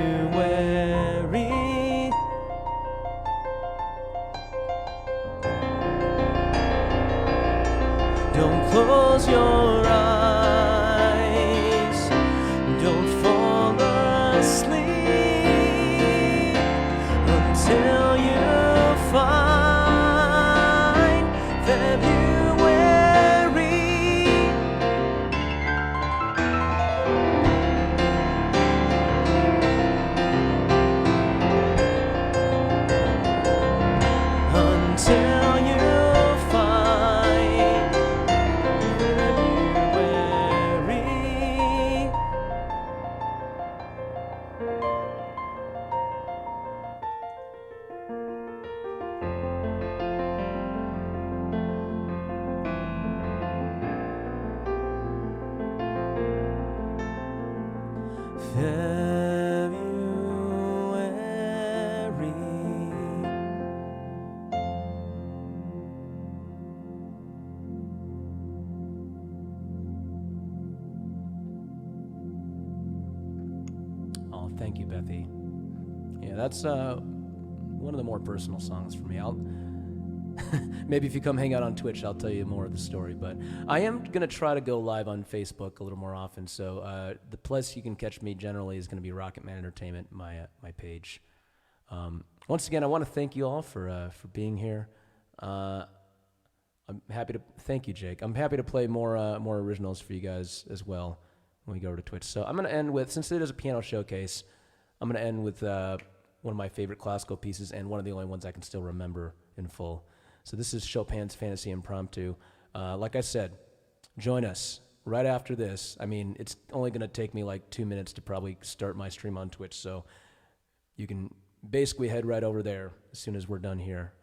Don't close your eyes, don't fall asleep until you find February. Until you find February. Oh, thank you, Bethy. Yeah, that's one of the more personal songs for me. I'll maybe if you come hang out on Twitch, I'll tell you more of the story. But I am gonna try to go live on Facebook a little more often. So the place you can catch me generally is gonna be Rocket Man Entertainment, my page. Once again, I want to thank you all for being here. I'm happy to thank you, Jake. I'm happy to play more originals for you guys as well when we go over to Twitch. So I'm gonna end with, since it is a piano showcase, I'm gonna end with one of my favorite classical pieces and one of the only ones I can still remember in full. So this is Chopin's Fantasy Impromptu. Like I said, join us right after this. I mean, it's only gonna take me like 2 minutes to probably start my stream on Twitch, so you can basically head right over there as soon as we're done here,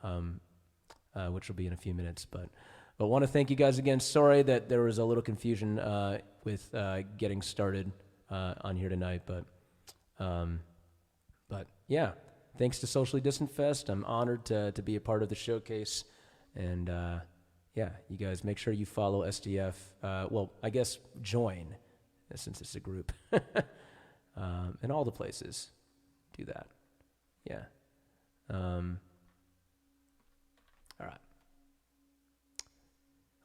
which will be in a few minutes. But want to thank you guys again. Sorry that there was a little confusion with getting started on here tonight, but yeah, thanks to Socially Distant Fest. I'm honored to be a part of the showcase, and yeah, you guys make sure you follow SDF. Well, I guess join, since it's a group, in all the places. Do that. Yeah. All right.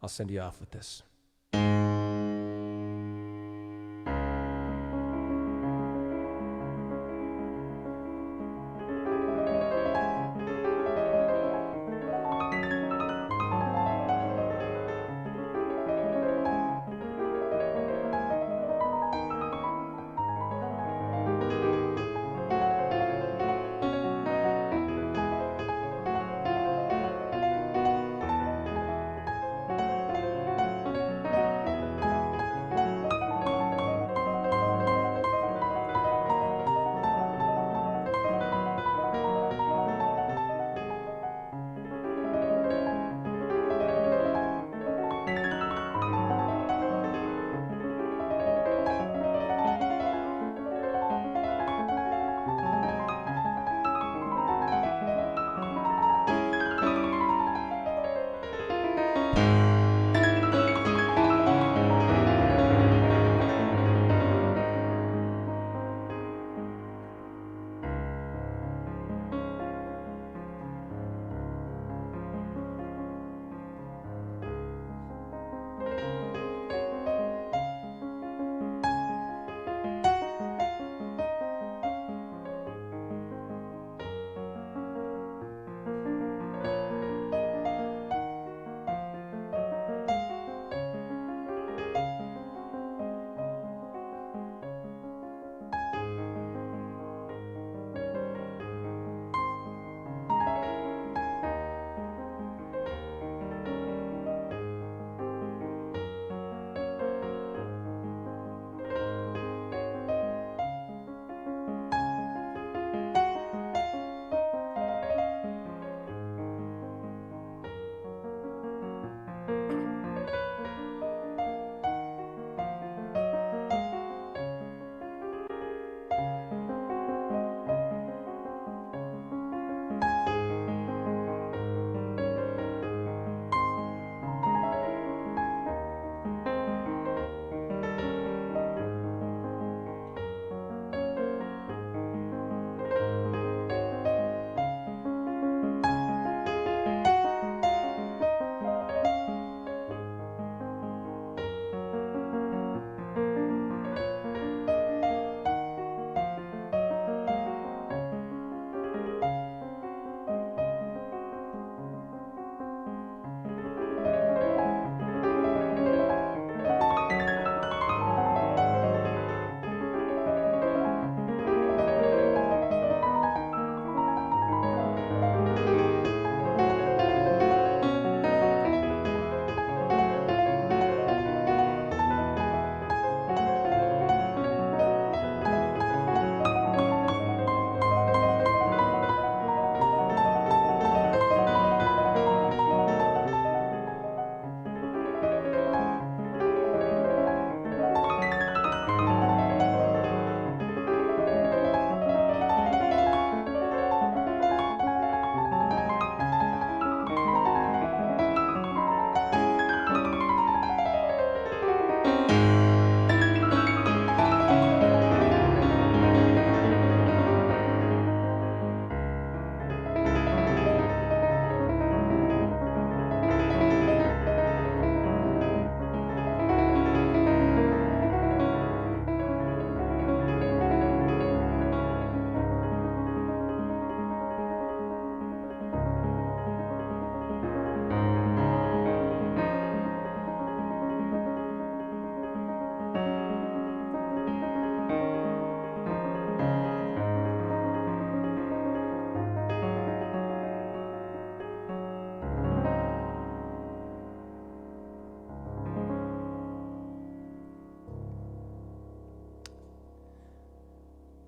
I'll send you off with this.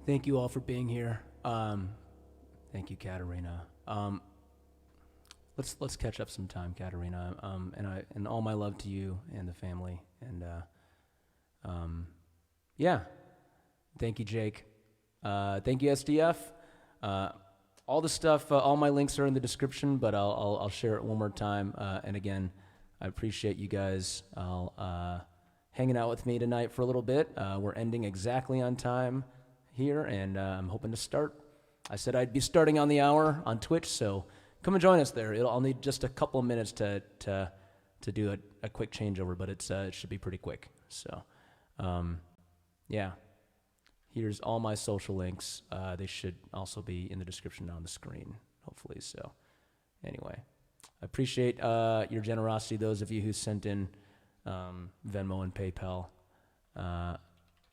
thank you all for being here. Thank you, Katerina. Let's catch up sometime, Katerina. And all my love to you and the family. And yeah, thank you, Jake. Thank you, SDF. All the stuff, all my links are in the description, but I'll share it one more time. And again, I appreciate you guys hanging out with me tonight for a little bit. We're ending exactly on time here, and I'm hoping to start. I said I'd be starting on the hour on Twitch, so come and join us there. I'll need just a couple of minutes to do a quick changeover, but it should be pretty quick. So, yeah. Here's all my social links. They should also be in the description on the screen, hopefully. So, anyway, I appreciate your generosity, those of you who sent in Venmo and PayPal.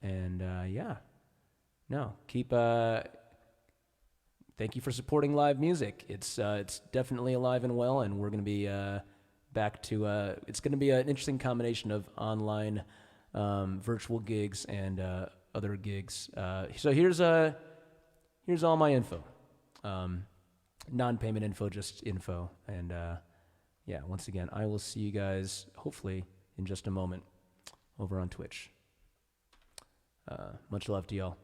Yeah. No, keep... Thank you for supporting live music. It's definitely alive and well, and we're going to be back to... it's going to be an interesting combination of online virtual gigs and other gigs. So here's all my info. Non-payment info, just info. And yeah, once again, I will see you guys, hopefully, in just a moment over on Twitch. Much love to y'all.